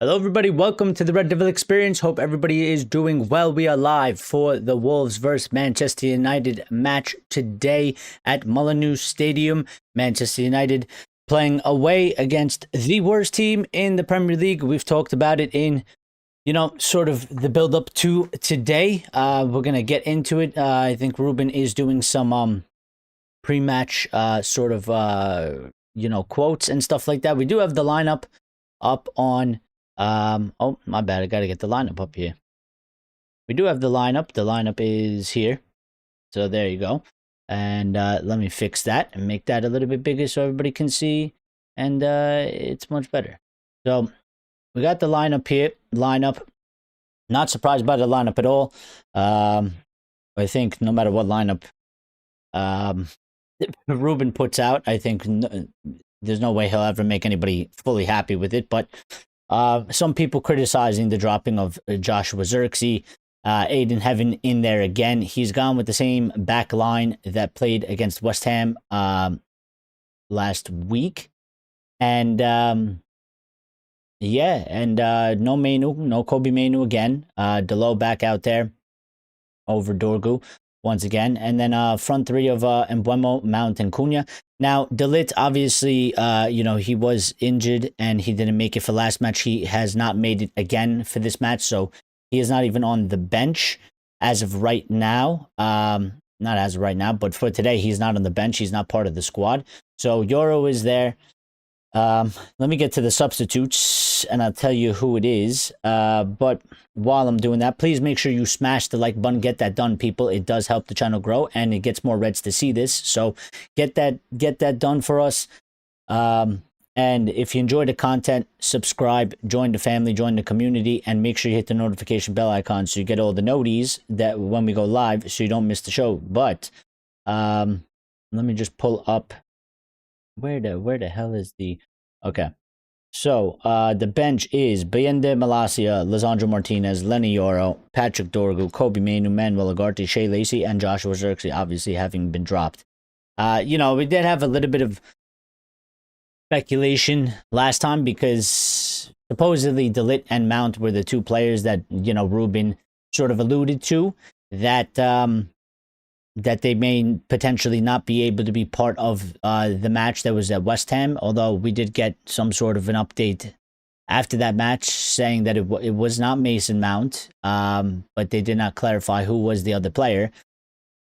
Hello everybody, welcome to the Red Devil Experience. Hope everybody is doing well. We are live for the Wolves vs Manchester United match today at Molineux Stadium. Manchester United playing away against the worst team in the Premier League. We've talked about it in, sort of the build up to today. We're going to get into it. I think Ruben is doing some pre-match quotes and stuff like that. We do have the lineup up on oh, my bad. I got to get the lineup up here. We do have the lineup. The lineup is here. So there you go. And let me fix that and make that a little bit bigger so everybody can see. And it's much better. So we got the lineup here. Lineup. Not surprised by the lineup at all. I think no matter what lineup Ruben puts out, I think there's no way he'll ever make anybody fully happy with it. But some people criticizing the dropping of Joshua Zirkzee. Aiden Heaven in there again. He's gone with the same back line that played against West Ham last week. And yeah, and no Mainoo, no Kobe Mainoo again. Delo back out there over Dorgu once again. And then front three of Mbeumo, Mount, and Cunha. Now, Ligt, obviously, he was injured and he didn't make it for last match. He has not made it again for this match, so he is not even on the bench as of right now. Not as of right now, but for today, he's not on the bench. He's not part of the squad. So Euro is there. Let me get to the substitutes and I'll tell you who it is. But while I'm doing that, please make sure you smash the like button. Get that done, people. It does help the channel grow and it gets more Reds to see this. So get that done for us. And if you enjoy the content, subscribe, join the family, join the community, and make sure you hit the notification bell icon so you get all the noties that when we go live so you don't miss the show. But let me just pull up where the hell is the okay. So the bench is Bayende Malacia, Lisandro Martinez, Lenny Yoro, Patrick Dorgu, Kobe Mainoo, Manuel Ugarte, Shea Lacey, and Joshua Zirkzee obviously having been dropped. We did have a little bit of speculation last time because supposedly Ligt and Mount were the two players that Ruben sort of alluded to that that they may potentially not be able to be part of the match that was at West Ham, although we did get some sort of an update after that match saying that it was not Mason Mount, but they did not clarify who was the other player.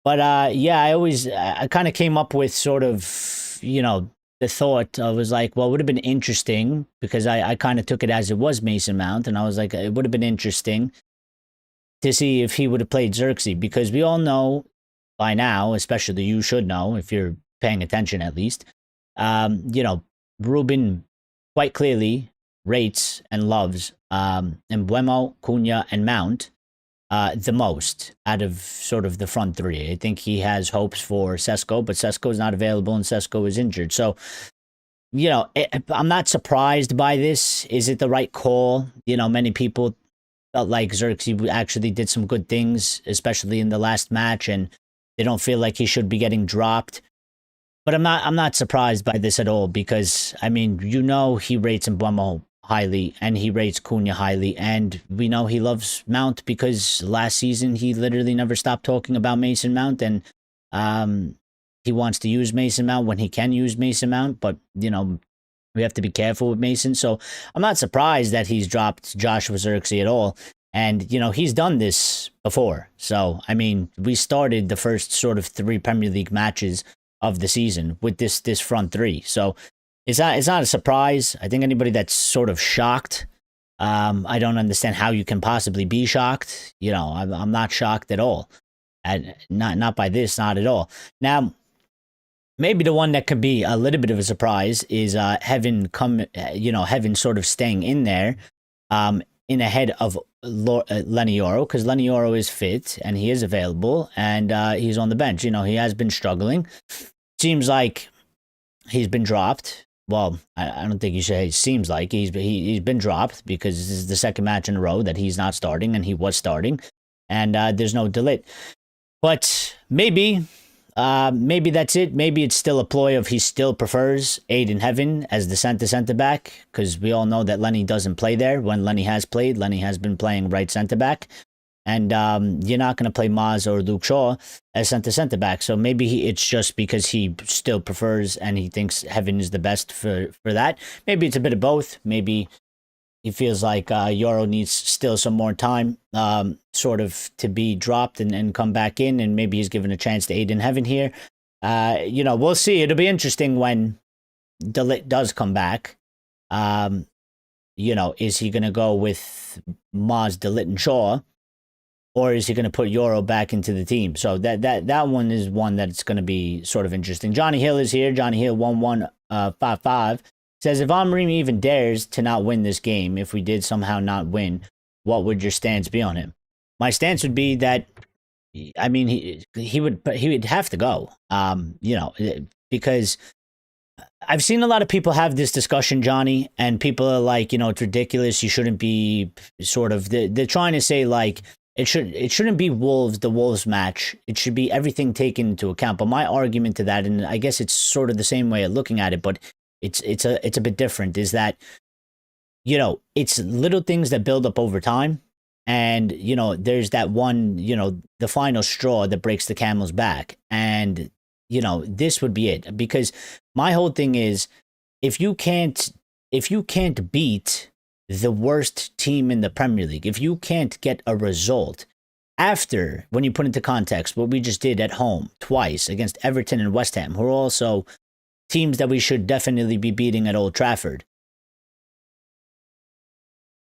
But yeah, I kind of came up with sort of, the thought. I was like, well, it would have been interesting because I kind of took it as it was Mason Mount, and I was like, it would have been interesting to see if he would have played Zirkzee, because we all know by now, especially you should know if you're paying attention at least, Ruben quite clearly rates and loves Mbeumo, Cunha, and Mount the most out of sort of the front three. I think he has hopes for Sesko, but Sesko is not available and Sesko is injured. So, I'm not surprised by this. Is it the right call? Many people felt like Zirkzee actually did some good things, especially in the last match, and they don't feel like he should be getting dropped. But I'm not surprised by this at all because, I mean, he rates Mbeumo highly and he rates Cunha highly, and we know he loves Mount because last season he literally never stopped talking about Mason Mount, and he wants to use Mason Mount when he can use Mason Mount, but we have to be careful with Mason. So I'm not surprised that he's dropped Joshua Zirkzee at all. And, he's done this before. So, I mean, we started the first sort of 3 Premier League matches of the season with this front three. So it's not a surprise. I think anybody that's sort of shocked, I don't understand how you can possibly be shocked. I'm not shocked at all. And not by this, not at all. Now, maybe the one that could be a little bit of a surprise is Heaven sort of staying in there in ahead of Lenny Yoro, because Lenny Yoro is fit and he is available and he's on the bench. He has been struggling. Seems like he's been dropped. Well, I don't think you should say it seems like he's been dropped because this is the second match in a row that he's not starting and he was starting, and there's no Ligt. But maybe maybe that's it. Maybe it's still a ploy of he still prefers Aiden Heaven as the center back, because we all know that Lenny doesn't play there. When Lenny has played, Lenny has been playing right center back. And you're not going to play Maz or Luke Shaw as center back. So maybe it's just because he still prefers and he thinks Heaven is the best for that. Maybe it's a bit of both. Maybe he feels like Euro needs still some more time sort of to be dropped and come back in. And maybe he's given a chance to Aiden Heaven here. We'll see. It'll be interesting when De Ligt does come back. Is he going to go with Maz, De Ligt, and Shaw? Or is he going to put Euro back into the team? So that one is one that's going to be sort of interesting. Johnny Hill is here. Johnny Hill 1155 says, if Amorim even dares to not win this game, if we did somehow not win, what would your stance be on him? My stance would be that, I mean, he would have to go. Because I've seen a lot of people have this discussion, Johnny, and people are like, it's ridiculous. You shouldn't be sort of, they're trying to say like, it shouldn't be the Wolves match. It should be everything taken into account. But my argument to that, and I guess it's sort of the same way of looking at it, but it's a bit different, is that, it's little things that build up over time. And, there's that one, the final straw that breaks the camel's back. And, this would be it. Because my whole thing is, if you can't beat the worst team in the Premier League, if you can't get a result after, when you put into context what we just did at home twice against Everton and West Ham, who are also teams that we should definitely be beating at Old Trafford,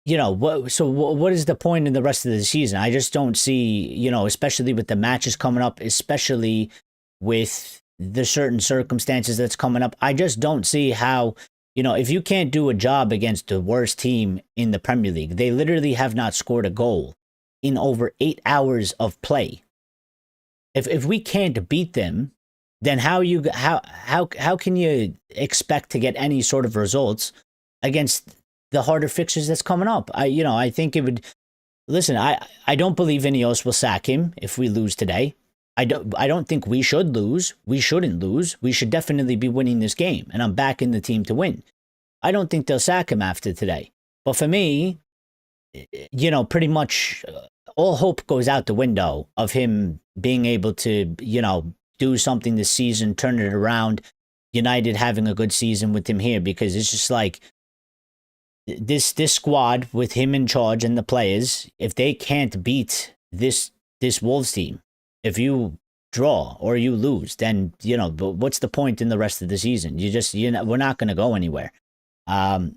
what is the point in the rest of the season? I just don't see, especially with the matches coming up, especially with the certain circumstances that's coming up, I just don't see how. If you can't do a job against the worst team in the Premier League, they literally have not scored a goal in over 8 hours of play. If we can't beat them, then how can you expect to get any sort of results against the harder fixtures that's coming up? I think it would. Listen, I don't believe Ineos will sack him if we lose today. I don't think we should lose. We shouldn't lose. We should definitely be winning this game, and I'm backing the team to win. I don't think they'll sack him after today. But for me, pretty much all hope goes out the window of him being able to, do something this season, turn it around, United having a good season with him here, because it's just like this squad with him in charge and the players, if they can't beat this Wolves team, if you draw or you lose, then, what's the point in the rest of the season? We're not going to go anywhere. Johnny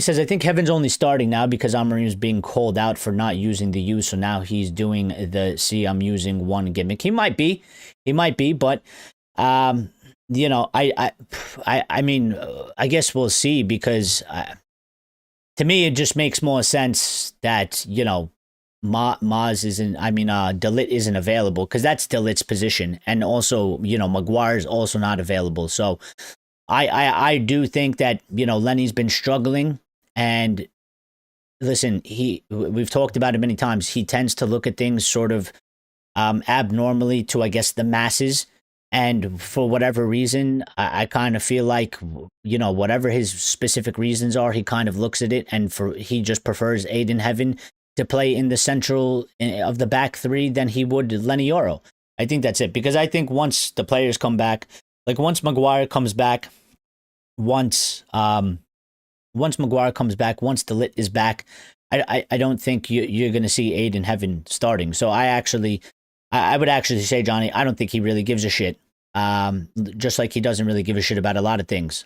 says, I think Heaven's only starting now because Amorim is being called out for not using the U. So now he's doing I'm using one gimmick. He might be, but, I mean, I guess we'll see, because to me, it just makes more sense that, Maz isn't, De Ligt isn't available, because that's De Ligt's position. And also, Maguire's also not available. So I do think that, Lenny's been struggling. And listen, we've talked about it many times. He tends to look at things sort of abnormally to, I guess, the masses. And for whatever reason, I kind of feel like, whatever his specific reasons are, he kind of looks at it, and he just prefers Aiden Heaven to play in the central of the back three than he would Lenny Yoro. I think that's it, because I think once the players come back, like once Maguire comes back, once Maguire comes back, once De Ligt is back, I don't think you're going to see Aiden Heaven starting. So I would actually say, Johnny, I don't think he really gives a shit. Just like he doesn't really give a shit about a lot of things.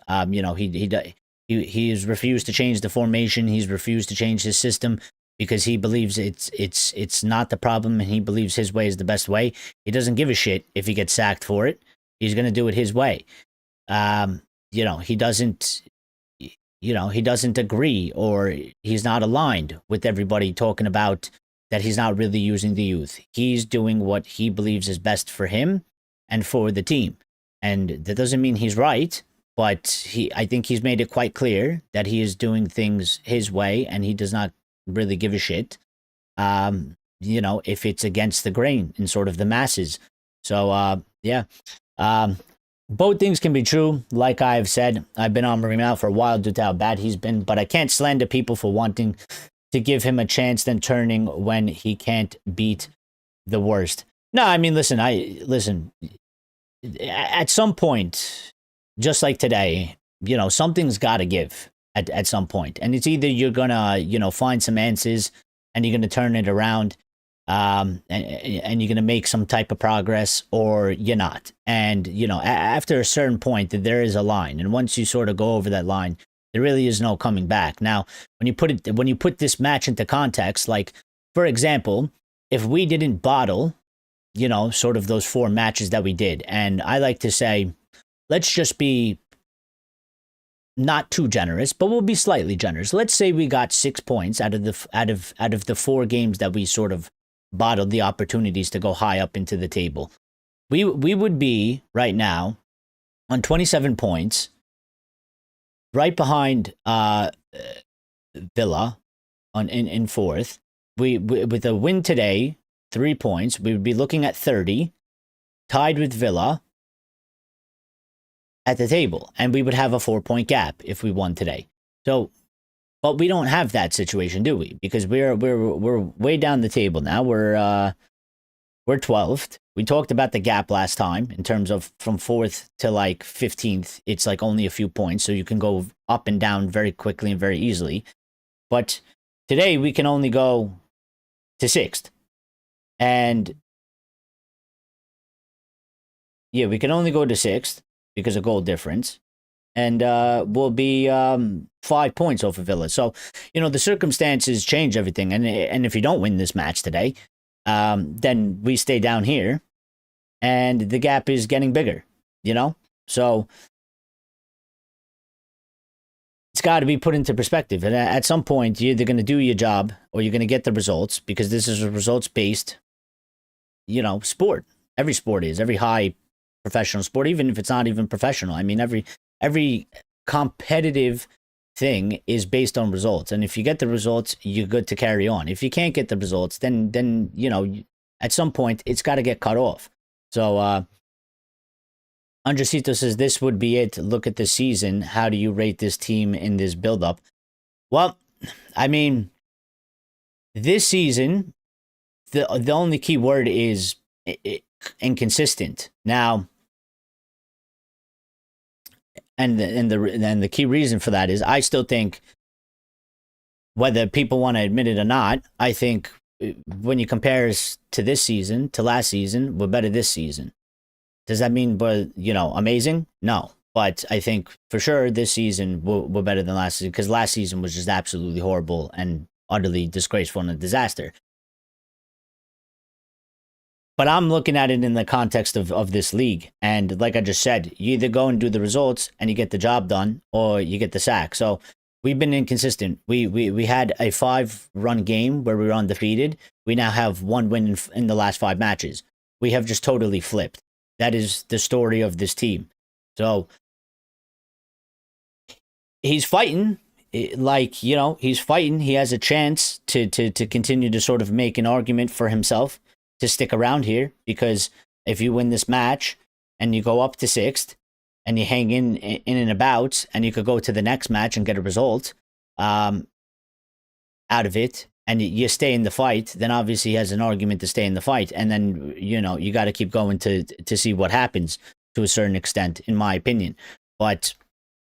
He's refused to change the formation. He's refused to change his system, because he believes it's not the problem, and he believes his way is the best way. He doesn't give a shit if he gets sacked for it. He's going to do it his way. He doesn't agree, or he's not aligned with everybody talking about that he's not really using the youth. He's doing what he believes is best for him and for the team. And that doesn't mean he's right, but I think he's made it quite clear that he is doing things his way, and he does not really give a shit. if it's against the grain and sort of the masses. So, yeah. Both things can be true. Like I've said, I've been on Amorim out for a while due to how bad he's been, but I can't slander people for wanting to give him a chance then turning when he can't beat the worst. No, I mean, listen, at some point, just like today, something's got to give at some point. And it's either you're going to, find some answers and you're going to turn it around, and you're going to make some type of progress, or you're not. And, after a certain point, there is a line. And once you sort of go over that line, there really is no coming back. Now, when you put this match into context, like, for example, if we didn't bottle, sort of those 4 matches that we did, and I like to say, let's just be not too generous, but we'll be slightly generous. Let's say we got 6 points out of the 4 games that we sort of bottled the opportunities to go high up into the table. We would be right now on 27 points, right behind Villa in 4th. We with a win today, 3 points, we would be looking at 30, tied with Villa at the table, and we would have a 4-point gap if we won today. So, but we don't have that situation, do we? Because we're way down the table now. We're 12th. We talked about the gap last time in terms of from 4th to like 15th. It's like only a few points, so you can go up and down very quickly and very easily. But today we can only go to 6th. And yeah, we can only go to 6th because of goal difference. And we'll be 5 points off of Villa. So, the circumstances change everything. And if you don't win this match today, then we stay down here. And the gap is getting bigger, So it's got to be put into perspective. And at some point, you're either going to do your job or you're going to get the results, because this is a results-based, sport. Every sport is. Every high professional sport, even if it's not even professional. I mean, every competitive thing is based on results. And if you get the results, you're good to carry on. If you can't get the results, then at some point, it's got to get cut off. So, Andresito says, this would be it. Look at the season. How do you rate this team in this build-up? Well, I mean, this season, the only key word is inconsistent. Now, and the key reason for that is I still think, whether people want to admit it or not, I think when you compare us to this season, to last season, we're better this season. Does that mean we're, amazing? No. But I think for sure this season we're better than last season, because last season was just absolutely horrible and utterly disgraceful and a disaster. But I'm looking at it in the context of this league. And like I just said, you either go and do the results and you get the job done, or you get the sack. So we've been inconsistent. We had a 5-run game where we were undefeated. We now have 1 win in the last 5 matches. We have just totally flipped. That is the story of this team. So he's fighting. He's fighting. He has a chance to continue to sort of make an argument for himself to stick around here, because if you win this match and you go up to 6th and you hang in and about, and you could go to the next match and get a result out of it, and you stay in the fight, then obviously he has an argument to stay in the fight. And then, you got to keep going to see what happens to a certain extent, in my opinion. But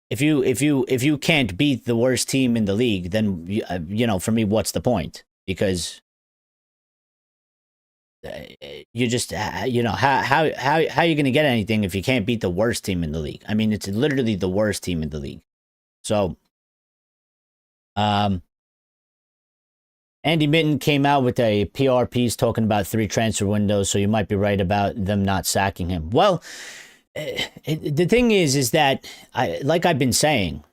if you can't beat the worst team in the league, then, for me, what's the point? Because you just, how are you going to get anything if you can't beat the worst team in the league? I mean, it's literally the worst team in the league. So, Andy Mitten came out with a PR piece talking about 3 transfer windows, so you might be right about them not sacking him. Well, the thing is that, like I've been saying,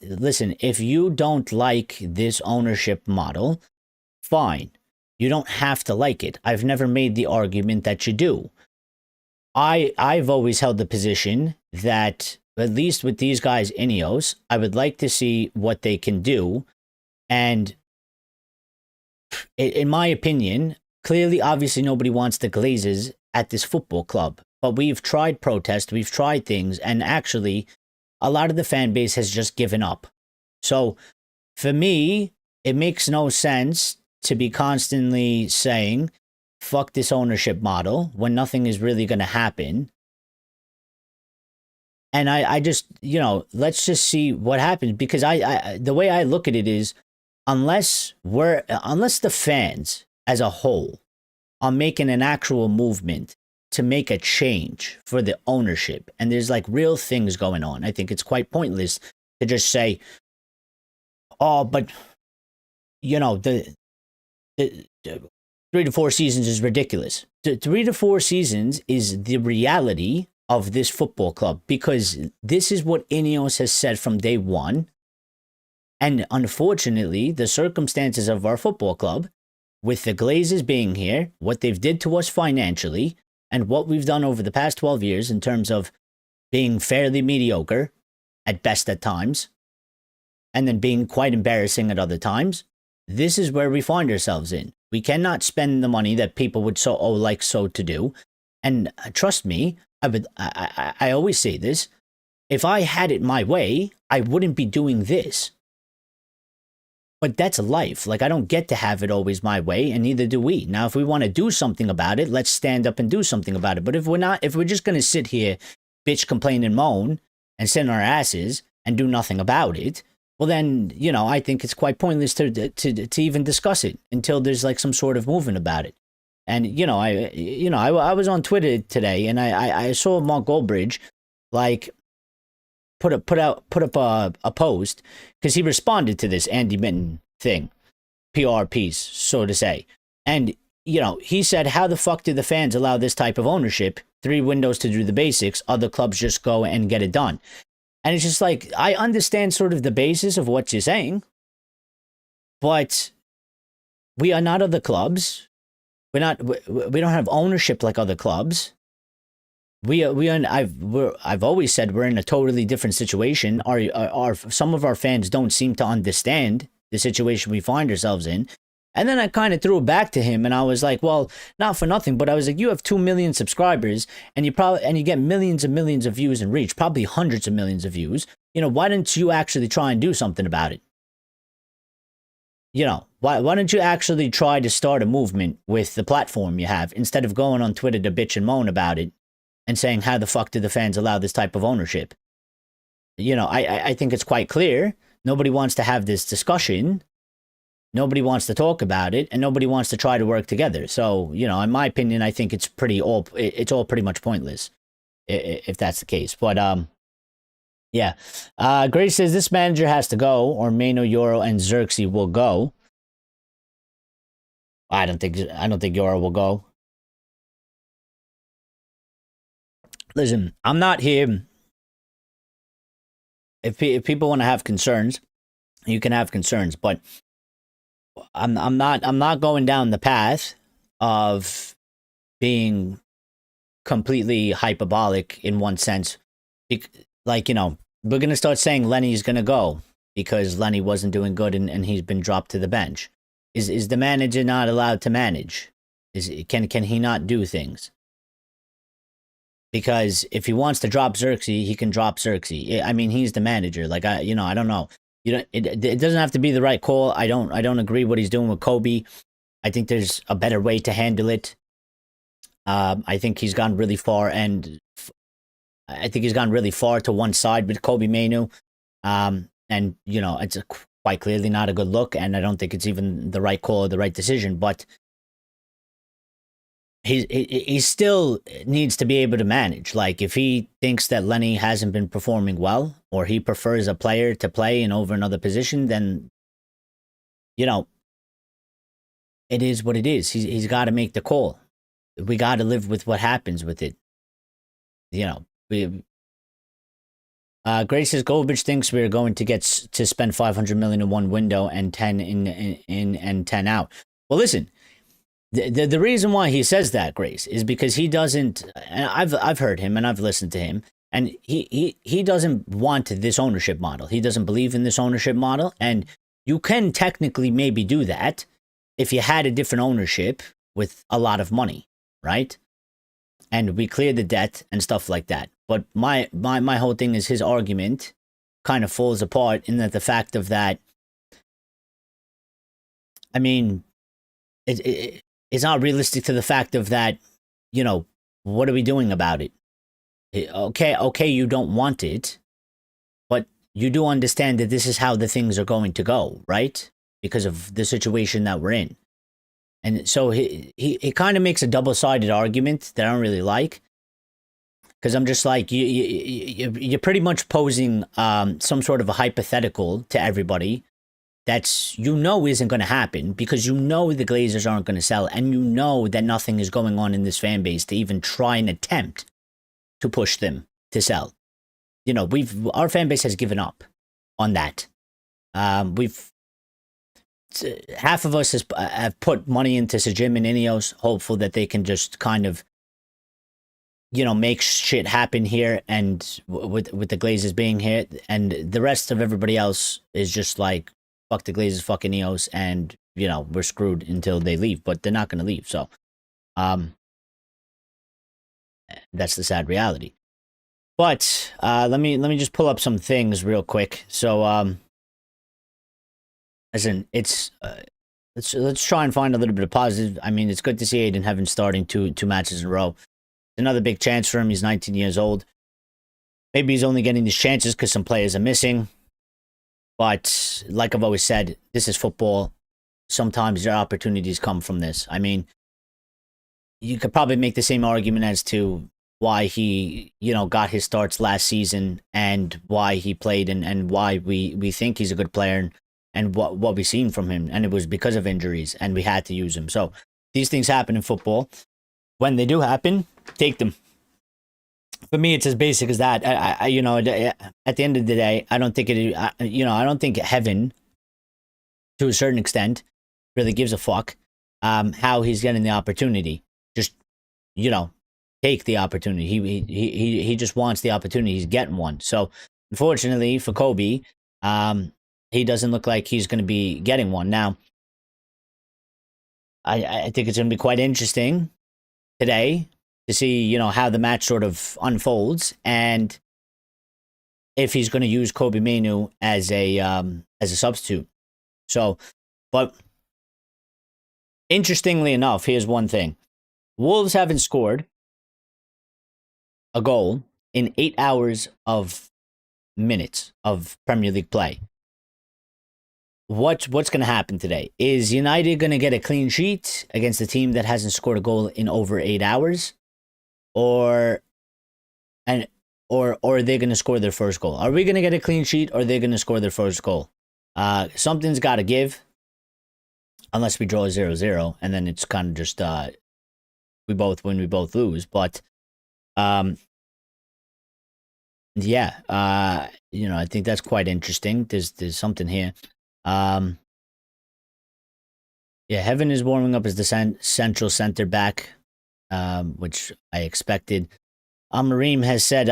listen, if you don't like this ownership model, fine. You don't have to like it. I've never made the argument that you do. I've always held the position that, at least with these guys, Ineos, I would like to see what they can do. And in my opinion, clearly, obviously, nobody wants the Glazers at this football club. But we've tried protest, we've tried things, and actually, a lot of the fan base has just given up. So, for me, it makes no sense to be constantly saying, fuck this ownership model when nothing is really going to happen. And I just, let's just see what happens. Because the way I look at it is, unless the fans as a whole are making an actual movement to make a change for the ownership, and there's like real things going on, I think it's quite pointless to just say, oh, but the 3 to 4 seasons is ridiculous. 3 to 4 seasons is the reality of this football club, because this is what Ineos has said from day one. And unfortunately, the circumstances of our football club, with the Glazers being here, what they've did to us financially, and what we've done over the past 12 years in terms of being fairly mediocre at best at times, and then being quite embarrassing at other times, this is where we find ourselves in. We cannot spend the money that people would like to do. And trust me, I always say this, if I had it my way, I wouldn't be doing this. But that's life. Like, I don't get to have it always my way, and neither do we. Now, if we want to do something about it, let's stand up and do something about it. But if we're just going to sit here, bitch, complain, and moan, and sit on our asses and do nothing about it, well then, I think it's quite pointless to even discuss it until there's like some sort of movement about it. And, I was on Twitter today, and I saw Mark Goldbridge, like, put up a post, because he responded to this Andy Minton thing, PR piece, so to say. And, he said, how the fuck do the fans allow this type of ownership? 3 windows to do the basics, other clubs just go and get it done. And it's just like, I understand sort of the basis of what you're saying, but we are not other clubs. We don't have ownership like other clubs. I've always said we're in a totally different situation. Some of our fans don't seem to understand the situation we find ourselves in. And then I kind of threw it back to him, and I was like, well, not for nothing, but I was like, you have 2 million subscribers, and you get millions and millions of views and reach, probably hundreds of millions of views. Why don't you actually try and do something about it? Why don't you actually try to start a movement with the platform you have, instead of going on Twitter to bitch and moan about it and saying, how the fuck do the fans allow this type of ownership? I think it's quite clear. Nobody wants to have this discussion. Nobody wants to talk about it, and nobody wants to try to work together. So, in my opinion, I think it's all pretty much pointless, if that's the case. But, yeah. Grace says this manager has to go, or Mano, Euro, and Xerxes will go. I don't think Euro will go. Listen, I'm not here. If people want to have concerns, you can have concerns, but I'm not going down the path of being completely hyperbolic in one sense. Like, we're going to start saying Lenny's going to go because Lenny wasn't doing good and he's been dropped to the bench. Is the manager not allowed to manage? Can he not do things? Because if he wants to drop Xerxes, he can drop Xerxes. I mean, he's the manager. Like, I don't know. It doesn't have to be the right call. I don't agree what he's doing with Kobe. I think there's a better way to handle it. I think he's gone really far, and I think he's gone really far to one side with Kobe Manu. And it's quite clearly not a good look, and I don't think it's even the right call or the right decision. But he still needs to be able to manage. Like, if he thinks that Lenny hasn't been performing well, or he prefers a player to play in over another position, then, it is what it is. He's got to make the call. We got to live with what happens with it. Grace says Goldbridge thinks we're going to get to spend 500 million in one window and 10 in and 10 out. Well, listen. The reason why he says that, Grace, is because he doesn't. And I've heard him and I've listened to him, and he doesn't want this ownership model. He doesn't believe in this ownership model, and you can technically maybe do that if you had a different ownership with a lot of money, right? And we cleared the debt and stuff like that. But my whole thing is his argument kind of falls apart in that the fact of that, I mean, it's not realistic to the fact of that, you know, what are we doing about it? Okay, you don't want it, but you do understand that this is how the things are going to go, right? Because of the situation that we're in. And so he kind of makes a double-sided argument that I don't really like. Because I'm just like, you're pretty much posing some sort of a hypothetical to everybody that's, you know, isn't going to happen, because you know the Glazers aren't going to sell, and you know that nothing is going on in this fan base to even try and attempt to push them to sell. You know, our fan base has given up on that. Half of us have put money into Sajim and Ineos, hopeful that they can just kind of, you know, make shit happen here, and with the Glazers being here, and the rest of everybody else is just like, fuck the Glazers, fuck Ineos, and, you know, we're screwed until they leave, but they're not going to leave, so that's the sad reality. But let me just pull up some things real quick. So listen, it's let's try and find a little bit of positive. I mean, it's good to see Aiden Heaven starting two matches in a row. Another big chance for him. He's 19 years old. Maybe he's only getting these chances because some players are missing. But like I've always said, this is football. Sometimes your opportunities come from this. I mean, you could probably make the same argument as to why he, you know, got his starts last season, and why he played, and why we think he's a good player, and what we've seen from him. And it was because of injuries, and we had to use him. So these things happen in football. When they do happen, take them. For me, it's as basic as that. I you know, at the end of the day, I don't think I don't think Heaven, to a certain extent, really gives a fuck how he's getting the opportunity. Just, you know, take the opportunity. He just wants the opportunity. He's getting one. So unfortunately for Kobe, he doesn't look like he's going to be getting one. Now, I think it's going to be quite interesting today to see, you know, how the match sort of unfolds, and if he's going to use Kobe Mainu as a substitute. So, but interestingly enough, here's one thing: Wolves haven't scored a goal in 8 hours of minutes of Premier League play. What's going to happen today? Is United going to get a clean sheet against a team that hasn't scored a goal in over 8 hours? Or are they going to score their first goal? Are we going to get a clean sheet, or are they going to score their first goal? Something's got to give, unless we draw 0-0, and then it's kind of just we both win, we both lose. But yeah, you know, I think that's quite interesting. There's something here. Yeah, Heaven is warming up as the central center back, which I expected. Amorim has said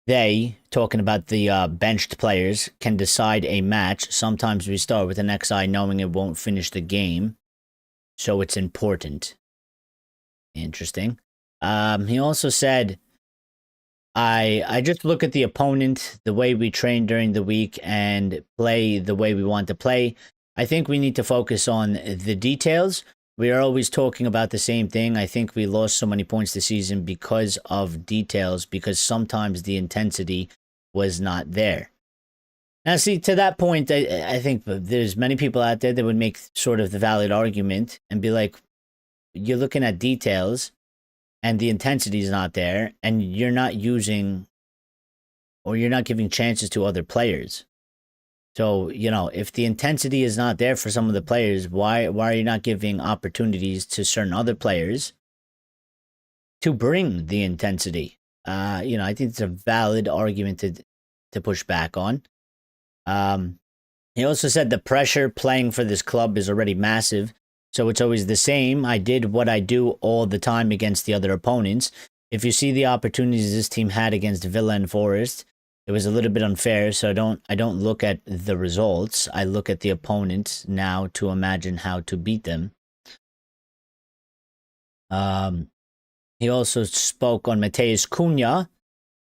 they, talking about the benched players, can decide a match. Sometimes we start with an XI knowing it won't finish the game, so it's important. Interesting. He also said, I just look at the opponent, the way we train during the week, and play the way we want to play. I think we need to focus on the details. We are always talking about the same thing. I think we lost so many points this season because of details, because sometimes the intensity was not there. Now, see, to that point, I think there's many people out there that would make sort of the valid argument and be like, you're looking at details and the intensity is not there, and you're not using, or you're not giving chances to other players. So, you know, if the intensity is not there for some of the players, why are you not giving opportunities to certain other players to bring the intensity? You know, I think it's a valid argument to push back on. He also said the pressure playing for this club is already massive, so it's always the same. I did what I do all the time against the other opponents. If you see the opportunities this team had against Villa and Forest, it was a little bit unfair. So I don't look at the results. I look at the opponent now to imagine how to beat them. He also spoke on Matheus Cunha,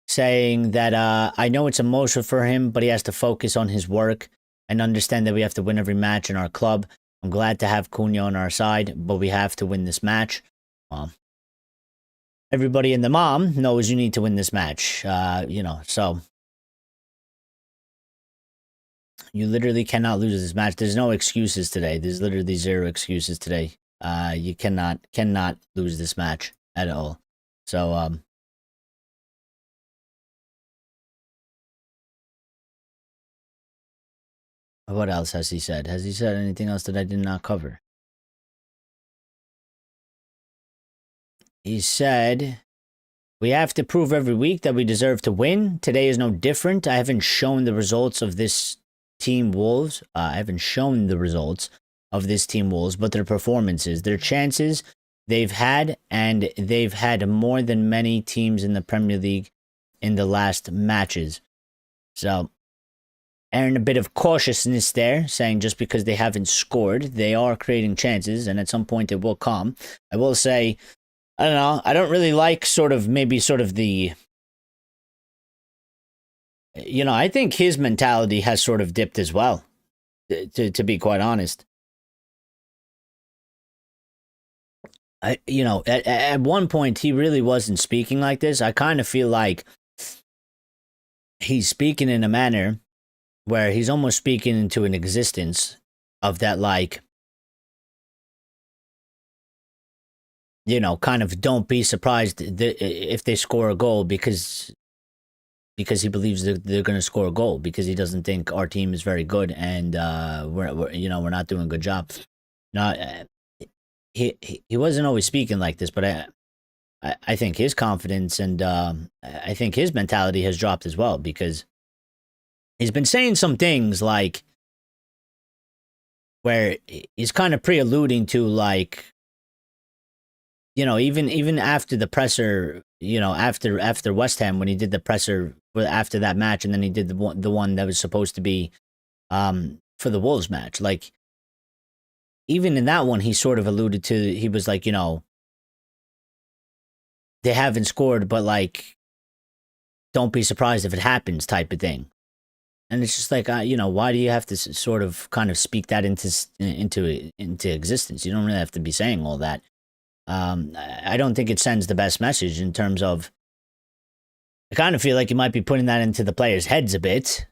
saying that I know it's emotional for him, but he has to focus on his work and understand that we have to win every match in our club. I'm glad to have Cunha on our side, but we have to win this match. Well, everybody in the mom knows you need to win this match, so you literally cannot lose this match. There's no excuses today. There's literally zero excuses today. You cannot lose this match at all. So, what else has he said? Has he said anything else that I did not cover? He said, we have to prove every week that we deserve to win. Today is no different. I haven't shown the results of this team Wolves. I haven't shown the results of this team Wolves, but their performances, their chances they've had, and they've had more than many teams in the Premier League in the last matches. So, and a bit of cautiousness there, saying just because they haven't scored, they are creating chances, and at some point it will come. I will say, I don't know, I don't really like the, I think his mentality has sort of dipped as well, to be quite honest. At one point, he really wasn't speaking like this. I kind of feel like he's speaking in a manner where he's almost speaking into an existence of that, like, kind of don't be surprised if they score a goal because he believes that they're going to score a goal, because he doesn't think our team is very good and we're not doing a good job. He wasn't always speaking like this, but I think his confidence and I think his mentality has dropped as well, because he's been saying some things like where he's kind of pre-alluding to, like, even after the presser, after West Ham, when he did the presser after that match, and then he did the one that was supposed to be for the Wolves match, like, even in that one, he sort of alluded to, he was like, they haven't scored, but, like, don't be surprised if it happens, type of thing. And it's just like, why do you have to sort of kind of speak that into existence? You don't really have to be saying all that. I don't think it sends the best message in terms of, I kind of feel like you might be putting that into the players' heads a bit,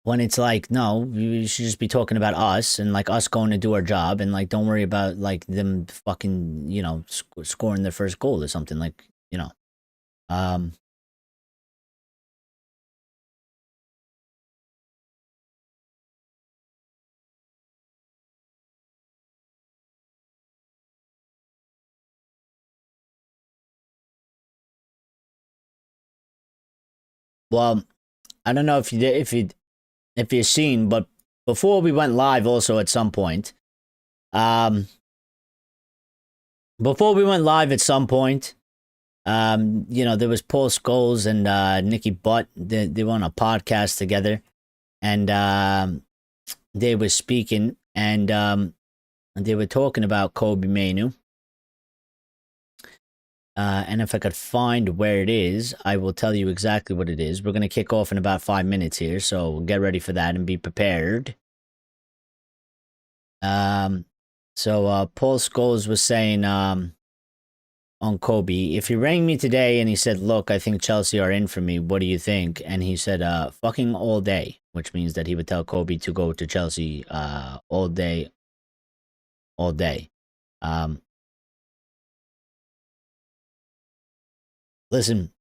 when it's like, no, you should just be talking about us and, like, us going to do our job, and, like, don't worry about, like, them fucking, scoring their first goal or something, like, well, I don't know if you've seen, but before we went live, also at some point, there was Paul Scholes and Nicky Butt. They were on a podcast together, and they were speaking, and they were talking about Kobe Mainu. And if I could find where it is, I will tell you exactly what it is. We're going to kick off in about 5 minutes here, so get ready for that and be prepared. So Paul Scholes was saying on Kobe, if he rang me today and he said, look, I think Chelsea are in for me, what do you think? And he said, fucking all day, which means that he would tell Kobe to go to Chelsea all day. Listen,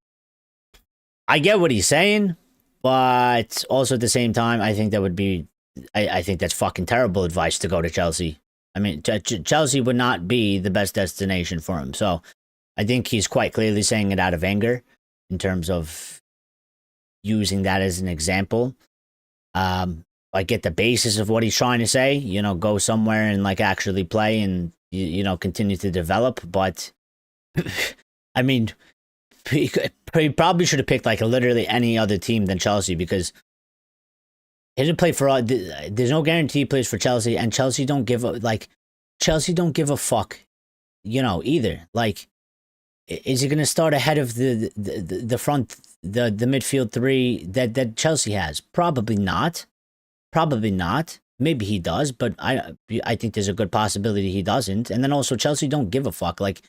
I get what he's saying, but also at the same time, I think that would be, I think that's fucking terrible advice to go to Chelsea. I mean, Chelsea would not be the best destination for him. So I think he's quite clearly saying it out of anger in terms of using that as an example. I get the basis of what he's trying to say, go somewhere and, like, actually play and, continue to develop. But I mean, he probably should have picked like literally any other team than Chelsea, because he didn't play for all. There's no guarantee he plays for Chelsea, and Chelsea don't give a fuck, either. Like, is he going to start ahead of the front, the midfield three that Chelsea has? Probably not. Probably not. Maybe he does, but I think there's a good possibility he doesn't. And then also, Chelsea don't give a fuck. Like,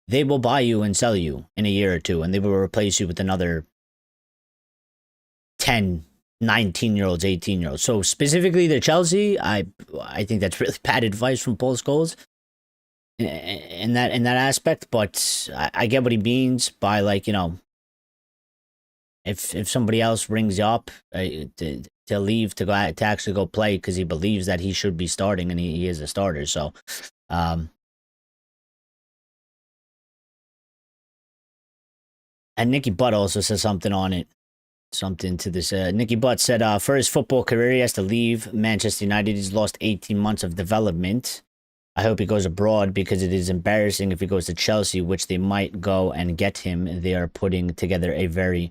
they will buy you and sell you in a year or two, and they will replace you with another 10, 19-year-olds, 18-year-olds. So specifically the Chelsea, I think that's really bad advice from Paul Scholes in that aspect. But I get what he means by, like, if somebody else rings you up to leave to actually go play because he believes that he should be starting and he is a starter. So and Nicky Butt also says something on it. Something to this. Nicky Butt said, for his football career, he has to leave Manchester United. He's lost 18 months of development. I hope he goes abroad, because it is embarrassing if he goes to Chelsea, which they might go and get him. They are putting together a very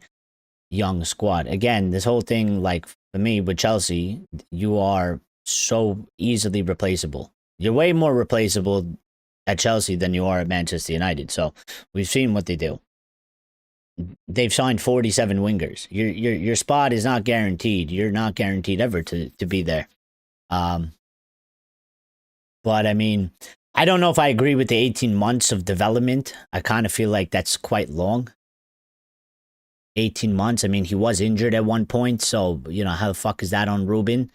young squad. Again, this whole thing, like, for me with Chelsea, you are so easily replaceable. You're way more replaceable at Chelsea than you are at Manchester United. So we've seen what they do. They've signed 47 wingers. Your spot is not guaranteed. You're not guaranteed ever to be there. But I mean, I don't know if I agree with the 18 months of development. I kind of feel like that's quite long. 18 months. I mean, he was injured at one point, so how the fuck is that on Ruben?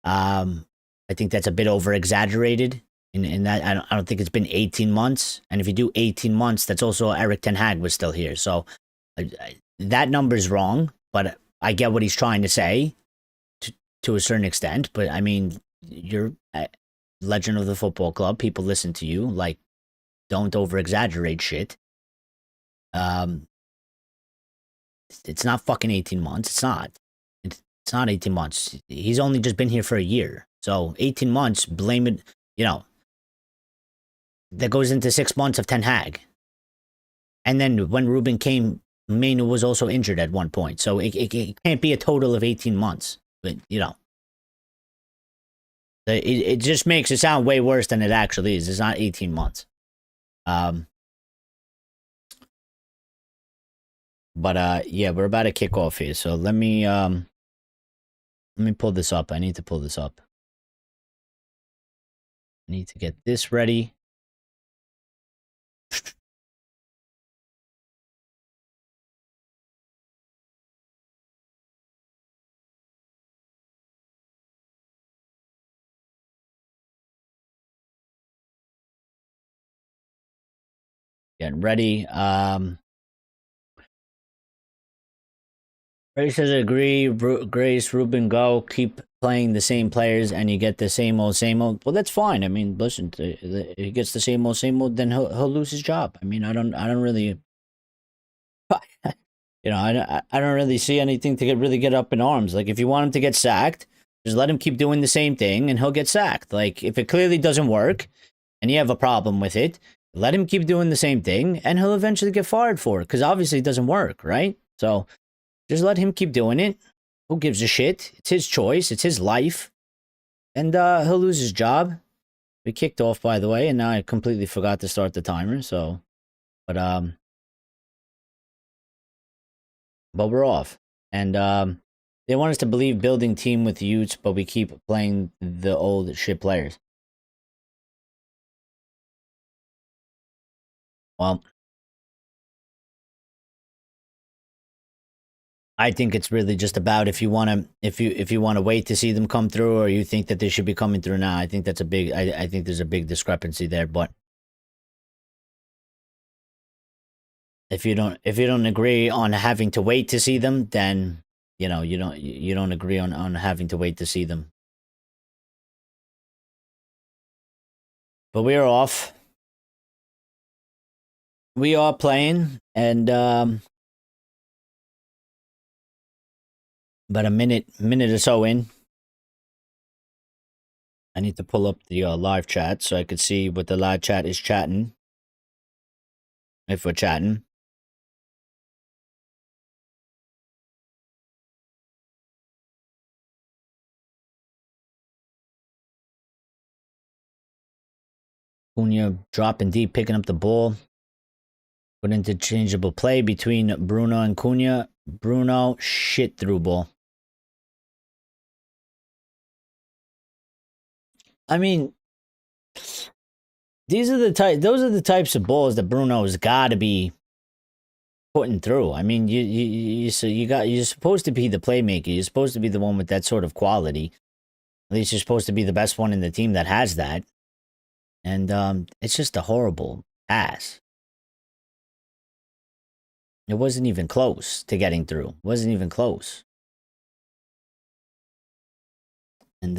I think that's a bit over exaggerated. In that, I don't think it's been 18 months. And if you do 18 months, that's also Eric Ten Hag was still here. So that number's wrong, but I get what he's trying to say to a certain extent. But I mean, you're a legend of the football club. People listen to you. Like, don't over exaggerate shit. It's not fucking 18 months. It's not. It's not 18 months. He's only just been here for a year. So 18 months, blame it, that goes into 6 months of Ten Hag. And then when Ruben came, Mainu was also injured at one point. So it can't be a total of 18 months. But, it just makes it sound way worse than it actually is. It's not 18 months. But yeah, we're about to kick off here. So let me pull this up. I need to pull this up. I need to get this ready. Getting ready. Grace says agree. Grace, Ruben, go. Keep playing the same players, and you get the same old, same old. Well, that's fine. I mean, listen, if he gets the same old, then he'll lose his job. I mean, I don't really, I don't really see anything to really get up in arms. Like, if you want him to get sacked, just let him keep doing the same thing, and he'll get sacked. Like, if it clearly doesn't work, and you have a problem with it, let him keep doing the same thing, and he'll eventually get fired for it, because obviously it doesn't work, right? So just let him keep doing it. Who gives a shit? It's his choice. It's his life. And he'll lose his job. We kicked off, by the way, and now I completely forgot to start the timer. So, but we're off. And they want us to believe building team with youths, but we keep playing the old shit players. Well, I think it's really just about if you want to wait to see them come through, or you think that they should be coming through now. I think that's a big. I think there's a big discrepancy there. But if you don't agree on having to wait to see them, then you don't agree on having to wait to see them. But we are off. We are playing, and about a minute or so in. I need to pull up the live chat so I could see what the live chat is chatting. If we're chatting. Cunha dropping deep, picking up the ball. Good interchangeable play between Bruno and Cunha. Bruno, shit through ball. I mean, those are the types of balls that Bruno's got to be putting through. I mean, you're supposed to be the playmaker. You're supposed to be the one with that sort of quality. At least you're supposed to be the best one in the team that has that. And it's just a horrible pass. It wasn't even close to getting through. It wasn't even close. And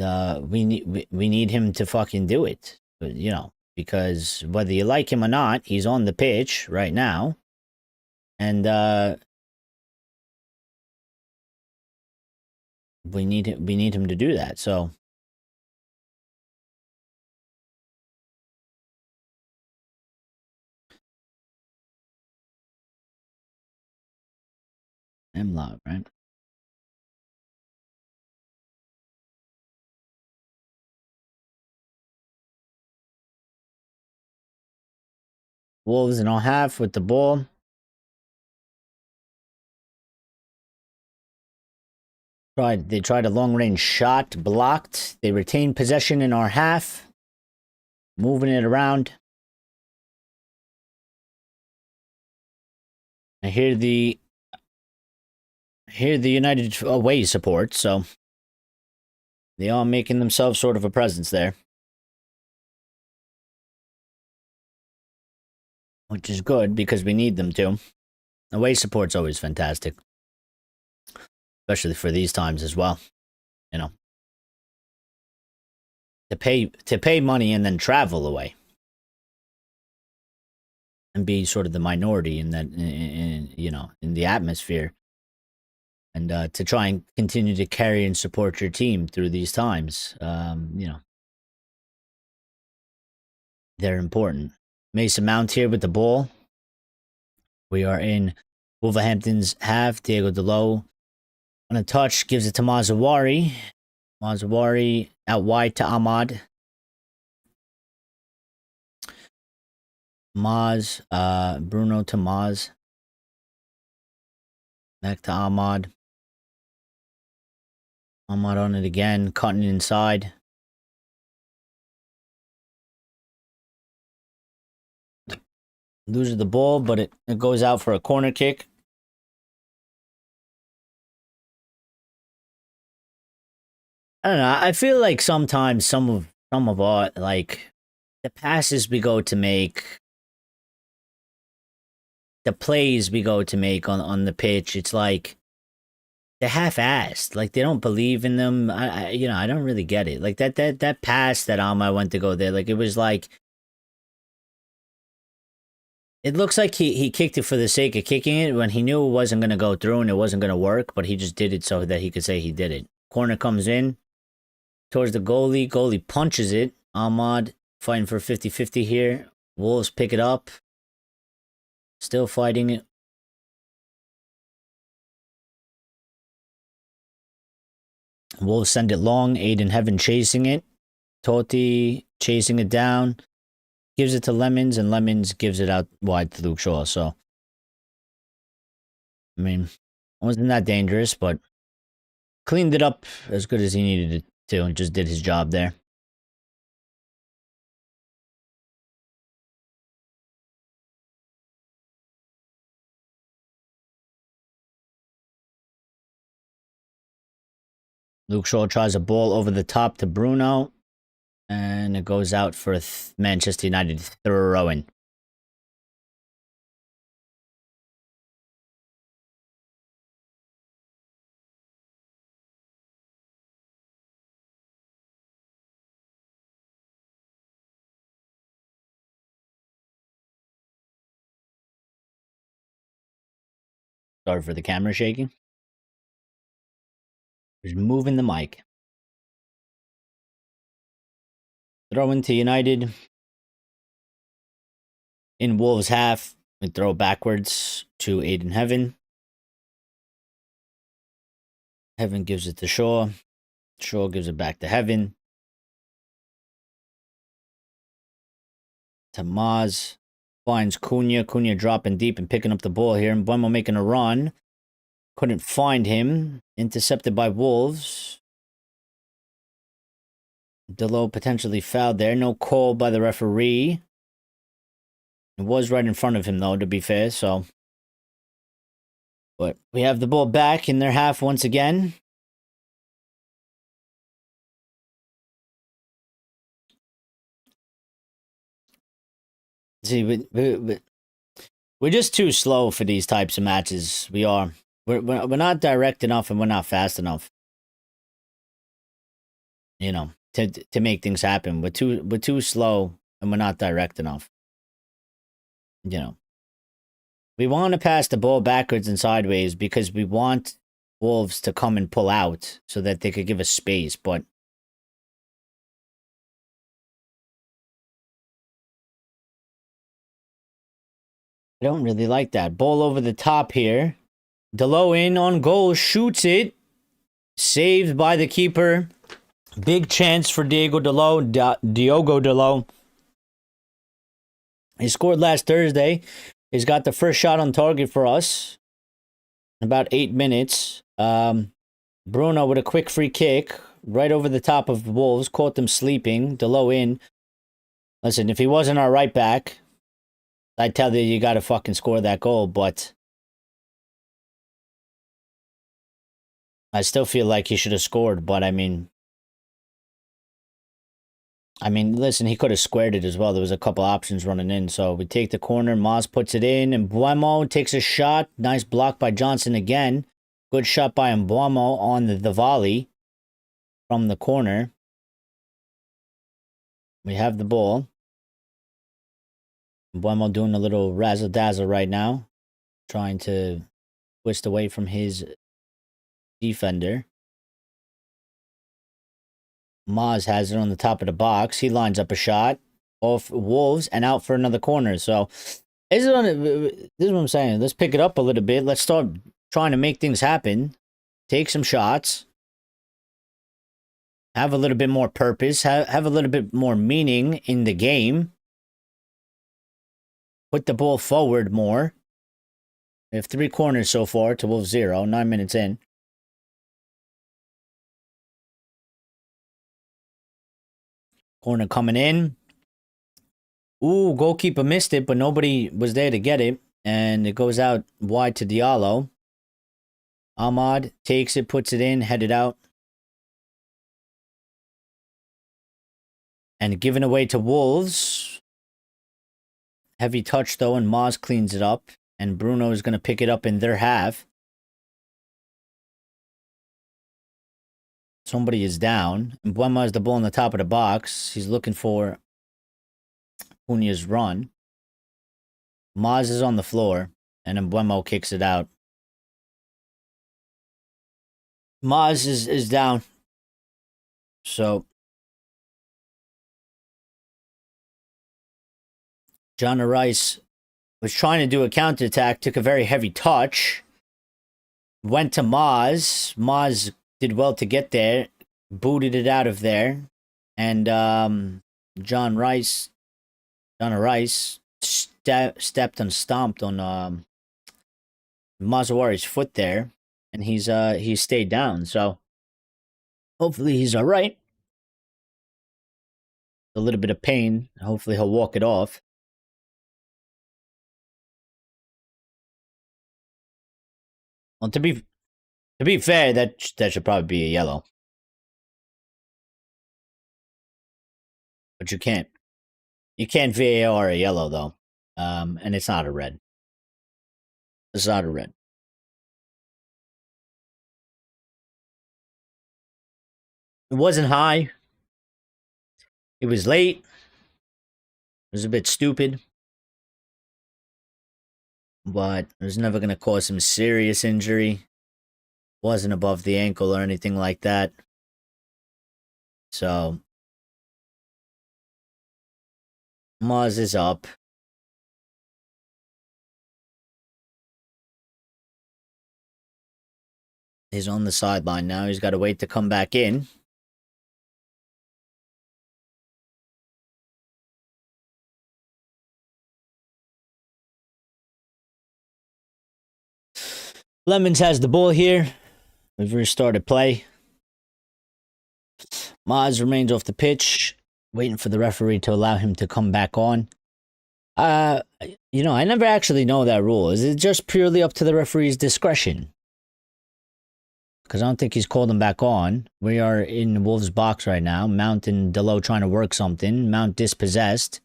we need him to fucking do it. But, you know, because whether you like him or not, he's on the pitch right now. And we need him to do that. So I'm loud, right? Wolves in all half with the ball. They tried a long-range shot, blocked. They retained possession in our half. Moving it around. I hear the United away support, so they are making themselves sort of a presence there. Which is good because we need them to. Away support's always fantastic. Especially for these times as well. You know. To pay money and then travel away. And be sort of the minority in that, in the atmosphere. And to try and continue to carry and support your team through these times, they're important. Mason Mount here with the ball. We are in Wolverhampton's half. Diego Dalot on a touch, gives it to Mazawari. Mazawari out wide to Ahmad. Bruno to Maz. Back to Ahmad. Ahmad on it again, cutting inside. Loses the ball, but it goes out for a corner kick. I don't know. I feel like sometimes some of our, like, the passes we go to make, the plays we go to make on the pitch, it's like they're half-assed. Like, they don't believe in them. I don't really get it. Like that pass that Ahmad went to go there, like, it was like, it looks like he kicked it for the sake of kicking it when he knew it wasn't going to go through and it wasn't going to work, but he just did it so that he could say he did it. Corner comes in towards the goalie. Goalie punches it. Ahmad fighting for 50-50 here. Wolves pick it up. Still fighting it. Wolves send it long. Aiden Heaven chasing it. Totti chasing it down. Gives it to Lemons, and Lemons gives it out wide to Luke Shaw. So, I mean, it wasn't that dangerous, but cleaned it up as good as he needed it to and just did his job there. Luke Shaw tries a ball over the top to Bruno, and it goes out for Manchester United throw-in. Sorry for the camera shaking. Just moving the mic. Throw into United. In Wolves half. We throw backwards to Aiden Heaven. Heaven gives it to Shaw. Shaw gives it back to Heaven. To Maz. Finds Cunha. Cunha dropping deep and picking up the ball here. And Mbeumo making a run. Couldn't find him. Intercepted by Wolves. Delo potentially fouled there. No call by the referee. It was right in front of him, though, to be fair, so. But we have the ball back in their half once again. See, we're just too slow for these types of matches. We are. We're not direct enough and we're not fast enough. You know, to make things happen. We're too slow and we're not direct enough. You know. We want to pass the ball backwards and sideways because we want Wolves to come and pull out so that they could give us space, but I don't really like that. Ball over the top here. Delo in on goal, shoots it. Saved by the keeper. Big chance for Diogo Delo. He scored last Thursday. He's got the first shot on target for us. In about 8 minutes. Bruno with a quick free kick. Right over the top of the Wolves. Caught them sleeping. Delo in. Listen, if he wasn't our right back, I'd tell you got to fucking score that goal, but I still feel like he should have scored, but I mean, listen, he could have squared it as well. There was a couple options running in, so we take the corner. Maz puts it in, and Mbeumo takes a shot. Nice block by Johnson again. Good shot by Mbeumo on the volley from the corner. We have the ball. Mbeumo doing a little razzle-dazzle right now. Trying to twist away from his defender. Maz has it on the top of the box. He lines up a shot off Wolves and out for another corner. So, this is what I'm saying. Let's pick it up a little bit. Let's start trying to make things happen. Take some shots. Have a little bit more purpose. Have a little bit more meaning in the game. Put the ball forward more. We have 3 corners so far to Wolves 0. 9 minutes in. Corner coming in. Ooh, goalkeeper missed it, but nobody was there to get it. And it goes out wide to Diallo. Ahmad takes it, puts it in, headed out. And given away to Wolves. Heavy touch, though, and Maz cleans it up. And Bruno is going to pick it up in their half. Somebody is down. And Mbeumo has the ball on the top of the box. He's looking for Cunha's run. Maz is on the floor. And Mbeumo kicks it out. Maz is down. So John Rice was trying to do a counterattack, took a very heavy touch, went to Maz. Maz did well to get there, booted it out of there, and John Rice stepped and stomped on Mazawari's foot there, and he stayed down. So hopefully he's all right. A little bit of pain. Hopefully he'll walk it off. Well, to be fair, that should probably be a yellow. But you can't VAR a yellow though. And it's not a red. It's not a red. It wasn't high. It was late. It was a bit stupid. But it was never going to cause him serious injury. Wasn't above the ankle or anything like that. So Maz is up. He's on the sideline now. He's got to wait to come back in. Lemons has the ball here. We've restarted play. Maz remains off the pitch, waiting for the referee to allow him to come back on. I never actually know that rule. Is it just purely up to the referee's discretion? Because I don't think he's called him back on. We are in Wolves' box right now. Mount and Delo trying to work something. Mount dispossessed.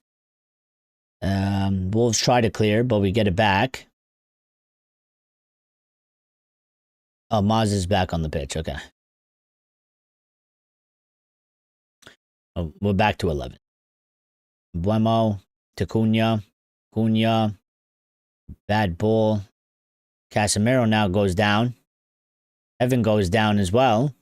Wolves try to clear, but we get it back. Oh, Maz is back on the pitch. Okay. Oh, we're back to 11. Mbeumo to Cunha. Cunha. Bad ball. Casemiro now goes down. Evan goes down as well.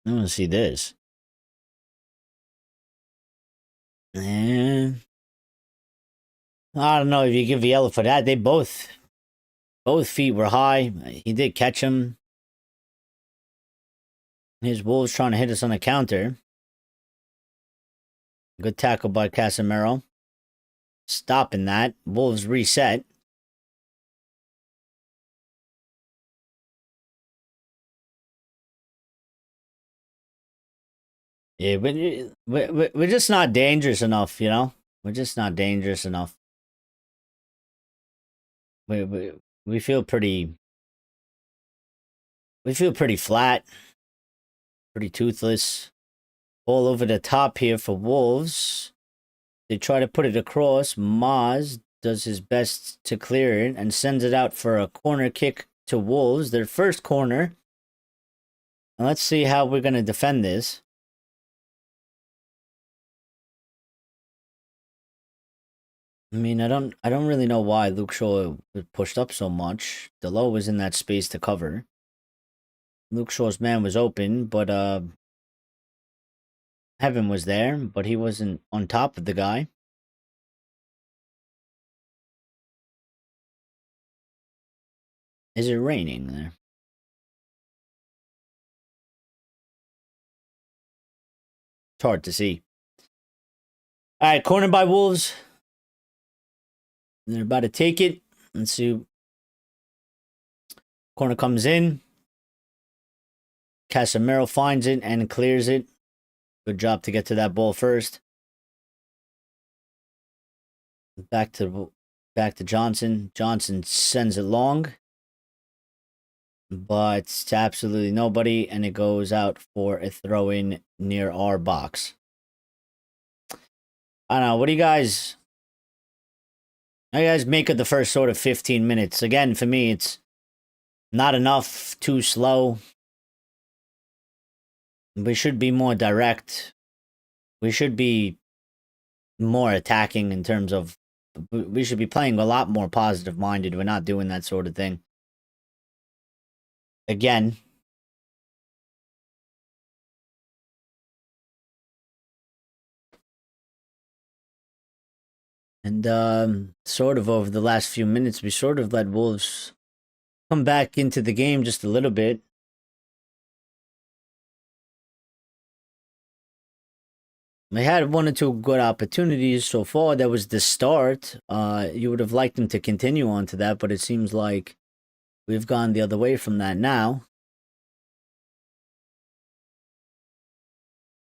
I want to see this. And I don't know if you give a yellow for that. They both feet were high. He did catch him. His Wolves trying to hit us on the counter. Good tackle by Casemiro. Stopping that. Wolves reset. Yeah, but we're just not dangerous enough, you know? We're just not dangerous enough. We feel pretty... We feel pretty flat. Pretty toothless. All over the top here for Wolves. They try to put it across. Maz does his best to clear it and sends it out for a corner kick to Wolves. Their first corner. And let's see how we're going to defend this. I mean, I don't really know why Luke Shaw was pushed up so much. Delo was in that space to cover. Luke Shaw's man was open, but Heaven was there, but he wasn't on top of the guy. Is it raining there? It's hard to see. All right, corner by Wolves. They're about to take it. Let's see. Corner comes in. Casemiro finds it and clears it. Good job to get to that ball first. Back to Johnson. Johnson sends it long. But to absolutely nobody, and it goes out for a throw-in near our box. I don't know. What do you guys make of the first sort of 15 minutes? Again, for me, it's not enough, too slow. We should be more direct. We should be more attacking in terms of... We should be playing a lot more positive-minded. We're not doing that sort of thing. Again. And sort of over the last few minutes, we sort of let Wolves come back into the game just a little bit. They had one or two good opportunities so far. That was the start. You would have liked them to continue on to that, but it seems like we've gone the other way from that now.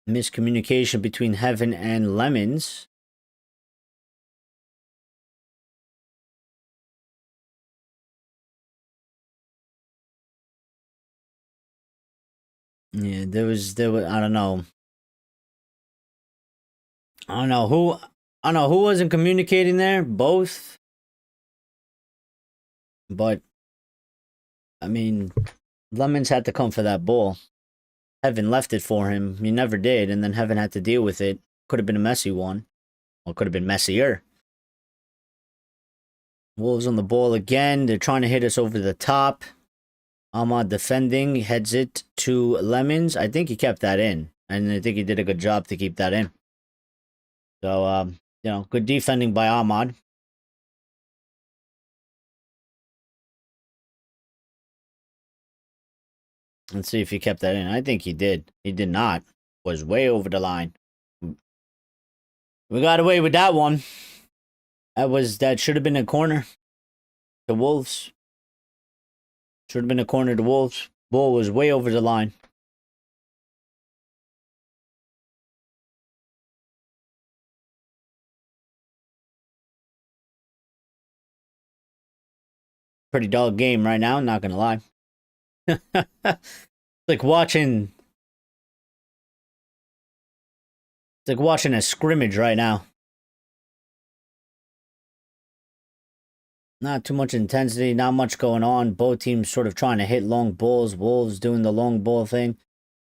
Miscommunication between Heaven and Lemons. Yeah, there was I don't know. I don't know who wasn't communicating there. Both. But I mean, Lemons had to come for that ball. Heaven left it for him. He never did, and then Heaven had to deal with it. Could have been a messy one. Or could have been messier. Wolves on the ball again. They're trying to hit us over the top. Ahmad defending. Heads it to Lemons. I think he kept that in. And I think he did a good job to keep that in. So, good defending by Ahmad. Let's see if he kept that in. I think he did. He did not. Was way over the line. We got away with that one. That should have been a corner. The Wolves. Should have been a corner to Wolves. Ball was way over the line. Pretty dull game right now, not gonna lie. like watching It's like watching a scrimmage right now. Not too much intensity, not much going on. Both teams sort of trying to hit long balls. Wolves doing the long ball thing.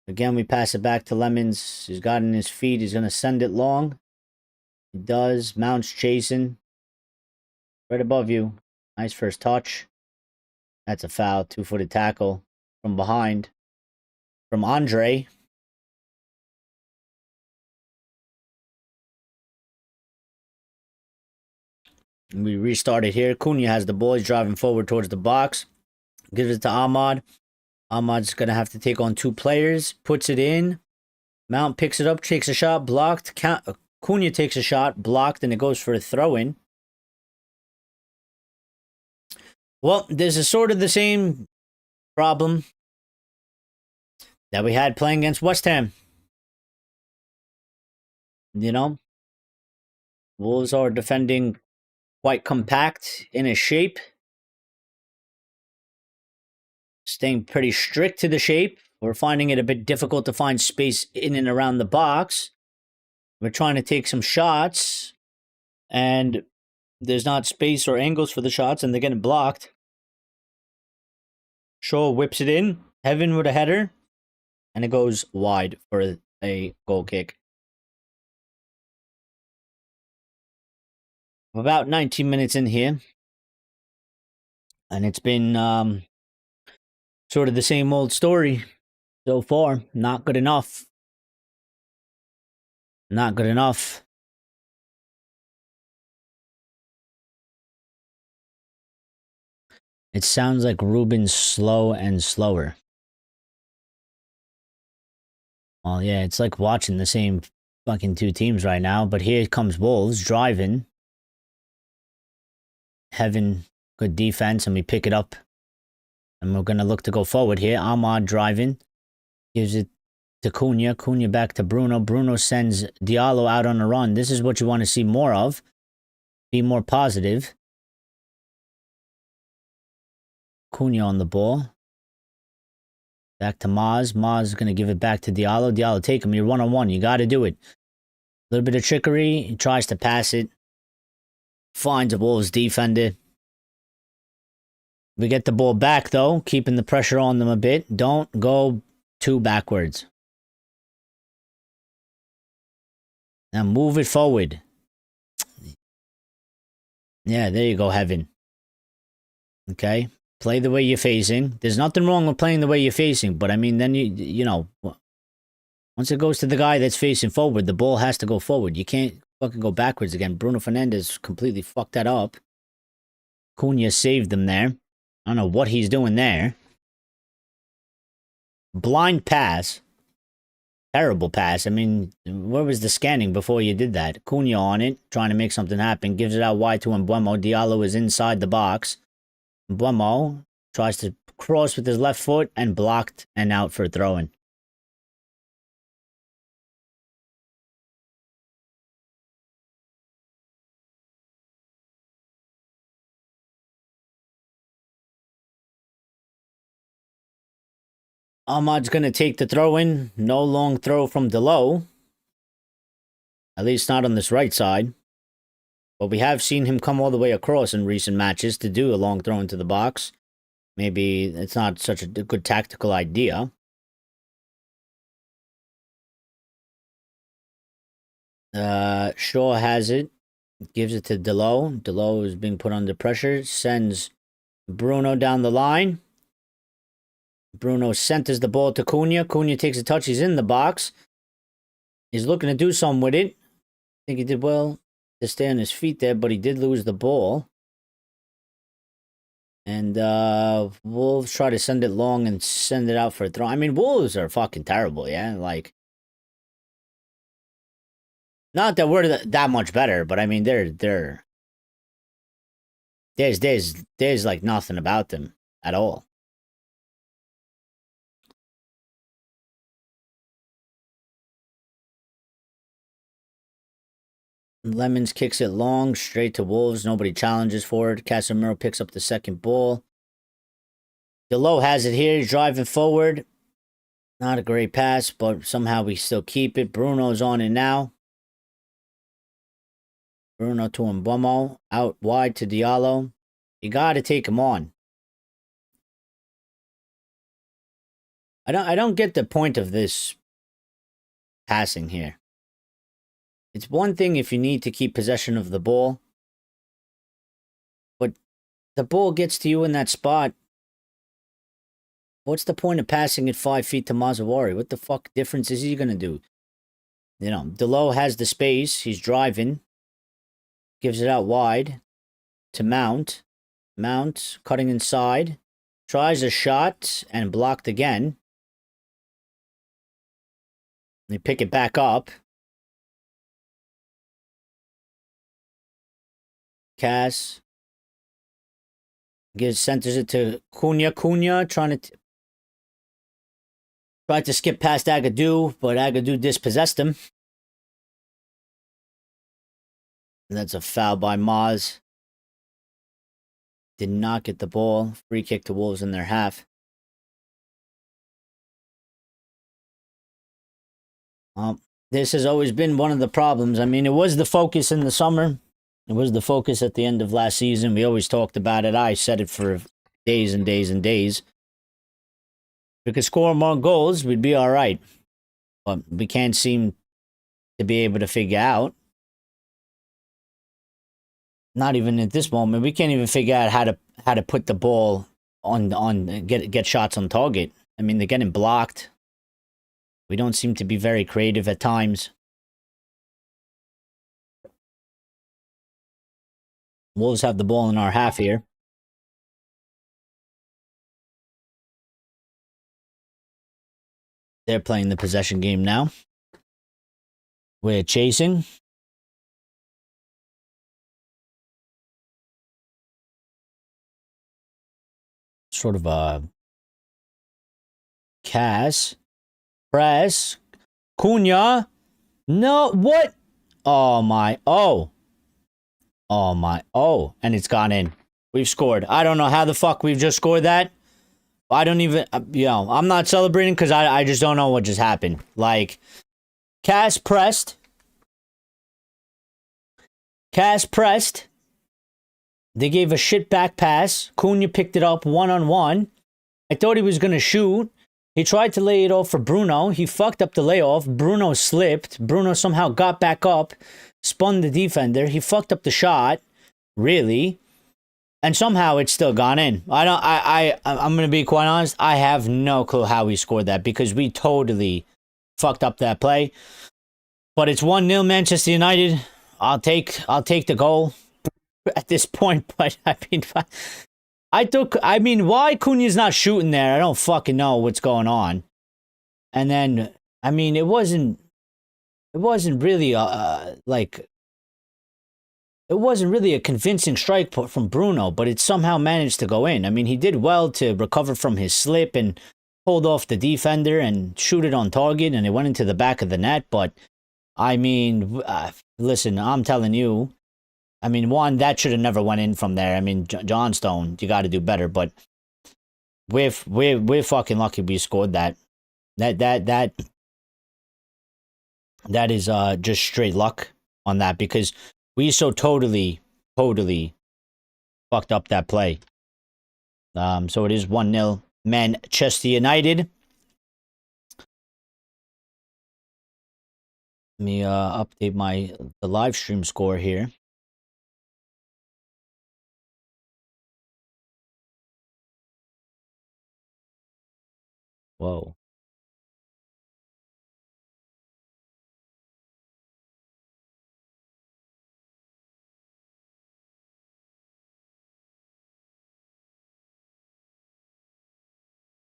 Again, we pass it back to Lemons. He's got it in his feet. He's going to send it long. He does. Mount's chasing. Right above you. Nice first touch. That's a foul. 2-footed tackle from behind. From Andre. We restarted here. Cunha has the ball. He's driving forward towards the box. Gives it to Ahmad. Ahmad's going to have to take on 2 players. Puts it in. Mount picks it up. Takes a shot. Blocked. Cunha takes a shot. Blocked. And it goes for a throw-in. Well, this is sort of the same problem that we had playing against West Ham. You know? Wolves are defending quite compact in a shape. Staying pretty strict to the shape. We're finding it a bit difficult to find space in and around the box. We're trying to take some shots. And there's not space or angles for the shots. And they're getting blocked. Shaw whips it in. Heaven with a header. And it goes wide for a goal kick. About 19 minutes in here. And it's been sort of the same old story so far. Not good enough. Not good enough. It sounds like Ruben's slow and slower. Well, yeah, it's like watching the same fucking 2 teams right now. But here comes Wolves driving. Heaven, good defense, and we pick it up. And we're going to look to go forward here. Ahmad driving. Gives it to Cunha. Cunha back to Bruno. Bruno sends Diallo out on a run. This is what you want to see more of. Be more positive. Cunha on the ball. Back to Maz. Maz is going to give it back to Diallo. Diallo, take him. You're one-on-one. You got to do it. A little bit of trickery. He tries to pass it. Finds a Wolves defender. We get the ball back, though. Keeping the pressure on them a bit. Don't go too backwards. Now move it forward. Yeah, there you go, Heaven. Okay? Play the way you're facing. There's nothing wrong with playing the way you're facing, but I mean, then you know, once it goes to the guy that's facing forward, the ball has to go forward. You can't fucking go backwards again. Bruno Fernandes completely fucked that up. Cunha saved them there. I don't know what he's doing there. Blind pass. Terrible pass. I mean, where was the scanning before you did that? Cunha on it, trying to make something happen. Gives it out wide to Mbeumo. Diallo is inside the box. Mbeumo tries to cross with his left foot and blocked and out for a throw-in. Ahmad's going to take the throw-in. No long throw from Delo. At least not on this right side. But we have seen him come all the way across in recent matches to do a long throw into the box. Maybe it's not such a good tactical idea. Shaw has it. Gives it to Delo. Delo is being put under pressure. Sends Bruno down the line. Bruno centers the ball to Cunha. Cunha takes a touch. He's in the box. He's looking to do something with it. I think he did well to stay on his feet there, but he did lose the ball. And Wolves try to send it long and send it out for a throw. I mean, Wolves are fucking terrible, yeah? Like, not that we're that much better, but I mean, there's like nothing about them at all. Lemons kicks it long, straight to Wolves. Nobody challenges for it. Casemiro picks up the second ball. Delo has it here. He's driving forward. Not a great pass, but somehow we still keep it. Bruno's on it now. Bruno to Mbeumo. Out wide to Diallo. You got to take him on. I don't get the point of this passing here. It's one thing if you need to keep possession of the ball, but the ball gets to you in that spot. What's the point of passing it 5 feet to Mazzawari? What the fuck difference is he gonna do? You know, Delo has the space. He's driving. Gives it out wide to Mount. Mount cutting inside. Tries a shot and blocked again. They pick it back up. Cass centers it to Cunha. Cunha trying to tried to skip past Agadou, but Agadou dispossessed him. And that's a foul by Maz. Did not get the ball. Free kick to Wolves in their half. This has always been one of the problems. I mean, it was the focus in the summer. It was the focus at the end of last season. We always talked about it. I said it for days and days and days. If we could score more goals, we'd be all right. But we can't seem to be able to figure out. Not even at this moment. We can't even figure out how to put the ball on get shots on target. I mean, they're getting blocked. We don't seem to be very creative at times. Wolves have the ball in our half here. They're playing the possession game now. We're chasing. Sort of a Cass. Press. Cunha. No, what? Oh my. Oh. Oh my. Oh. And it's gone in. We've scored. I don't know how the fuck we've just scored that. I don't even, I'm not celebrating because I just don't know what just happened. Like, Cass pressed. They gave a shit back pass. Cunha picked it up one-on-one. I thought he was going to shoot. He tried to lay it off for Bruno. He fucked up the layoff. Bruno slipped. Bruno somehow got back up, spun the defender. He fucked up the shot. Really. And somehow it's still gone in. I'm going to be quite honest. I have no clue how we scored that because we totally fucked up that play. But it's 1-0 Manchester United. I'll take the goal at this point. But I mean, why Cunha's not shooting there? I don't fucking know what's going on. And then, I mean, it wasn't really it wasn't really a convincing strike from Bruno, but it somehow managed to go in. I mean, he did well to recover from his slip and hold off the defender and shoot it on target, and it went into the back of the net. But, I mean, listen, I'm telling you, I mean, one, that should have never went in from there. I mean, Johnstone, you got to do better. But we're fucking lucky we scored that. That is just straight luck on that because we so totally fucked up that play. So it is 1-0 Manchester United. Let me update the live stream score here. Whoa.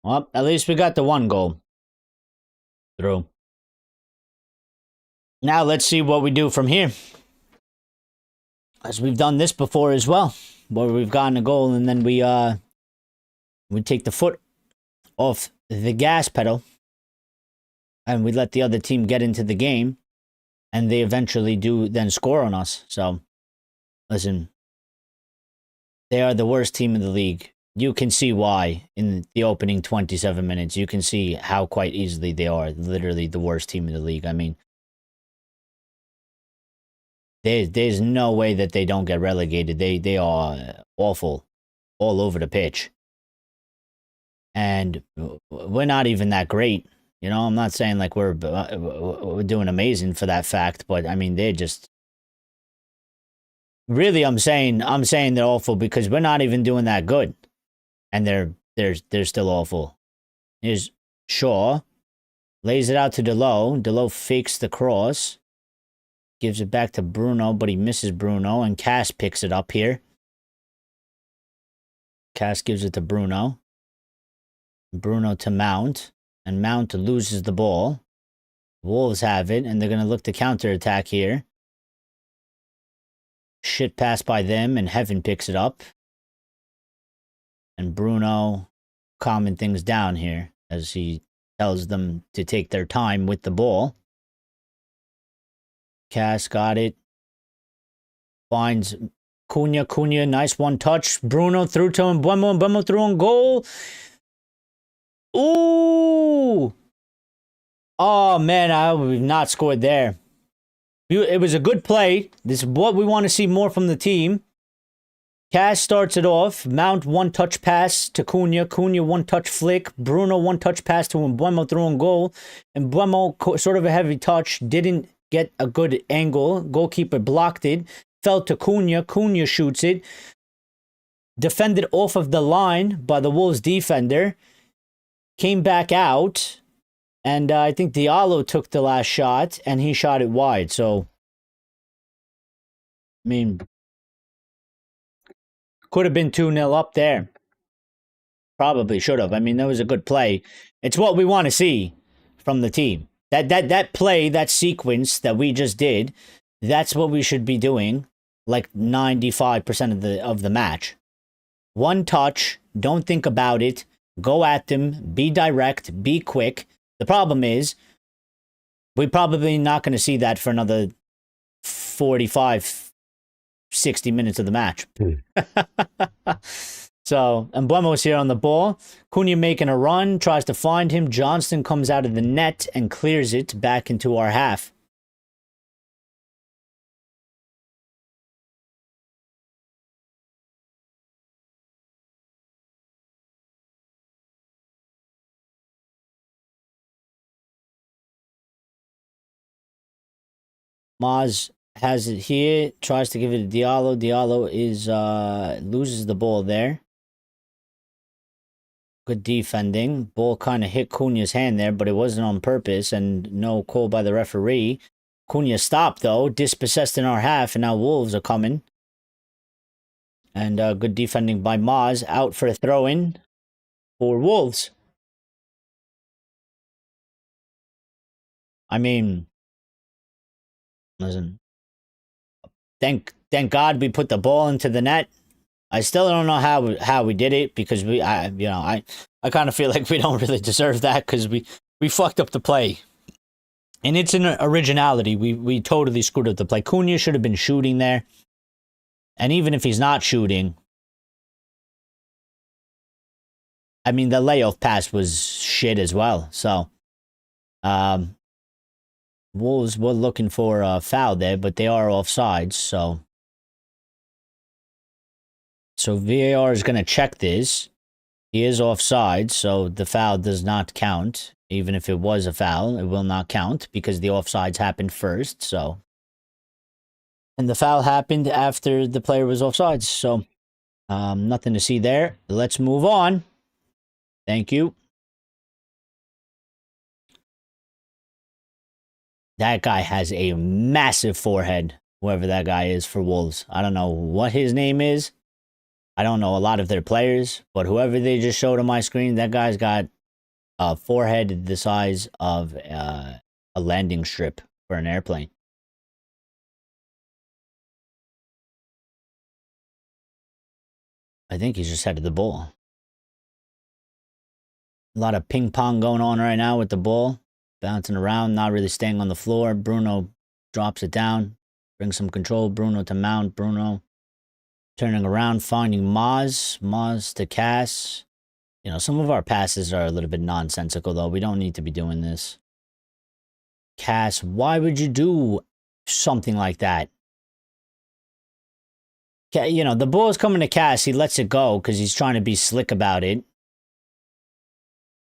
Well, at least we got the one goal through. Now let's see what we do from here. As we've done this before as well, where we've gotten a goal and then we take the foot off the gas pedal and we let the other team get into the game and they eventually do then score on us. So, listen, they are the worst team in the league. You can see why in the opening 27 minutes. You can see how quite easily they are literally the worst team in the league. I mean, there's no way that they don't get relegated. They are awful all over the pitch. And we're not even that great. You know, I'm not saying like we're doing amazing for that fact, but I mean, they're just really, I'm saying they're awful because we're not even doing that good. And they're still awful. Here's Shaw. Lays it out to Delo. Delo fakes the cross. Gives it back to Bruno, but he misses Bruno. And Cass picks it up here. Cass gives it to Bruno. Bruno to Mount. And Mount loses the ball. Wolves have it, and they're going to look to counterattack here. Shit pass by them, and Heaven picks it up. And Bruno calming things down here as he tells them to take their time with the ball. Cass got it. Finds Cunha. Cunha, nice one touch. Bruno through to Mbeumo. Mbeumo through on goal. Ooh! Oh, man, we've not scored there. It was a good play. This is what we want to see more from the team. Cass starts it off. Mount one-touch pass to Cunha. Cunha one-touch flick. Bruno one-touch pass to Mbeumo through on goal. And Mbeumo, sort of a heavy touch, didn't get a good angle. Goalkeeper blocked it. Fell to Cunha. Cunha shoots it. Defended off of the line by the Wolves defender. Came back out. And I think Diallo took the last shot. And he shot it wide. So, I mean, could have been 2-0 up there. Probably should have. I mean, that was a good play. It's what we want to see from the team. That play, that sequence that we just did, that's what we should be doing like 95% of the match. One touch, don't think about it, go at them, be direct, be quick. The problem is we're probably not going to see that for another 45 60 minutes of the match. So, Mbeumo's here on the ball. Cunha making a run, tries to find him. Johnston comes out of the net and clears it back into our half. Maz has it here, tries to give it to Diallo. Diallo is loses the ball there. Good defending. Ball kind of hit Cunha's hand there, but it wasn't on purpose, and no call by the referee. Cunha stopped, though, dispossessed in our half, and now Wolves are coming. And good defending by Maz, out for a throw-in for Wolves. I mean, listen, thank God we put the ball into the net. I still don't know how we did it because I kind of feel like we don't really deserve that because we fucked up the play. And it's an originality. We totally screwed up the play. Cunha should have been shooting there. And even if he's not shooting, I mean, the layoff pass was shit as well. So, Wolves were looking for a foul there, but they are offsides, so VAR is going to check this. He is offside, so the foul does not count. Even if it was a foul, it will not count because the offsides happened first, so. And the foul happened after the player was offsides, so nothing to see there. Let's move on. Thank you. That guy has a massive forehead, whoever that guy is for Wolves. I don't know what his name is. I don't know a lot of their players, but whoever they just showed on my screen, that guy's got a forehead the size of a landing strip for an airplane. I think he's just headed the ball. A lot of ping pong going on right now with the ball. Bouncing around, not really staying on the floor. Bruno drops it down. Brings some control. Bruno to Mount. Bruno turning around, finding Maz. Maz to Cass. You know, some of our passes are a little bit nonsensical, though. We don't need to be doing this. Cass, why would you do something like that? You know, the ball's coming to Cass. He lets it go because he's trying to be slick about it.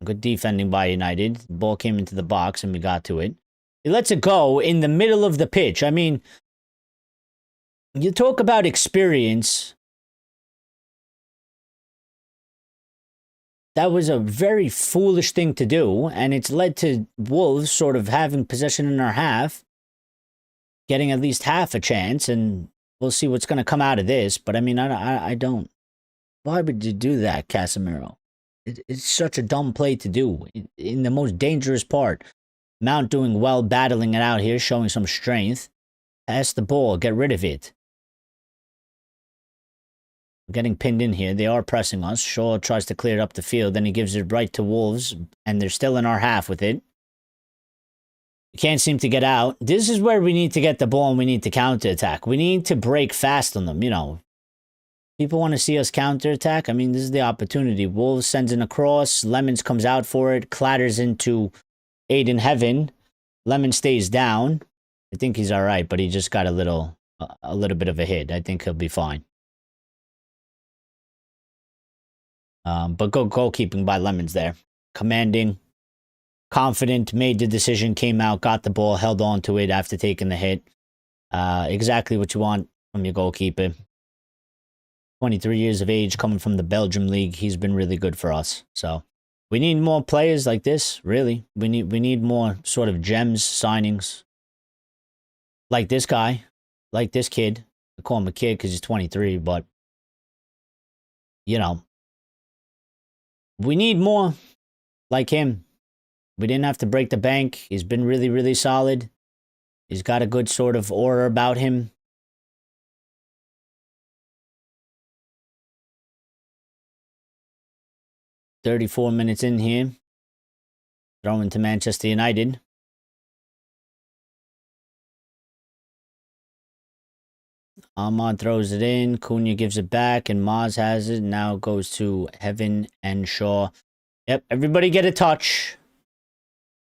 Good defending by United. The ball came into the box and we got to it. He lets it go in the middle of the pitch. I mean, you talk about experience. That was a very foolish thing to do, and it's led to Wolves sort of having possession in our half, getting at least half a chance, and we'll see what's going to come out of this. But I mean, I don't. Why would you do that, Casemiro? It's such a dumb play to do in the most dangerous part. Mount doing well, battling it out here, showing some strength. Pass the ball, get rid of it. Getting pinned in here. They are pressing us. Shaw tries to clear it up the field. Then he gives it right to Wolves. And they're still in our half with it. We can't seem to get out. This is where we need to get the ball and we need to counterattack. We need to break fast on them, you know. People want to see us counterattack. I mean, this is the opportunity. Wolves sends in a cross. Lemons comes out for it. Clatters into Aiden Heaven. Lemon stays down. I think he's all right, but he just got a little bit of a hit. I think he'll be fine. But good goalkeeping by Lemons there. Commanding, confident, made the decision, came out, got the ball, held on to it after taking the hit. Exactly what you want from your goalkeeper. 23 years of age, coming from the Belgium league. He's been really good for us. So we need more players like this, really. We need more sort of gems, signings. Like this guy, like this kid. I call him a kid because he's 23, but, you know, we need more like him. We didn't have to break the bank. He's been really, really solid. He's got a good sort of aura about him. "34 minutes in here. Throwing to Manchester United. Ahmad throws it in. Cunha gives it back, and Maz has it. Now goes to Heaven and Shaw. Yep, everybody get a touch.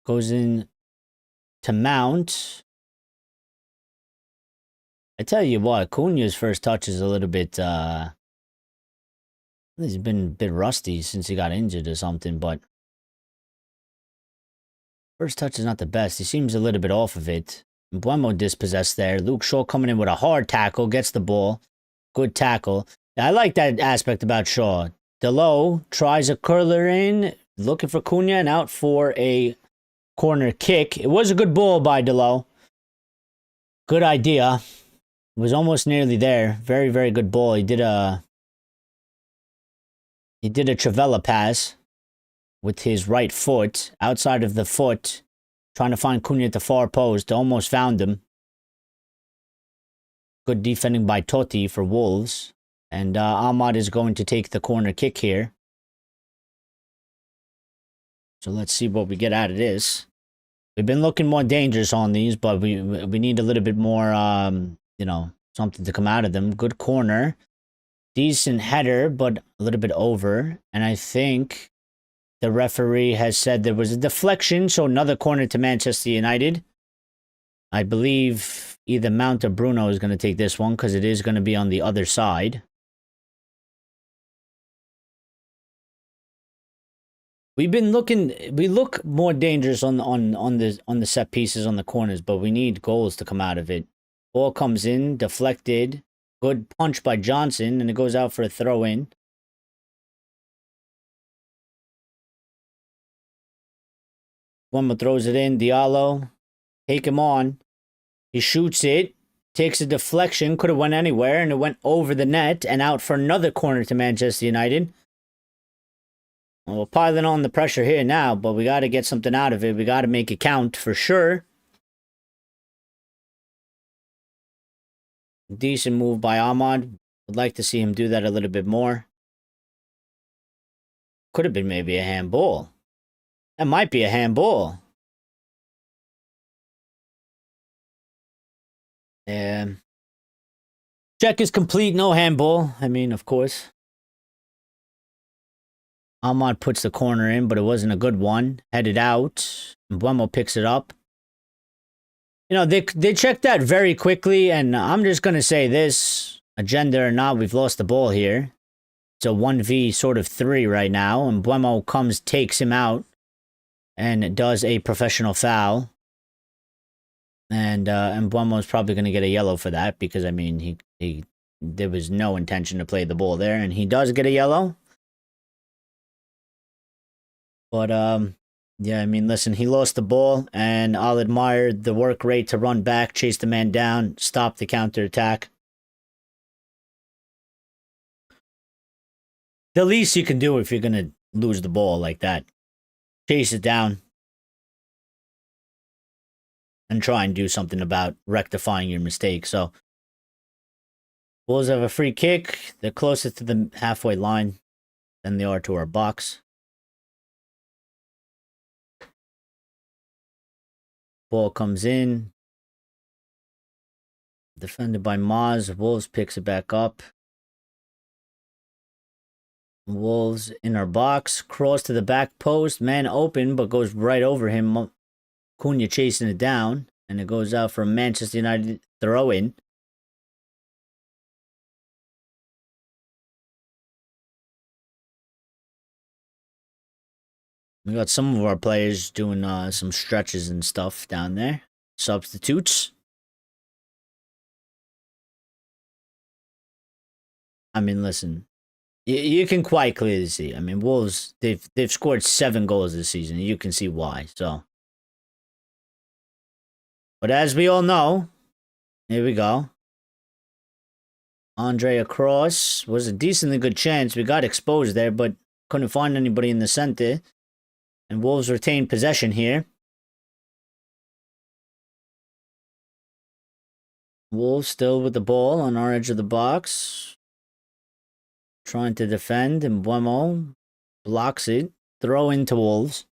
Goes in to Mount. I tell you what, Cunha's first touch is a little bit, he's been a bit rusty since he got injured or something, but first touch is not the best. He seems a little bit off of it. Mbeumo dispossessed there. Luke Shaw coming in with a hard tackle, gets the ball. Good tackle. I like that aspect about Shaw. Delo tries a curler in, looking for Cunha, and out for a corner kick. It was a good ball by Delo. Good idea. Was almost nearly there. Very, very good ball. He did a Trivela pass with his right foot, outside of the foot, trying to find Cunha at the far post. Almost found him. Good defending by Totti for Wolves. And Ahmad is going to take the corner kick here. So let's see what we get out of this. We've been looking more dangerous on these, but we need a little bit more, you know, something to come out of them. Good corner. Decent header, but a little bit over. And I think the referee has said there was a deflection, so another corner to Manchester United. I believe either Mount or Bruno is going to take this one because it is going to be on the other side. We look more dangerous on the set pieces on the corners, but we need goals to come out of it. Ball comes in, deflected. Good punch by Johnson, and it goes out for a throw-in. One more throws it in. Diallo, take him on. He shoots it. takes a deflection, could have went anywhere, and it went over the net and out for another corner to Manchester United. Well, we're piling on the pressure here now, but we got to get something out of it. We got to make it count for sure. Decent move by Ahmad. Would like to see him do that a little bit more. Could have been maybe a handball. That might be a handball. Check is complete, no handball. I mean, of course. Ahmad puts the corner in, but it wasn't a good one. Headed out. Mbeumo picks it up. You know, they checked that very quickly, and I'm just going to say this. Agenda or not, we've lost the ball here. It's a 1v sort of 3 right now, and Mbeumo comes, takes him out, and does a professional foul. And Mbeumo's probably going to get a yellow for that, because, I mean, there was no intention to play the ball there, and he does get a yellow. But, yeah, I mean, listen, he lost the ball, and I'll admire the work rate to run back, chase the man down, stop the counterattack. The least you can do if you're going to lose the ball like that. Chase it down. And try and do something about rectifying your mistake. So, Wolves have a free kick. They're closer to the halfway line than they are to our box. Ball comes in. Defended by Maz. Wolves picks it back up. Wolves in our box. Cross to the back post. Man open, but goes right over him. Cunha chasing it down. And it goes out for a Manchester United throw-in. We got some of our players doing some stretches and stuff down there. Substitutes. I mean, listen. You can quite clearly see. I mean, Wolves, they've scored 7 goals this season. You can see why. So, but as we all know, here we go. Andre across was a decently good chance. We got exposed there, but couldn't find anybody in the center. And Wolves retained possession here. Wolves still with the ball on our edge of the box. Trying to defend, and Mbeumo blocks it. Throw into Wolves.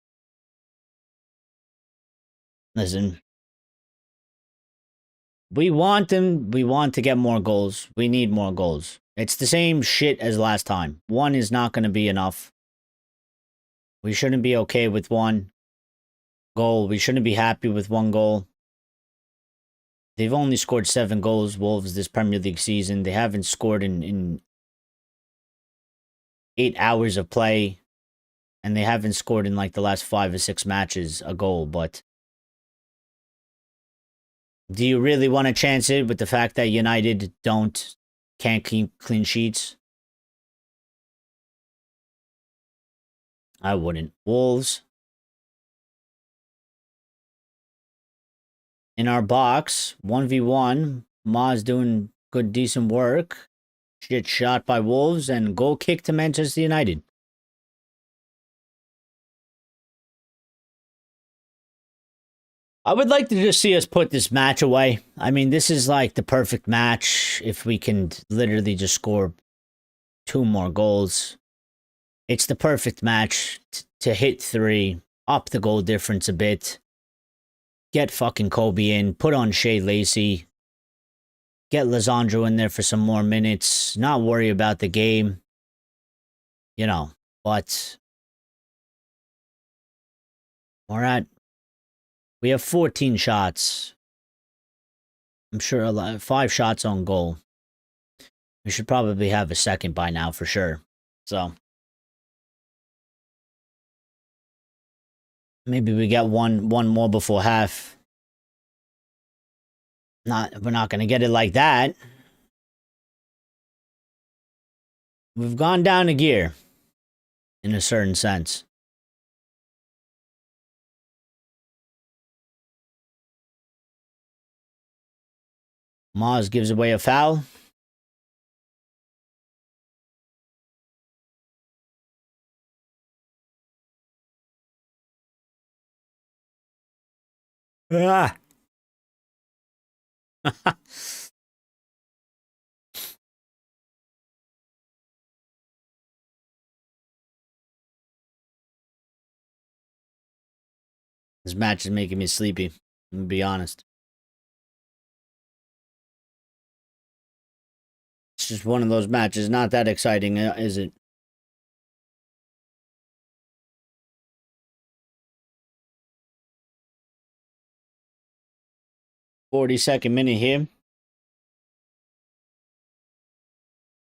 Listen. We want them. We want to get more goals. We need more goals. It's the same shit as last time. 1 is not going to be enough. We shouldn't be okay with 1 goal. We shouldn't be happy with 1 goal. They've only scored 7 goals, Wolves, this Premier League season. They haven't scored in 8 hours of play. And they haven't scored in like the last 5 or 6 matches a goal. But do you really want to chance it with the fact that United can't keep clean sheets? I wouldn't. Wolves. In our box, 1v1. Ma's doing good, decent work. Shit shot by Wolves and goal kick to Manchester United. I would like to just see us put this match away. I mean, this is like the perfect match if we can literally just score 2 more goals. It's the perfect match to hit 3, up the goal difference a bit, get fucking Kobe in, put on Shea Lacey, get Lisandro in there for some more minutes, not worry about the game, you know, but we have 14 shots. I'm sure 5 shots on goal. We should probably have a second by now for sure. So maybe we get one more before half. We're not going to get it like that. We've gone down a gear in a certain sense. Maz gives away a foul. Ah. This match is making me sleepy. I'm gonna be honest. It's just one of those matches. Not that exciting, is it? 42nd minute here.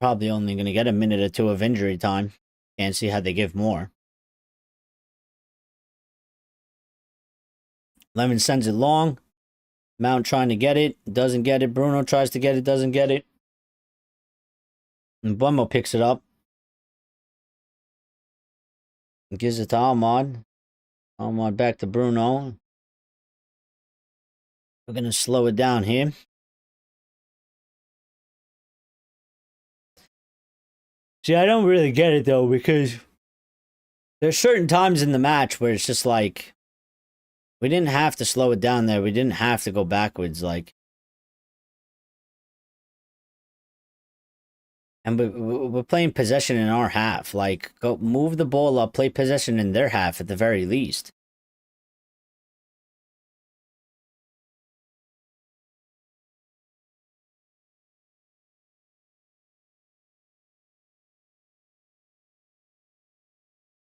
Probably only going to get a minute or two of injury time. Can't see how they give more. Lemon sends it long. Mount trying to get it. Doesn't get it. Bruno tries to get it. Doesn't get it. And Mbeumo picks it up. Gives it to Almod. Almod back to Bruno. We're going to slow it down here. See, I don't really get it, though, because there's certain times in the match where it's just like, we didn't have to slow it down there. We didn't have to go backwards, like. And we're playing possession in our half. Like, go move the ball up, play possession in their half at the very least.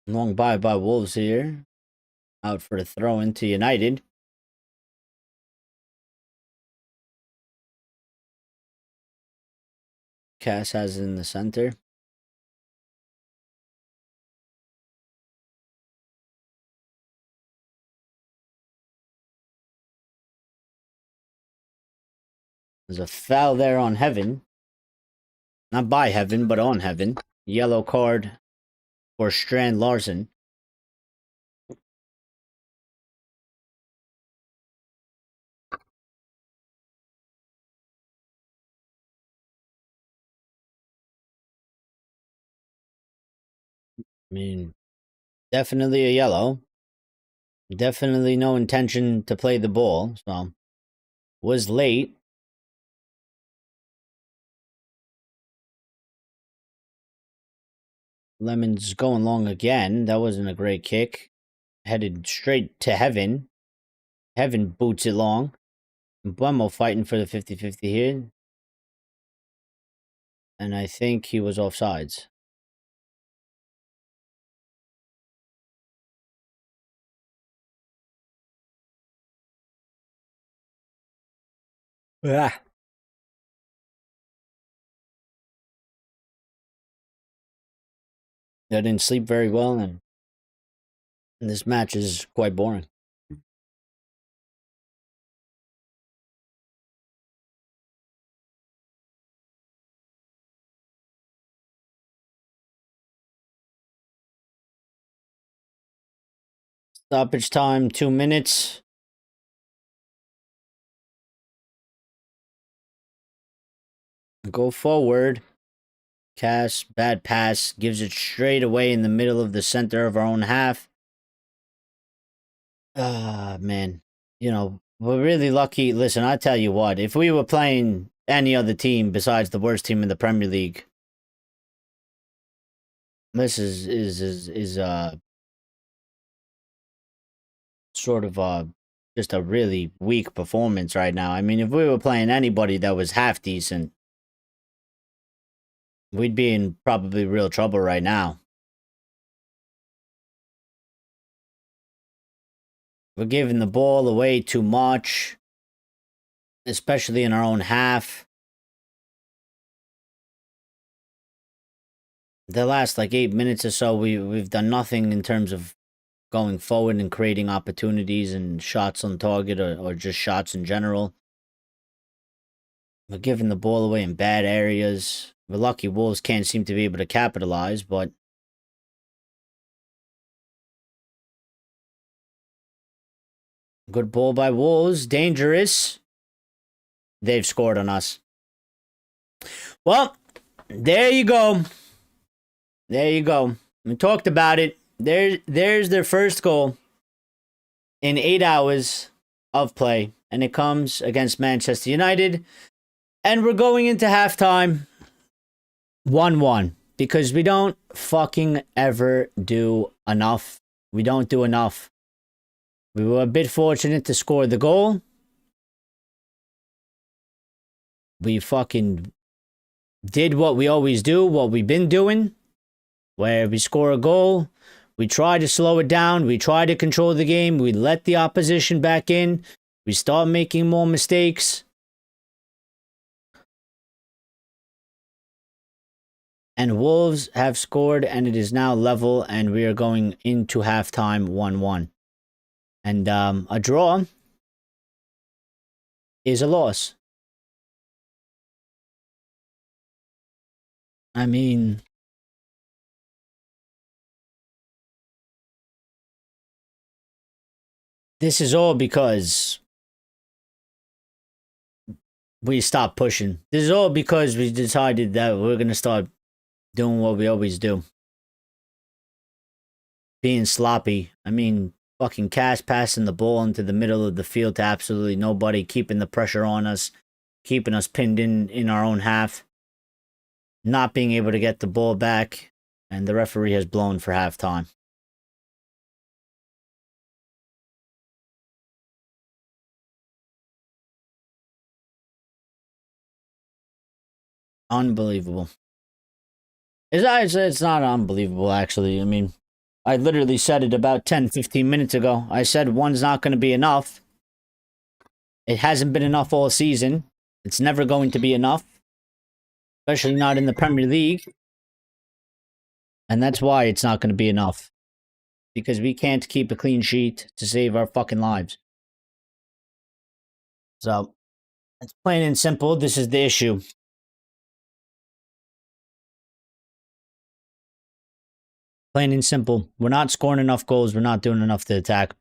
Long by Wolves here. Out for the throw into United. Cass has it in the center. There's a foul there on Heaven. Not by Heaven, but on Heaven. Yellow card for Strand Larsen. I mean, definitely a yellow. Definitely no intention to play the ball. So, was late. Lemon's going long again. That wasn't a great kick. Headed straight to Heaven. Heaven boots it long. Mbeumo fighting for the 50-50 here. And I think he was offsides. Ah. I didn't sleep very well, and this match is quite boring. Stoppage time, 2 minutes. Go forward. Cass, bad pass, gives it straight away in the middle of the center of our own half. Ah, man. You know, we're really lucky. Listen, I tell you what, if we were playing any other team besides the worst team in the Premier League, this is sort of just a really weak performance right now. I mean, if we were playing anybody that was half decent, we'd be in probably real trouble right now. We're giving the ball away too much, especially in our own half. The last like 8 minutes or so, we've done nothing in terms of going forward and creating opportunities and shots on target or just shots in general. We're giving the ball away in bad areas. We're lucky Wolves can't seem to be able to capitalize, but good ball by Wolves. Dangerous. they've scored on us. Well, there you go. There you go. We talked about it. There's their first goal in 8 hours of play, and it comes against Manchester United. And we're going into halftime 1-1 because we don't fucking ever do enough. We don't do enough. We were a bit fortunate to score the goal. We fucking did what we always do, what we've been doing, where we score a goal, we try to slow it down, we try to control the game, we let the opposition back in, we start making more mistakes. And Wolves have scored, and it is now level, and we are going into halftime 1-1. And a draw is a loss. I mean, this is all because we stopped pushing. This is all because we decided that we're going to start doing what we always do. Being sloppy. I mean, fucking Cass passing the ball into the middle of the field to absolutely nobody, keeping the pressure on us, keeping us pinned in our own half, not being able to get the ball back, and the referee has blown for halftime. Unbelievable. It's not unbelievable, actually. I mean, I literally said it about 10, 15 minutes ago. I said one's not going to be enough. It hasn't been enough all season. It's never going to be enough. Especially not in the Premier League. And that's why it's not going to be enough. Because we can't keep a clean sheet to save our fucking lives. So, it's plain and simple. This is the issue. Plain and simple. We're not scoring enough goals. We're not doing enough to attack.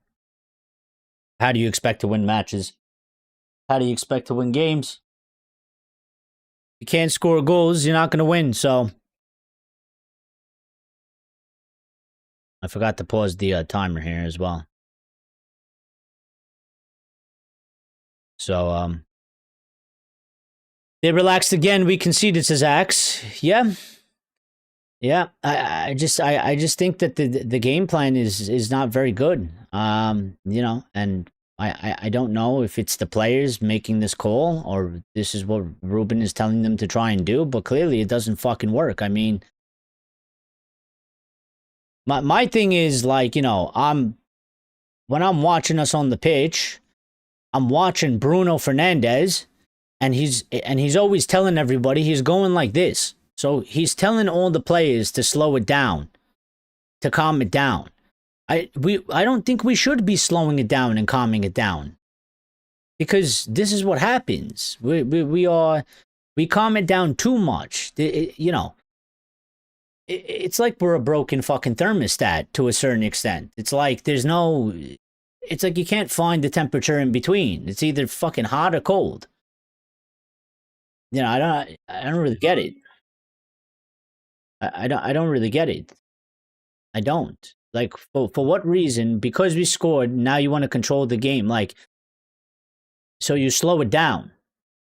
How do you expect to win matches? How do you expect to win games? You can't score goals, you're not going to win, so. I forgot to pause the timer here as well. So, they relaxed again. We conceded to Zax. Yeah. Yeah, I just think that the game plan is not very good. You know, and I don't know if it's the players making this call or this is what Ruben is telling them to try and do, but clearly it doesn't fucking work. I mean, my thing is like, you know, when I'm watching us on the pitch, I'm watching Bruno Fernandes, and he's always telling everybody he's going like this. So he's telling all the players to slow it down, to calm it down. I don't think we should be slowing it down and calming it down, because this is what happens. We calm it down too much. You know, it's like we're a broken fucking thermostat to a certain extent. It's like it's like you can't find the temperature in between. It's either fucking hot or cold. You know, I don't really get it. I don't really get it. I don't. Like, for what reason? Because we scored, now you want to control the game. Like, so you slow it down.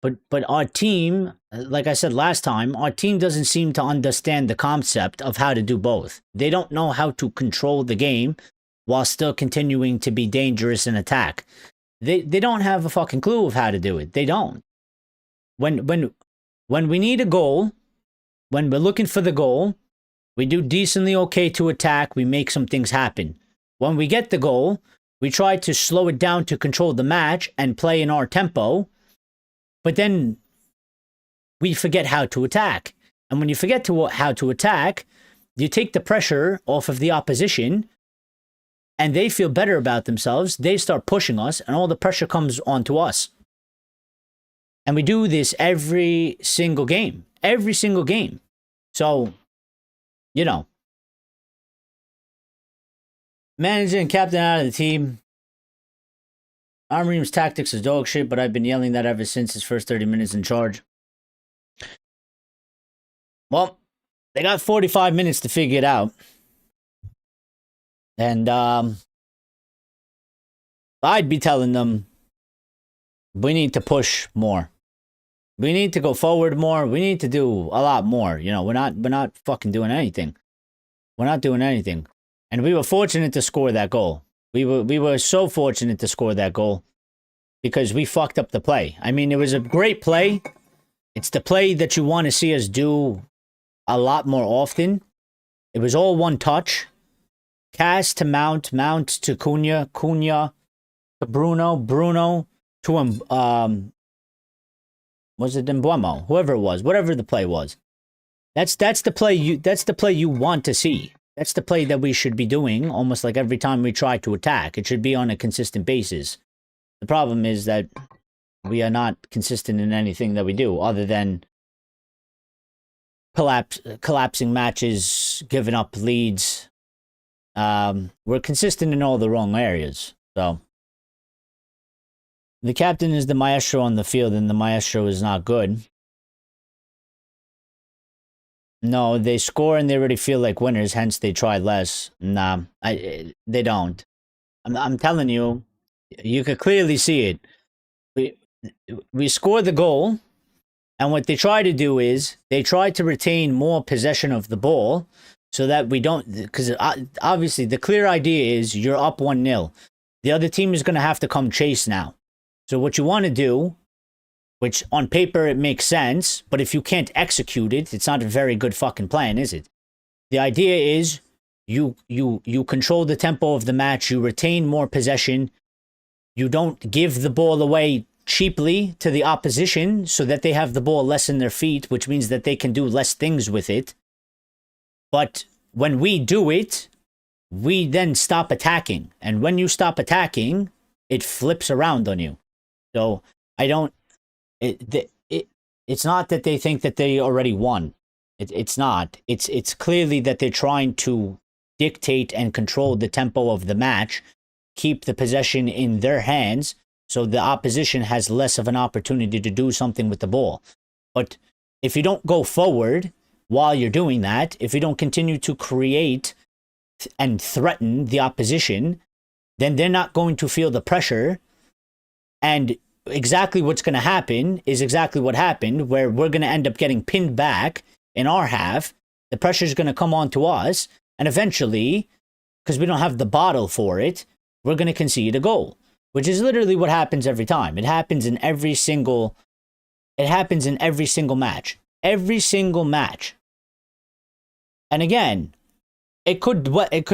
But our team, like I said last time, our team doesn't seem to understand the concept of how to do both. They don't know how to control the game while still continuing to be dangerous in attack. They don't have a fucking clue of how to do it. They don't. When we need a goal, when we're looking for the goal, we do decently okay to attack. We make some things happen. When we get the goal, we try to slow it down to control the match and play in our tempo. But then we forget how to attack. And when you forget how to attack, you take the pressure off of the opposition, and they feel better about themselves. They start pushing us, and all the pressure comes onto us. And we do this every single game. Every single game. So, you know, manager and captain out of the team, Amorim's tactics is dog shit, but I've been yelling that ever since his first 30 minutes in charge. Well, they got 45 minutes to figure it out. And I'd be telling them, we need to push more. We need to go forward more. We need to do a lot more. You know, we're not fucking doing anything. We're not doing anything. And we were fortunate to score that goal. We were so fortunate to score that goal because we fucked up the play. I mean, it was a great play. It's the play that you want to see us do a lot more often. It was all one touch. Cas to Mount, Mount to Cunha, Cunha to Bruno, Bruno to was it Mbeumo? Whoever it was, whatever the play was. That's the play you want to see. That's the play that we should be doing almost like every time we try to attack. It should be on a consistent basis. The problem is that we are not consistent in anything that we do other than collapsing matches, giving up leads. We're consistent in all the wrong areas. So the captain is the maestro on the field, and the maestro is not good. No, they score and they already feel like winners, hence they try less. Nah, they don't. I'm telling you, you could clearly see it. We score the goal, and what they try to do is they try to retain more possession of the ball so that we don't, because obviously the clear idea is you're up 1-0. The other team is going to have to come chase now. So what you want to do, which on paper it makes sense, but if you can't execute it, it's not a very good fucking plan, is it? The idea is you control the tempo of the match, you retain more possession, you don't give the ball away cheaply to the opposition so that they have the ball less in their feet, which means that they can do less things with it. But when we do it, we then stop attacking. And when you stop attacking, it flips around on you. So I don't... It's not that they think that they already won. It's not. It's clearly that they're trying to dictate and control the tempo of the match, keep the possession in their hands, so the opposition has less of an opportunity to do something with the ball. But if you don't go forward while you're doing that, if you don't continue to create and threaten the opposition, then they're not going to feel the pressure. And exactly what's going to happen is exactly what happened, where we're going to end up getting pinned back in our half. The pressure is going to come onto us, and eventually, because we don't have the bottle for it, we're going to concede a goal, which is literally what happens every time. It happens in every single match. Every single match. And again, it could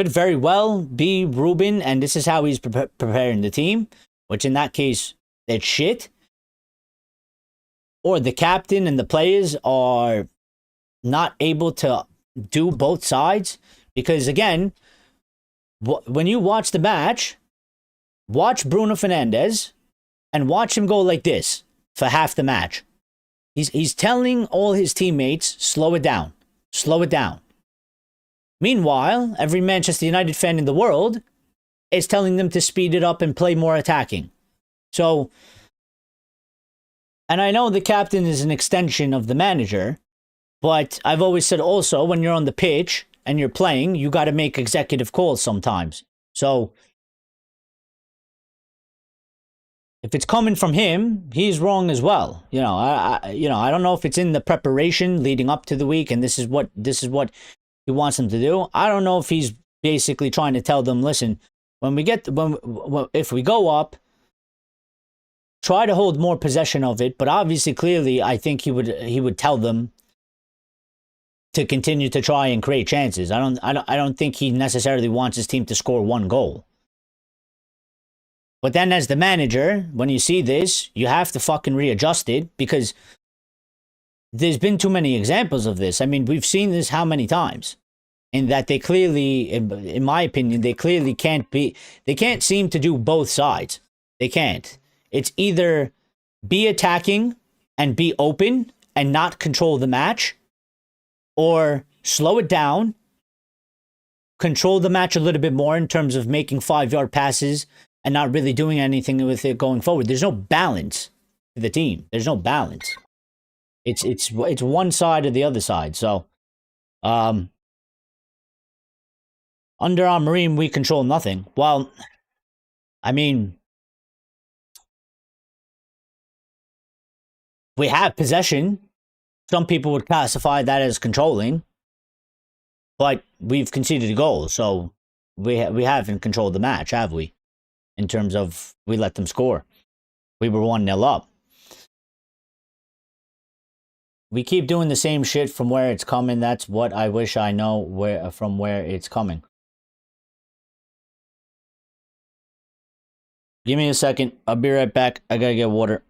very well be Ruben, and this is how he's preparing the team, which in that case, it's shit. Or the captain and the players are not able to do both sides. Because again, when you watch the match, watch Bruno Fernandes and watch him go like this for half the match. He's telling all his teammates, slow it down. Slow it down. Meanwhile, every Manchester United fan in the world is telling them to speed it up and play more attacking. So, and I know the captain is an extension of the manager, but I've always said also, when you're on the pitch and you're playing, you got to make executive calls sometimes. So, if it's coming from him, he's wrong as well. You know, I don't know if it's in the preparation leading up to the week, and this is what he wants them to do. I don't know if he's basically trying to tell them, listen, if we go up, try to hold more possession of it. But obviously, clearly, I think he would tell them to continue to try and create chances. I don't think he necessarily wants his team to score one goal. But then as the manager, when you see this, you have to fucking readjust it, because there's been too many examples of this. I mean, we've seen this how many times? In that they clearly, in my opinion, they can't seem to do both sides. They can't. It's either be attacking and be open and not control the match, or slow it down, control the match a little bit more in terms of making 5-yard passes and not really doing anything with it going forward. There's no balance to the team. There's no balance. It's one side or the other side. So, under Amorim, we control nothing. Well, I mean, we have possession. Some people would classify that as controlling, but we've conceded a goal, so we haven't controlled the match, have we? In terms of we let them score. We were 1-0 up. We keep doing the same shit from where it's coming. That's what I wish I know from where it's coming. Give me a second. I'll be right back. I gotta get water.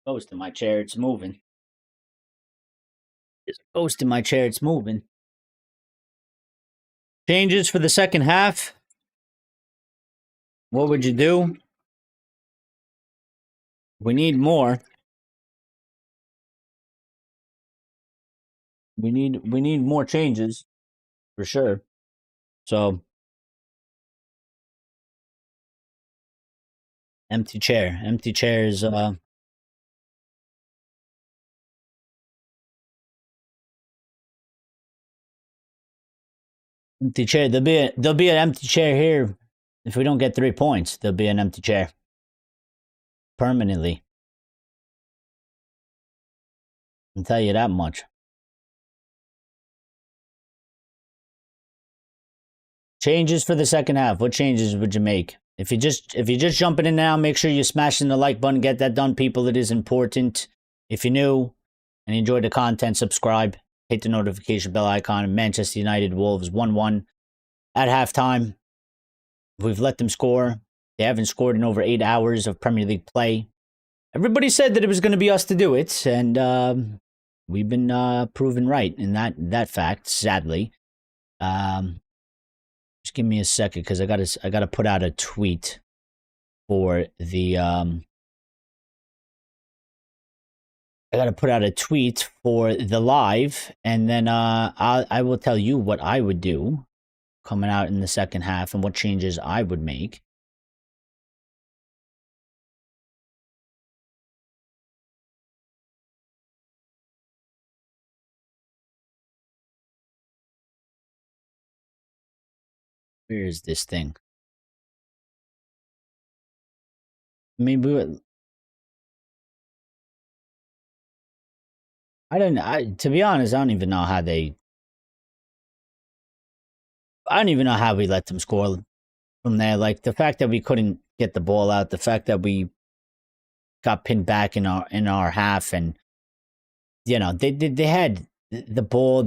Ghost in my chair, it's moving. There's a ghost in my chair, it's moving. Changes for the second half. What would you do? We need more. We need more changes for sure. So empty chair. Empty chairs empty chair. There'll be an empty chair here. If we don't get 3 points, there'll be an empty chair. Permanently. I'll tell you that much. Changes for the second half. What changes would you make? If you're just jumping in now, make sure you're smashing the like button. Get that done, people. It is important. If you're new and you enjoy the content, subscribe. Hit the notification bell icon. Manchester United Wolves 1-1 at halftime. We've let them score. They haven't scored in over 8 hours of Premier League play. Everybody said that it was going to be us to do it, and we've been proven right in that fact. Sadly, just give me a second because I gotta put out a tweet for the I gotta put out a tweet for the live, and then I will tell you what I would do coming out in the second half and what changes I would make. Where is this thing? Maybe to be honest, I don't even know how we let them score from there. Like the fact that we couldn't get the ball out, the fact that we got pinned back in our half, and you know they had the ball.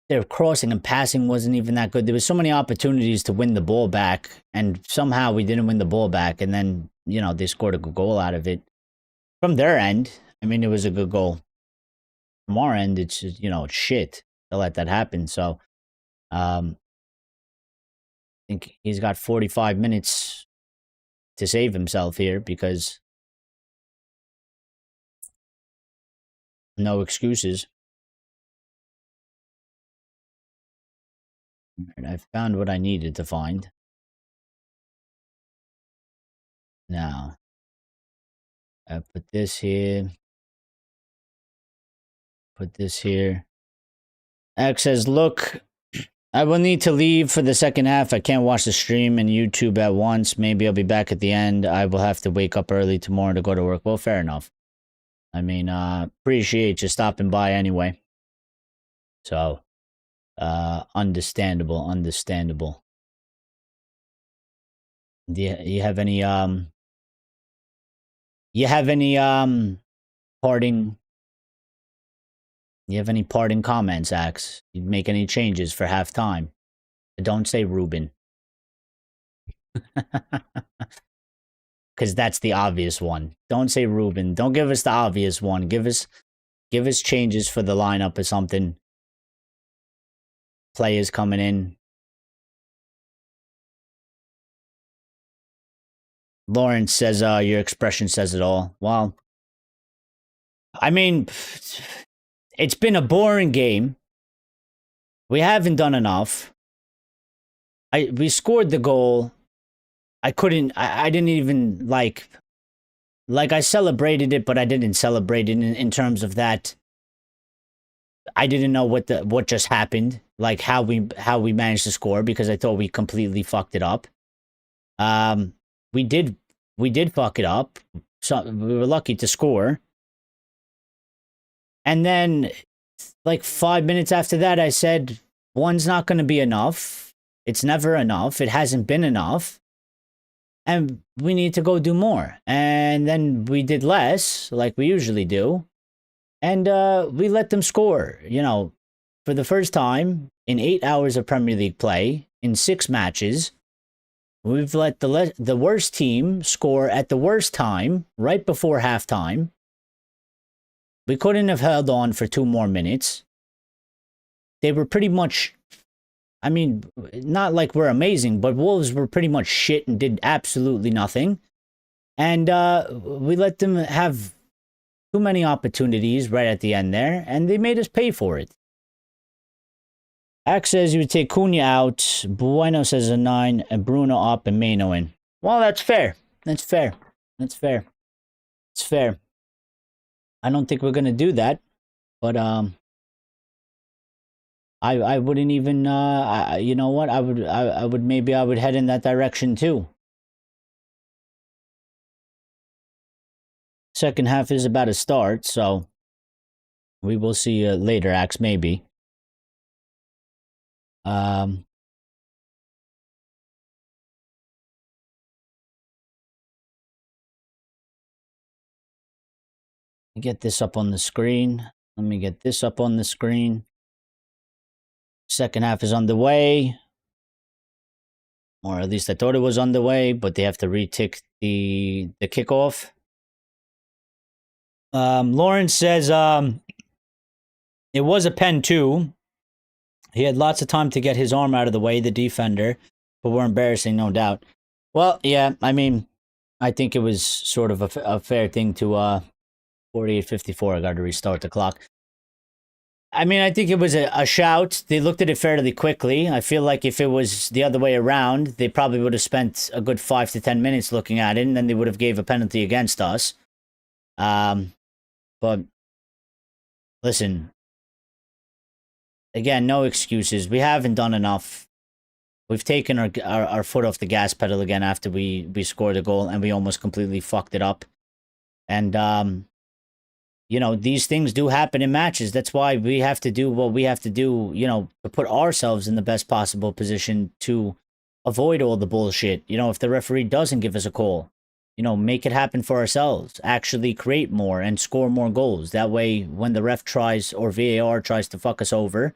Their crossing and passing wasn't even that good. There was so many opportunities to win the ball back, and somehow we didn't win the ball back. And then they scored a good goal out of it from their end. I mean, it was a good goal. From our end, it's just, it's shit to let that happen. So, I think he's got 45 minutes to save himself here because no excuses. And I found what I needed to find. Now, I put this here. Put this here. X says, look, I will need to leave for the second half. I can't watch the stream and YouTube at once. Maybe I'll be back at the end. I will have to wake up early tomorrow to go to work. Well, fair enough. I mean, appreciate you stopping by anyway. So, understandable. Do you have any parting comments, Axe? You'd make any changes for halftime? Don't say Ruben. Because that's the obvious one. Don't say Ruben. Don't give us the obvious one. Give us changes for the lineup or something. Players coming in. Lawrence says, your expression says it all. Well, I mean, it's been a boring game. We haven't done enough. We scored the goal. I didn't even, like, I celebrated it, but I didn't celebrate it in terms of that. I didn't know what just happened, like how we managed to score, because I thought we completely fucked it up. We did fuck it up. So we were lucky to score. And then, like 5 minutes after that, I said, one's not going to be enough. It's never enough. It hasn't been enough. And we need to go do more. And then we did less, like we usually do. And we let them score, you know, for the first time in 8 hours of Premier League play, in 6 matches. We've let the worst team score at the worst time, right before halftime. We couldn't have held on for 2 more minutes. They were pretty much, I mean, not like we're amazing, but Wolves were pretty much shit and did absolutely nothing. And we let them have too many opportunities right at the end there, and they made us pay for it. Axe says you would take Cunha out, Bueno says a 9, and Bruno up and Maino in. Well, that's fair. That's fair. That's fair. It's fair. I don't think we're gonna do that, but I wouldn't even you know what, I would maybe I would head in that direction too. Second half is about to start, so we will see later, Axe, maybe. Get this up on the screen. Let me get this up on the screen. Second half is underway. Or at least I thought it was underway, but they have to retick the kickoff. Lawrence says it was a pen too. He had lots of time to get his arm out of the way, the defender, but we're embarrassing, no doubt. Well, yeah, I mean, I think it was sort of a fair thing to 48-54. I got to restart the clock. I mean, I think it was a shout. They looked at it fairly quickly. I feel like if it was the other way around, they probably would have spent a good 5 to 10 minutes looking at it, and then they would have gave a penalty against us. But listen, again, no excuses. We haven't done enough. We've taken our foot off the gas pedal again after we scored a goal, and we almost completely fucked it up. And you know, these things do happen in matches. That's why we have to do what we have to do, you know, to put ourselves in the best possible position to avoid all the bullshit. You know, if the referee doesn't give us a call, you know, make it happen for ourselves. Actually create more and score more goals. That way, when the ref tries or VAR tries to fuck us over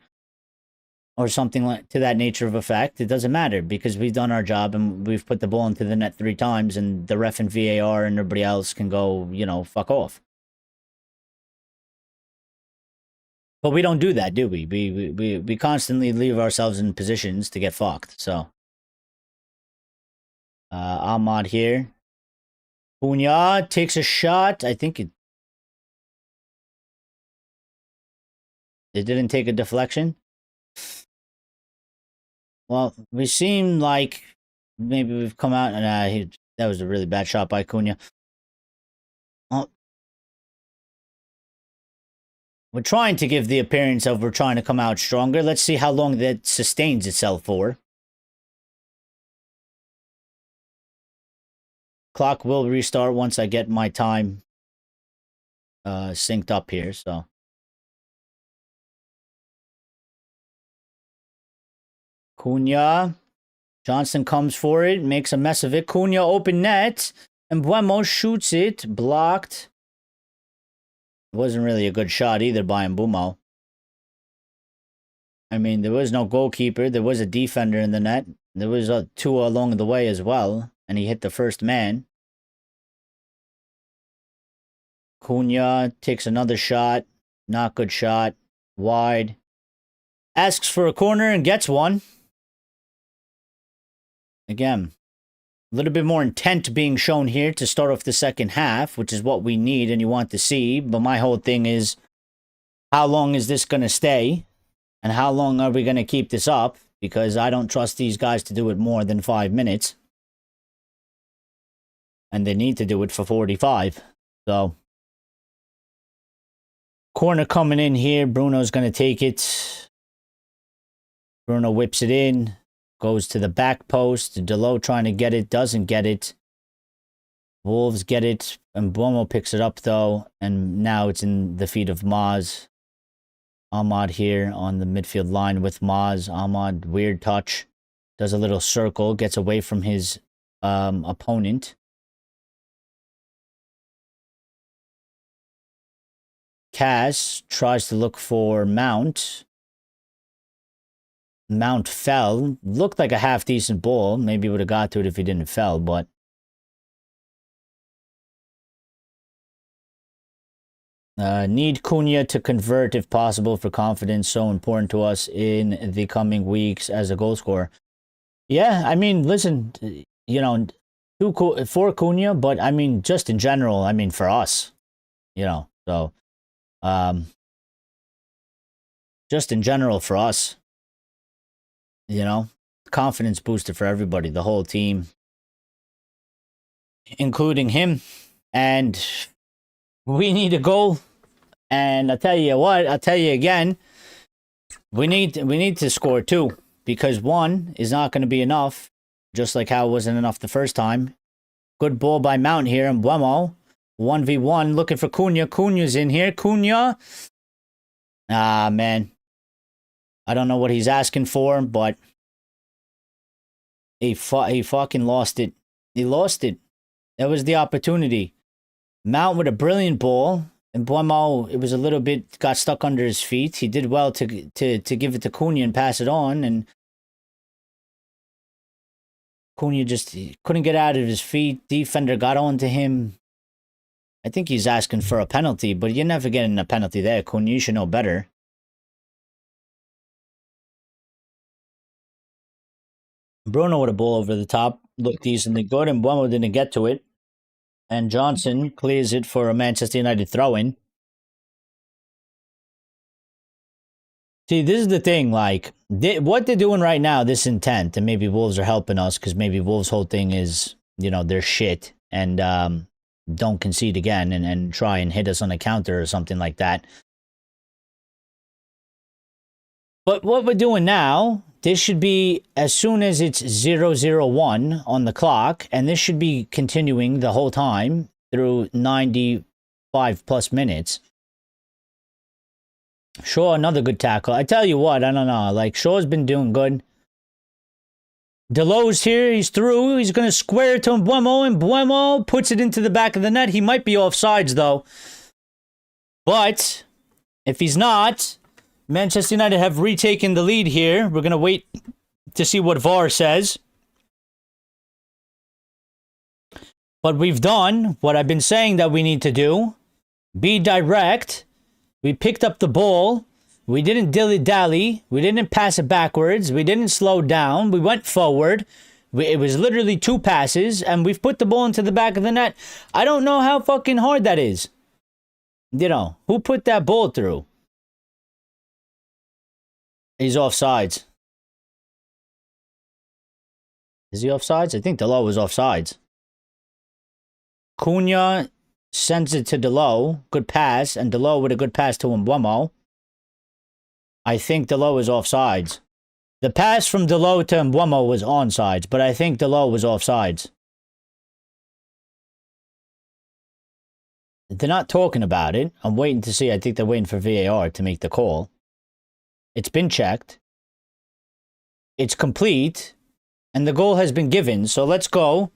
or something like to that nature of effect, it doesn't matter because we've done our job and we've put the ball into the net 3 times, and the ref and VAR and everybody else can go, you know, fuck off. But we don't do that, do we? We constantly leave ourselves in positions to get fucked. So, Ahmad here. Cunha takes a shot. I think it didn't take a deflection. Well, we seem like maybe we've come out and that was a really bad shot by Cunha. Well, we're trying to give the appearance of we're trying to come out stronger. Let's see how long that sustains itself for. Clock will restart once I get my time synced up here, so. Cunha. Johnson comes for it, makes a mess of it. Cunha open net, and Mbeumo shoots it, blocked. It wasn't really a good shot either by Mbeumo. I mean, there was no goalkeeper. There was a defender in the net. There was 2 along the way as well, and he hit the first man. Cunha takes another shot. Not good shot. Wide. Asks for a corner and gets one. Again, A little bit more intent being shown here to start off the second half, which is what we need and you want to see. But my whole thing is, how long is this going to stay? And how long are we going to keep this up? Because I don't trust these guys to do it more than 5 minutes. And they need to do it for 45. So, corner coming in here. Bruno's going to take it. Bruno whips it in. Goes to the back post. Delo trying to get it. Doesn't get it. Wolves get it. And Mbeumo picks it up, though. And now it's in the feet of Maz. Ahmad here on the midfield line with Maz. Ahmad, weird touch. Does a little circle. Gets away from his opponent. Cass tries to look for Mount. Mount fell. Looked like a half-decent ball. Maybe would have got to it if he didn't fell, but... need Cunha to convert if possible for confidence. So important to us in the coming weeks as a goal scorer. Yeah, I mean, listen, you know, for Cunha, but I mean, just in general, I mean, for us, you know, so, just in general for us, you know, confidence booster for everybody, the whole team, including him. And we need a goal. And I'll tell you what, I'll tell you again, we need to score 2, because 1 is not going to be enough, just like how it wasn't enough the first time. Good ball by Mount here, and Mbeumo, 1v1, looking for Cunha. Cunha's in here. Cunha. Ah, man. I don't know what he's asking for, but he fucking lost it. He lost it. That was the opportunity. Mount with a brilliant ball. And Mbeumo, it was a little bit, got stuck under his feet. He did well to give it to Cunha and pass it on. And Cunha just couldn't get out of his feet. Defender got onto him. I think he's asking for a penalty, but you're never getting a penalty there, Cunha. You should know better. Bruno with a ball over the top. Looked decently good, and Mbeumo didn't get to it. And Johnson clears it for a Manchester United throw-in. See, this is the thing, like, what they're doing right now, this intent, and maybe Wolves are helping us, because maybe Wolves' whole thing is, you know, they're shit, and don't concede again, and try and hit us on a counter or something like that. But what we're doing now, this should be as soon as it's 0:01 on the clock, and this should be continuing the whole time through 95 plus minutes. Shaw, another good tackle. I tell you what, I don't know. Like, Shaw's been doing good. Delo's here. He's through. He's going to square it to Mbeumo, and Mbeumo puts it into the back of the net. He might be offsides, though. But if he's not... Manchester United have retaken the lead here. We're going to wait to see what VAR says. But we've done what I've been saying that we need to do. Be direct. We picked up the ball. We didn't dilly-dally. We didn't pass it backwards. We didn't slow down. We went forward. It was literally 2 passes, and we've put the ball into the back of the net. I don't know how fucking hard that is. You know, who put that ball through? He's offsides. Is he offsides? I think Delo was offsides. Cunha sends it to Delo. Good pass. And Delo with a good pass to Mbeumo. I think Delo is offsides. The pass from Delo to Mbeumo was onsides, but I think Delo was offsides. They're not talking about it. I'm waiting to see. I think they're waiting for VAR to make the call. It's been checked. It's complete. And the goal has been given. So let's go.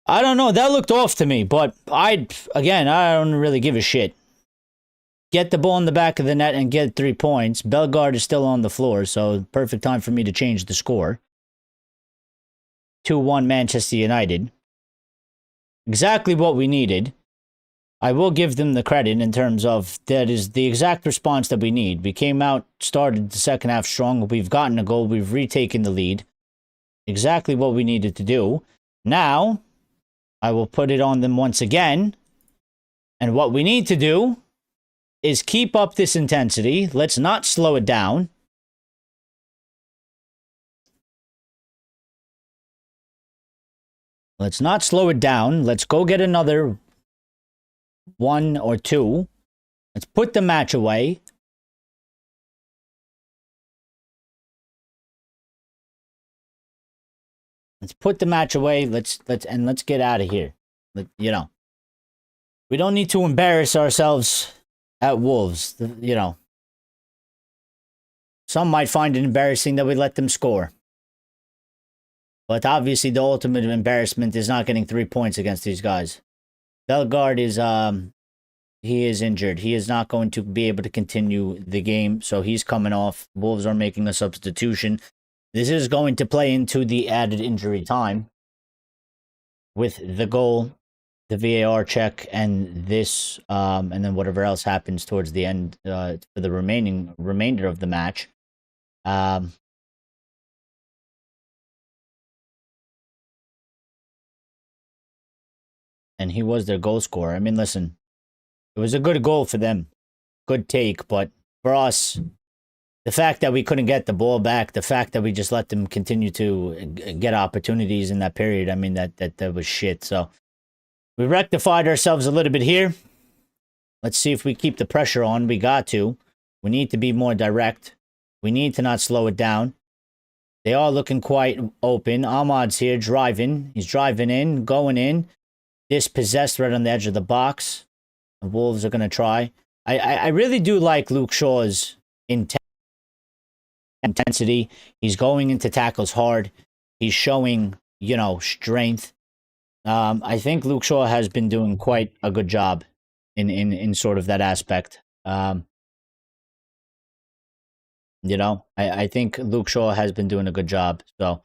I don't know. That looked off to me. But I don't really give a shit. Get the ball in the back of the net and get 3 points. Bellegarde is still on the floor. So perfect time for me to change the score. 2-1 Manchester United. Exactly what we needed. I will give them the credit in terms of that is the exact response that we need. We came out, started the second half strong. We've gotten a goal. We've retaken the lead. Exactly what we needed to do. Now, I will put it on them once again. And what we need to do is keep up this intensity. Let's not slow it down. Let's not slow it down. Let's go get another 1 or 2. Let's put the match away. Let's put the match away. Let's get out of here. You know, we don't need to embarrass ourselves at Wolves. You know, some might find it embarrassing that we let them score. But obviously, the ultimate embarrassment is not getting 3 points against these guys. Bellegarde is he is injured. He is not going to be able to continue the game, so he's coming off. Wolves are making a substitution. This is going to play into the added injury time with the goal, the VAR check, and this, and then whatever else happens towards the end for the remainder of the match. And he was their goal scorer. I mean, listen, it was a good goal for them. Good take, but for us, the fact that we couldn't get the ball back, the fact that we just let them continue to get opportunities in that period, I mean, that was shit. So we rectified ourselves a little bit here. Let's see if we keep the pressure on. We got to. We need to be more direct. We need to not slow it down. They are looking quite open. Ahmad's here driving. He's driving in, going in. Dispossessed right on the edge of the box. The Wolves are going to try. I really do like Luke Shaw's intensity. He's going into tackles hard. He's showing, you know, strength. I think Luke Shaw has been doing quite a good job in sort of that aspect. You know, I think Luke Shaw has been doing a good job. So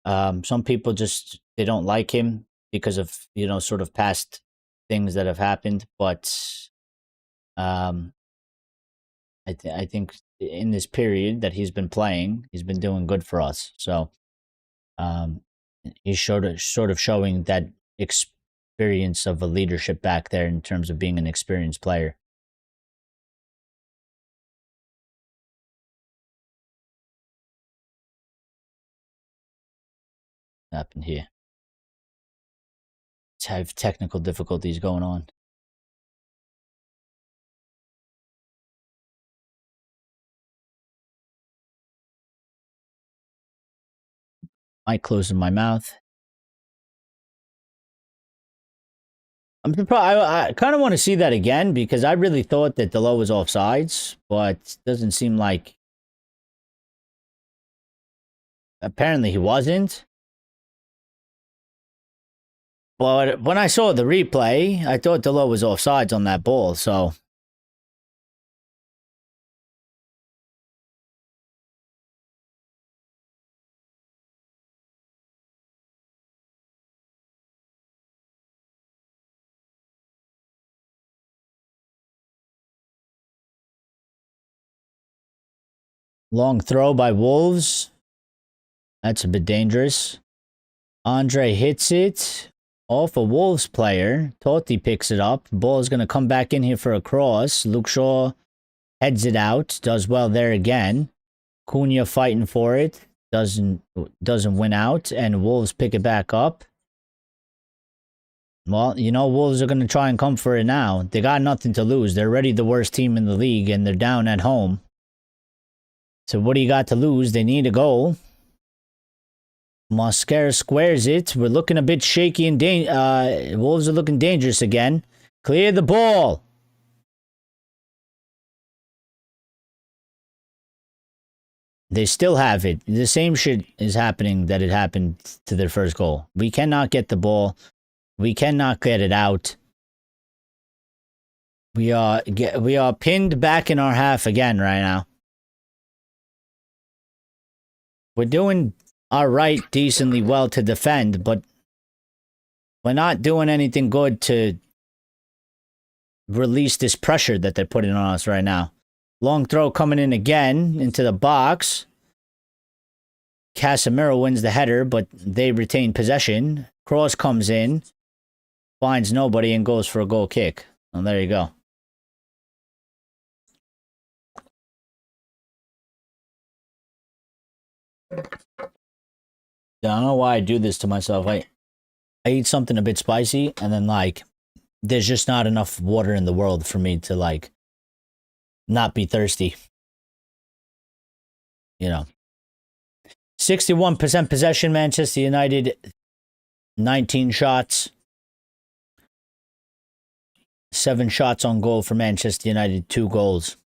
some people just, they don't like him because of, you know, sort of past things that have happened. But I think in this period that he's been playing, he's been doing good for us. So he's sort of showing that experience of a leadership back there in terms of being an experienced player. What happened here? Let's have technical difficulties going on. I closing my mouth. I'm surprised. I kind of want to see that again because I really thought that Delo was offsides, but it doesn't seem like. Apparently, he wasn't. But when I saw the replay, I thought Delo was offsides on that ball. So long throw by Wolves. That's a bit dangerous. Andre hits it off a Wolves player. Totti picks it up. Ball is going to come back in here for a cross. Luke Shaw heads it out. Does well there again. Cunha fighting for it. Doesn't win out. And Wolves pick it back up. Well, you know, Wolves are going to try and come for it now. They got nothing to lose. They're already the worst team in the league, and they're down at home. So what do you got to lose? They need a goal. Mosquera squares it. We're looking a bit shaky and Wolves are looking dangerous again. Clear the ball. They still have it. The same shit is happening that it happened to their first goal. We cannot get the ball. We cannot get it out. We are pinned back in our half again right now. We're doing all right, decently well to defend, but we're not doing anything good to release this pressure that they're putting on us right now. Long throw coming in again into the box. Casemiro wins the header, but they retain possession. Cross comes in, finds nobody, and goes for a goal kick. And there you go. I don't know why I do this to myself. I eat something a bit spicy, and then, like, there's just not enough water in the world for me to, like, not be thirsty. You know. 61% possession, Manchester United. 19 shots. 7 shots on goal for Manchester United. 2 goals.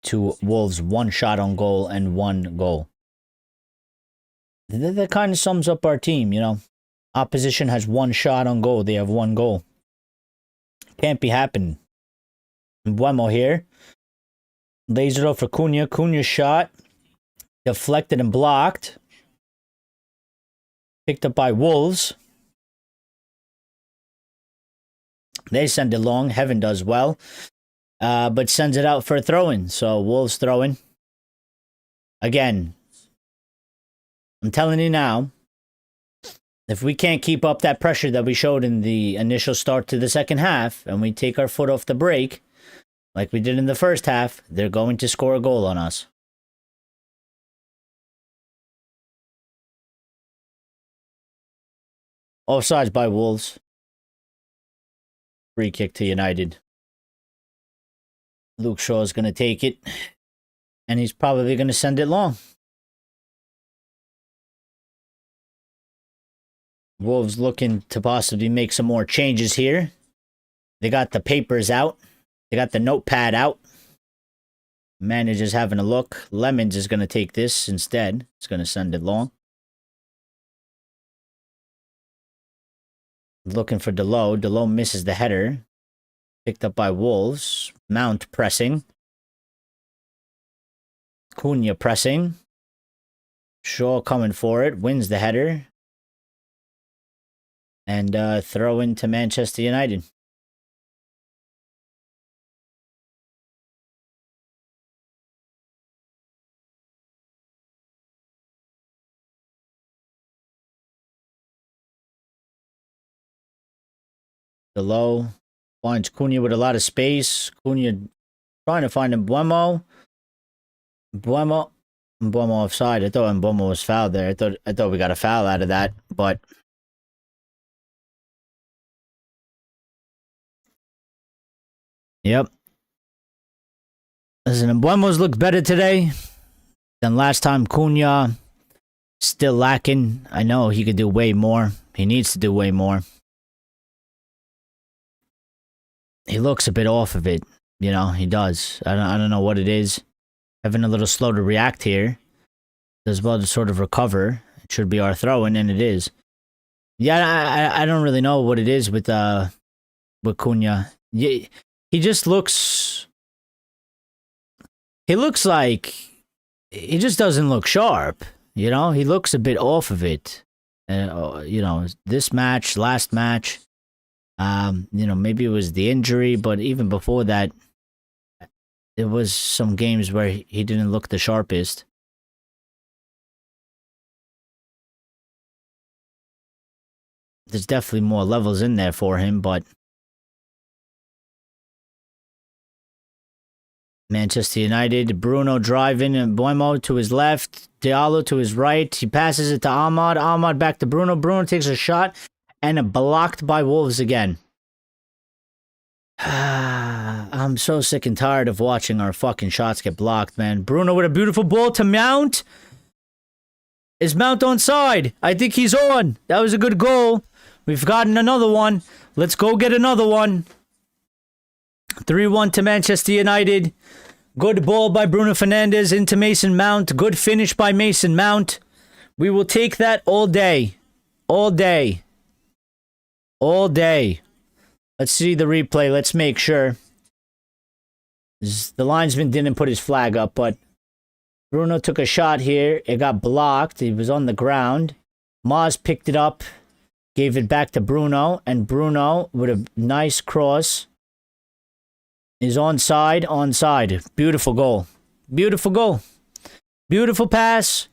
To Wolves, 1 shot on goal and 1 goal. That kind of sums up our team, you know. Opposition has 1 shot on goal. They have 1 goal. Can't be happening. Mbeumo here. Lays it off for Cunha. Cunha's shot. Deflected and blocked. Picked up by Wolves. They send it long. Heaven does well. But sends it out for a throw-in. So Wolves throw-in. Again. I'm telling you now. If we can't keep up that pressure that we showed in the initial start to the second half, and we take our foot off the brake, like we did in the first half, they're going to score a goal on us. Offsides by Wolves. Free kick to United. Luke Shaw is going to take it, and he's probably going to send it long. Wolves looking to possibly make some more changes here. They got the papers out. They got the notepad out. Manager's having a look. Lemons is going to take this instead. He's going to send it long. Looking for Delo. Delo misses the header. Picked up by Wolves. Mount pressing. Cunha pressing. Shaw coming for it. Wins the header. And throw into Manchester United. Below. Finds Cunha with a lot of space. Cunha trying to find Mbeumo. Mbeumo offside. I thought Mbeumo was fouled there. I thought we got a foul out of that, but yep. Listen, Mbeumo's looked better today than last time. Cunha still lacking. I know he could do way more. He needs to do way more. He looks a bit off of it. You know, he does. I don't know what it is. Having a little slow to react here. Does well to sort of recover. It should be our throw-in, and it is. Yeah, I don't really know what it is with Cunha. Yeah, he just looks... He looks like... He just doesn't look sharp. You know, he looks a bit off of it. You know, this match, last match... you know, maybe it was the injury, but even before that, there was some games where he didn't look the sharpest. There's definitely more levels in there for him, but Manchester United, Bruno driving, and Mbeumo to his left, Diallo to his right. He passes it to Ahmad. Ahmad back to Bruno. Bruno takes a shot. And blocked by Wolves again. I'm so sick and tired of watching our fucking shots get blocked, man. Bruno with a beautiful ball to Mount. Is Mount onside? I think he's on. That was a good goal. We've gotten another one. Let's go get another one. 3-1 to Manchester United. Good ball by Bruno Fernandes into Mason Mount. Good finish by Mason Mount. We will take that all day. All day. All day. Let's see the replay. Let's make sure. The linesman didn't put his flag up, but Bruno took a shot here. It got blocked. He was on the ground. Maz picked it up, gave it back to Bruno, and Bruno, with a nice cross, is onside, onside. Beautiful goal. Beautiful goal. Beautiful pass.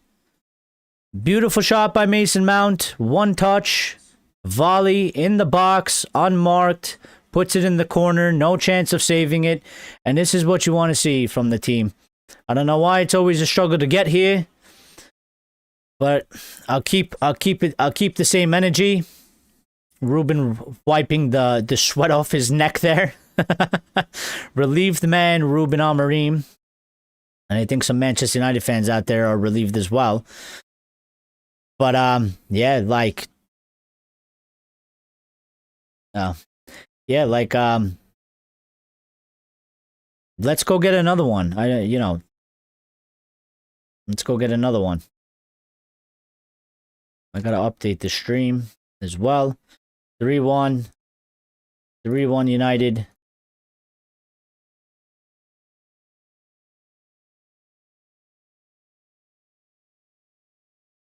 Beautiful shot by Mason Mount. One touch. Volley in the box. Unmarked. Puts it in the corner. No chance of saving it. And this is what you want to see from the team. I don't know why it's always a struggle to get here. But I'll keep the same energy. Ruben wiping the sweat off his neck there. Relieved man, Ruben Amorim. And I think some Manchester United fans out there are relieved as well. But, yeah, like... let's go get another one. Let's go get another one. I gotta update the stream as well. 3-1. 3-1 United.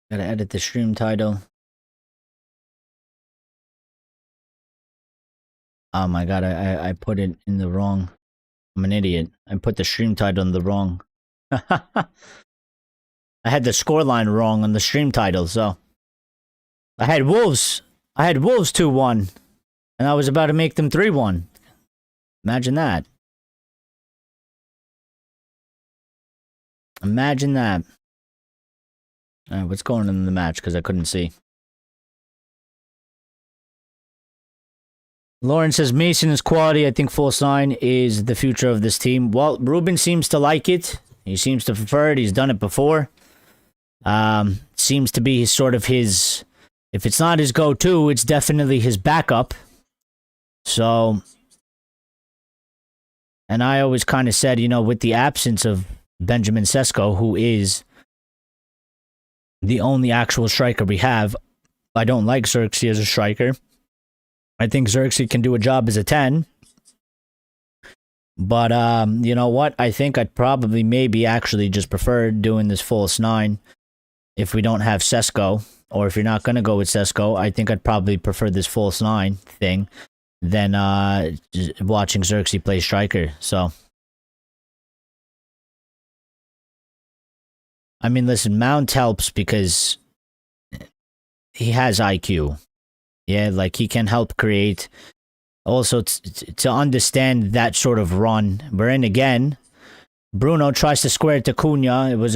Gotta edit the stream title. Oh my god, I put it in the wrong. I'm an idiot. I put the stream title in the wrong. I had the scoreline wrong on the stream title, so. I had Wolves 2-1. And I was about to make them 3-1. Imagine that. Imagine that. Alright, what's going on in the match? Because I couldn't see. Lauren says Mason is quality. I think false nine is the future of this team. Well, Ruben seems to like it. He seems to prefer it. He's done it before. Seems to be sort of his... If it's not his go-to, it's definitely his backup. So... And I always kind of said, with the absence of Benjamin Sesko, who is the only actual striker we have, I don't like Xerxes as a striker. I think Xerxes can do a job as a 10. But, you know what? I think I'd probably maybe actually just prefer doing this false 9 if we don't have Sesko. Or if you're not going to go with Sesko, I think I'd probably prefer this false 9 thing than watching Xerxes play striker. So, I mean, listen, Mount helps because he has IQ. Yeah, like he can help create. Also, to understand that sort of run. We're in again. Bruno tries to square it to Cunha. It was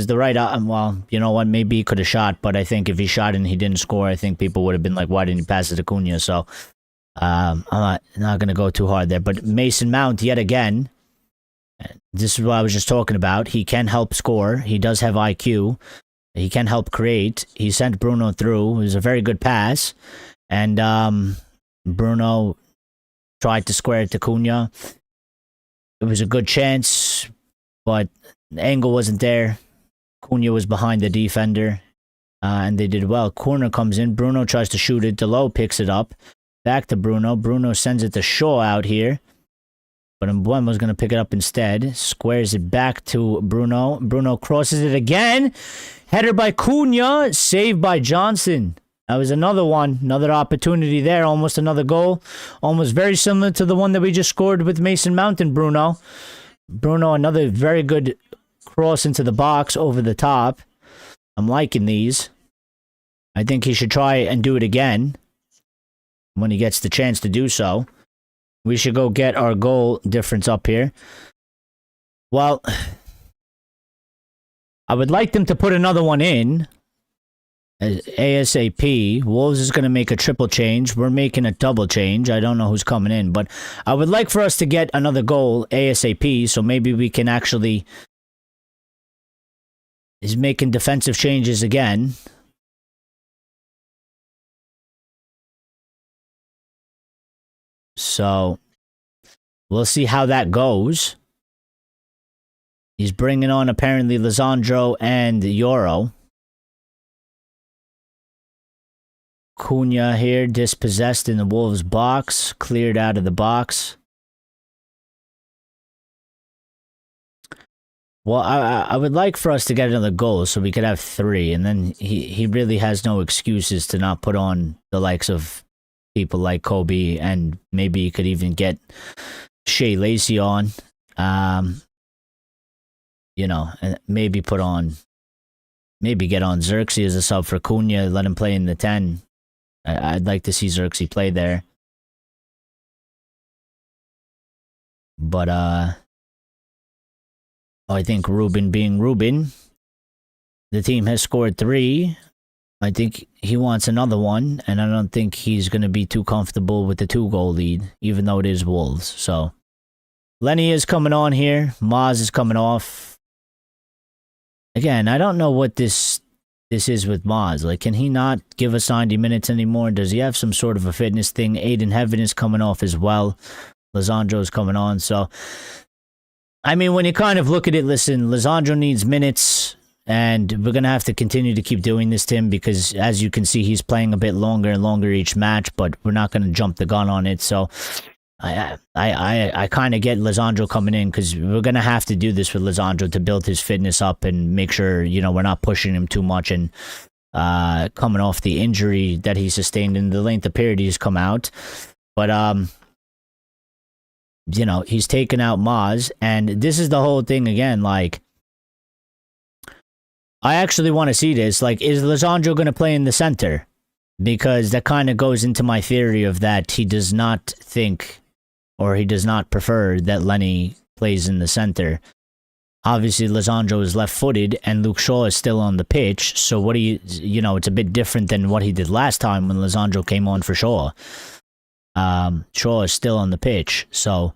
the right, well, you know what, maybe he could have shot, but I think if he shot and he didn't score, I think people would have been like, why didn't he pass it to Cunha? So, I'm not going to go too hard there. But Mason Mount, yet again, this is what I was just talking about. He can help score. He does have IQ. He can help create. He sent Bruno through. It was a very good pass. And Bruno tried to square it to Cunha. It was a good chance, but the angle wasn't there. Cunha was behind the defender, and they did well. Corner comes in. Bruno tries to shoot it. Delo picks it up. Back to Bruno. Bruno sends it to Shaw out here. But Mbeumo's going to pick it up instead. Squares it back to Bruno. Bruno crosses it again. Header by Cunha. Saved by Johnson. That was another one. Another opportunity there. Almost another goal. Almost very similar to the one that we just scored with Mason Mount and Bruno. Bruno, another very good cross into the box over the top. I'm liking these. I think he should try and do it again when he gets the chance to do so. We should go get our goal difference up here. Well, I would like them to put another one in. ASAP. Wolves is going to make a triple change. We're making a double change. I don't know who's coming in, but I would like for us to get another goal ASAP, so maybe we can actually is making defensive changes again. So we'll see how that goes. He's bringing on apparently Lisandro and Yoro. Cunha here, dispossessed in the Wolves box, cleared out of the box. Well, I would like for us to get another goal so we could have 3, and then he really has no excuses to not put on the likes of people like Kobe, and maybe you could even get Shea Lacey on. You know, and maybe put on Maybe get on Xerxes as a sub for Cunha, let him play in the 10. I'd like to see Xerxes play there. But, I think Ruben being Ruben, the team has scored 3. I think he wants another one, and I don't think he's going to be too comfortable with the 2-goal lead, even though it is Wolves. So, Lenny is coming on here. Maz is coming off. Again, I don't know what this is with Maz. Like, can he not give us 90 minutes anymore? Does he have some sort of a fitness thing? Aiden Heaven is coming off as well. Lisandro's coming on. So, I mean, when you kind of look at it, listen, Lisandro needs minutes, and we're going to have to continue to keep doing this, Tim, because as you can see, he's playing a bit longer and longer each match, but we're not going to jump the gun on it. So, I kind of get Lisandro coming in because we're going to have to do this with Lisandro to build his fitness up and make sure, you know, we're not pushing him too much and coming off the injury that he sustained in the length of period he's come out. But, you know, he's taken out Maz, and this is the whole thing again, like, I actually want to see this. Like, is Lisandro going to play in the center? Because that kind of goes into my theory of that he does not think, or he does not prefer that Lenny plays in the center. Obviously, Lisandro is left-footed, and Luke Shaw is still on the pitch. So what do you know, it's a bit different than what he did last time when Lisandro came on for Shaw. Shaw is still on the pitch. So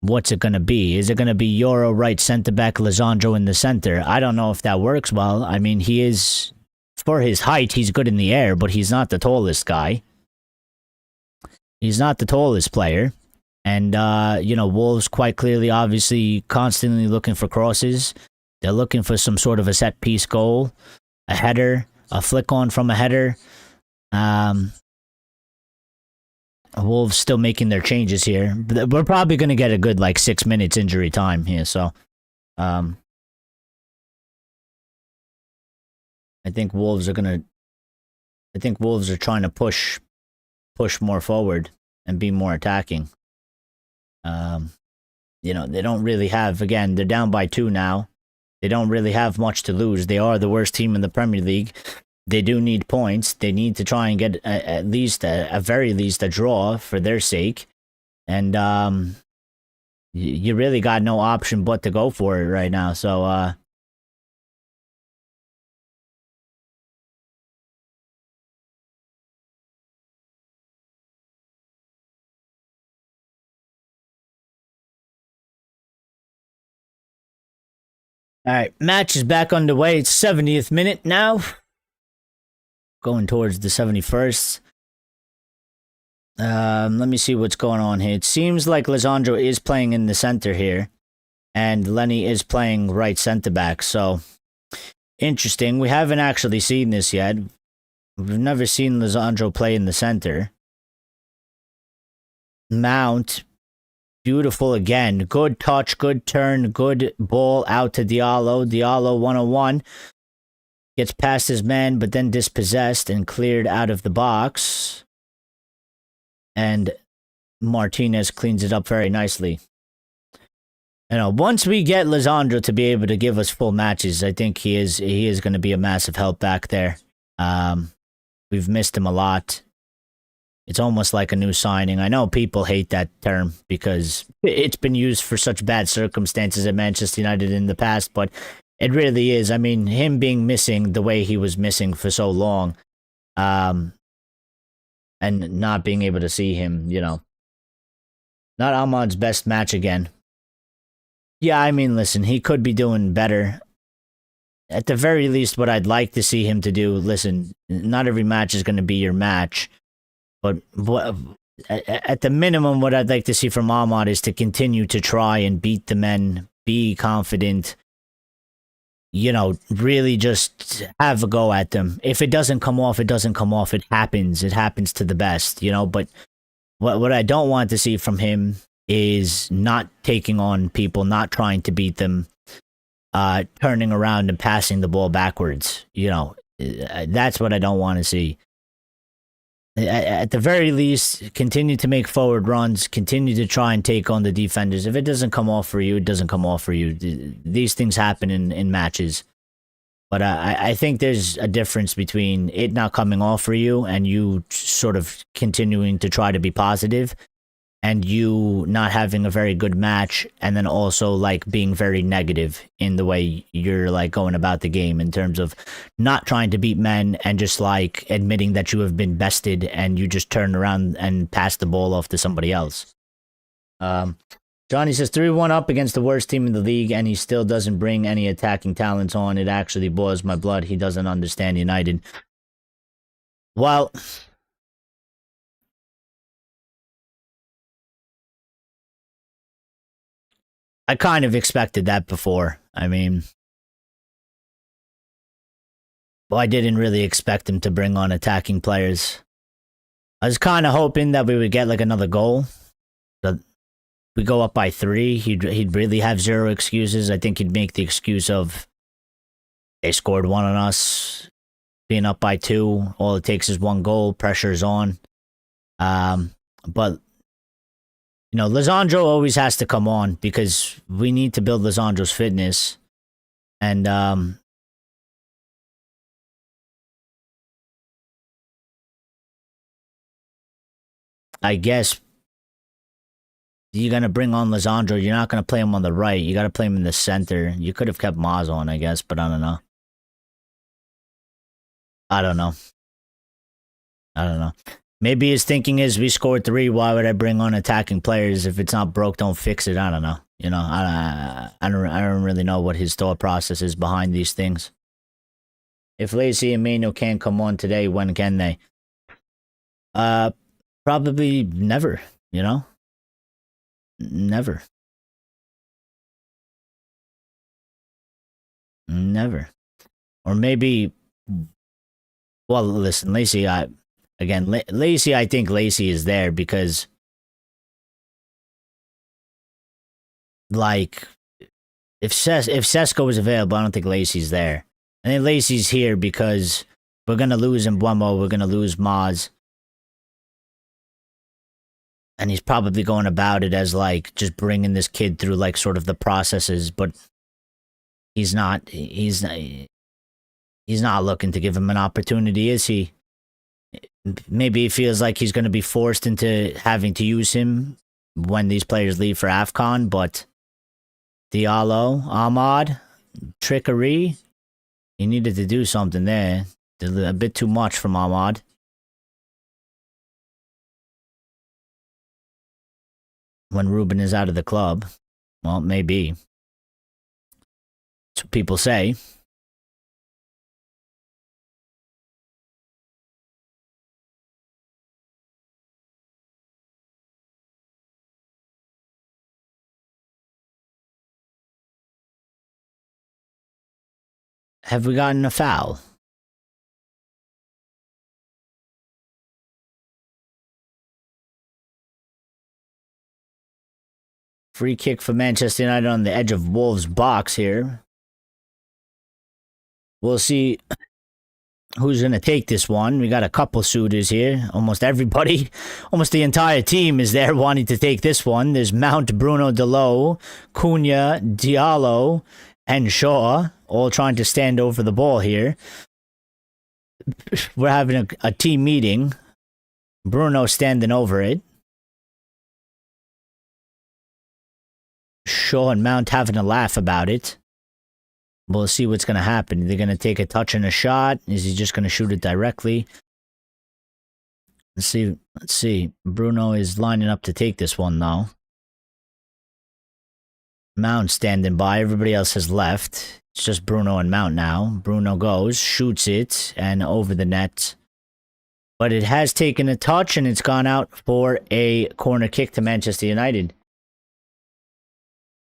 what's it going to be? Is it going to be Euro right centre-back, Lisandro in the center? I don't know if that works well. I mean, he is, for his height, he's good in the air, but he's not the tallest guy. He's not the tallest player. And, you know, Wolves quite clearly, obviously, constantly looking for crosses. They're looking for some sort of a set-piece goal, a header, a flick-on from a header. Wolves still making their changes here. We're probably going to get a good, 6 minutes injury time here, so... I think Wolves are going to... I think Wolves are trying to push more forward and be more attacking. You know, they don't really have, again, they're down by 2 now. They don't really have much to lose. They are the worst team in the Premier League. They do need points. They need to try and get at least, at very least, a draw for their sake. And you really got no option but to go for it right now. So, all right, match is back underway. It's 70th minute now. Going towards the 71st. Let me see what's going on here. It seems like Lisandro is playing in the center here. And Lenny is playing right centre-back. So, interesting. We haven't actually seen this yet. We've never seen Lisandro play in the center. Mount... beautiful again. Good touch, good turn, good ball out to Diallo. Diallo 101. Gets past his man, but then dispossessed and cleared out of the box. And Martinez cleans it up very nicely. You know, once we get Lisandro to be able to give us full matches, I think he is going to be a massive help back there. We've missed him a lot. It's almost like a new signing. I know people hate that term because it's been used for such bad circumstances at Manchester United in the past, but it really is. I mean, him being missing the way he was missing for so long, and not being able to see him, you know. Not Ahmad's best match again. Yeah, I mean, listen, he could be doing better. At the very least, what I'd like to see him to do, listen, not every match is going to be your match. But at the minimum, what I'd like to see from Ahmad is to continue to try and beat the men, be confident, you know, really just have a go at them. If it doesn't come off, it doesn't come off. It happens. It happens to the best, you know. But what I don't want to see from him is not taking on people, not trying to beat them, turning around and passing the ball backwards. You know, that's what I don't want to see. At the very least, continue to make forward runs, continue to try and take on the defenders. If it doesn't come off for you, it doesn't come off for you. These things happen in matches. But I think there's a difference between it not coming off for you and you sort of continuing to try to be positive, and you not having a very good match, and then also like being very negative in the way you're like going about the game in terms of not trying to beat men and just like admitting that you have been bested and you just turn around and pass the ball off to somebody else. Johnny says 3-1 up against the worst team in the league, and he still doesn't bring any attacking talents on. It actually boils my blood. He doesn't understand United. Well, I kind of expected that before. I mean, well, I didn't really expect him to bring on attacking players. I was kind of hoping that we would get like another goal. But we go up by 3. He'd really have zero excuses. I think he'd make the excuse of they scored 1 on us, being up by 2. All it takes is 1 goal. Pressure's on. But you know, Lisandro always has to come on because we need to build Lisandro's fitness. And I guess you're going to bring on Lisandro. You're not going to play him on the right. You got to play him in the center. You could have kept Maz on, I guess, but I don't know. I don't know. Maybe his thinking is we scored 3. Why would I bring on attacking players? If it's not broke, don't fix it. I don't know. You know, I don't really know what his thought process is behind these things. If Lacey and Maino can't come on today, when can they? Probably never, you know? Never. Or maybe, well, listen, Lacey, Lacey, I think Lacey is there because, like, if Sesko is available, I don't think Lacey's there. I think Lacey's here because we're going to lose Mbeumo, we're going to lose Maz. And he's probably going about it as, like, just bringing this kid through, like, sort of the processes, but he's not looking to give him an opportunity, is he? Maybe he feels like he's going to be forced into having to use him when these players leave for AFCON, but Diallo, Ahmad, trickery, he needed to do something there. A bit too much from Ahmad. When Ruben is out of the club. Well, maybe. That's what people say. Have we gotten a foul? Free kick for Manchester United on the edge of Wolves' box here. We'll see who's going to take this one. We got a couple suitors here. Almost everybody, almost the entire team is there wanting to take this one. There's Mount, Bruno Delot, Cunha, Diallo, and Shaw, all trying to stand over the ball here. We're having a team meeting. Bruno standing over it. Shaw and Mount having a laugh about it. We'll see what's going to happen. They're going to take a touch and a shot. Is he just going to shoot it directly? Let's see. Bruno is lining up to take this one, though. Mount standing by. Everybody else has left. It's just Bruno and Mount now. Bruno goes, shoots it, and over the net. But it has taken a touch, and it's gone out for a corner kick to Manchester United.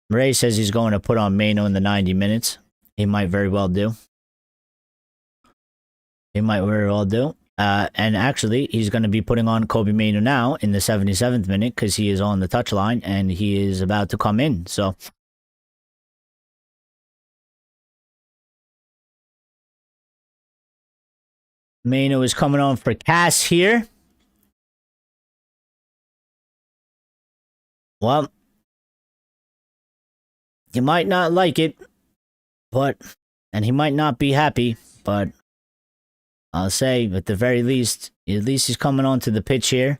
Ray says he's going to put on Maino in the 90 minutes. He might very well do. And actually, he's going to be putting on Kobe Maino now in the 77th minute because he is on the touchline and he is about to come in. So, Maino is coming on for Cass here. Well, you might not like it, but And he might not be happy, but I'll say, at the very least, he's coming onto the pitch here.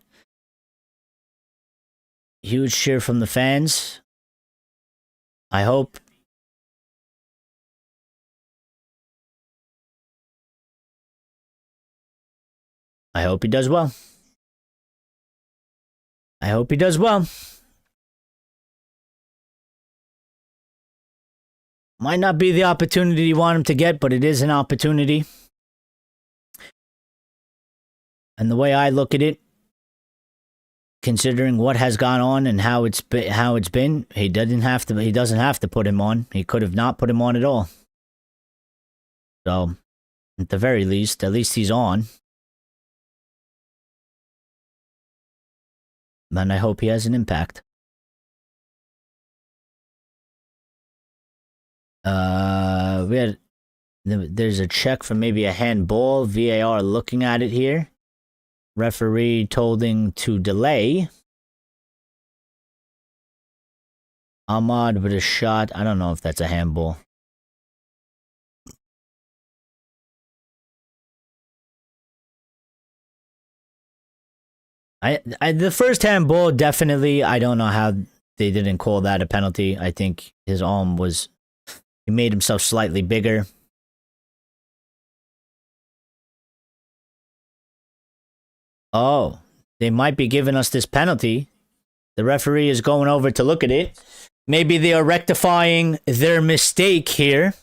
Huge cheer from the fans. I hope. I hope he does well. I hope he does well. Might not be the opportunity you want him to get, but it is an opportunity. And the way I look at it, considering what has gone on and how it's been, he doesn't have to put him on. He could have not put him on at all. So, at the very least, at least he's on. And I hope he has an impact. There's a check for maybe a handball. VAR looking at it here. Referee told him to delay. Ahmad with a shot. I don't know if that's a handball. The first handball, definitely. I don't know how they didn't call that a penalty. I think his arm was... He made himself slightly bigger. Oh, they might be giving us this penalty. The referee is going over to look at it. Maybe they are rectifying their mistake here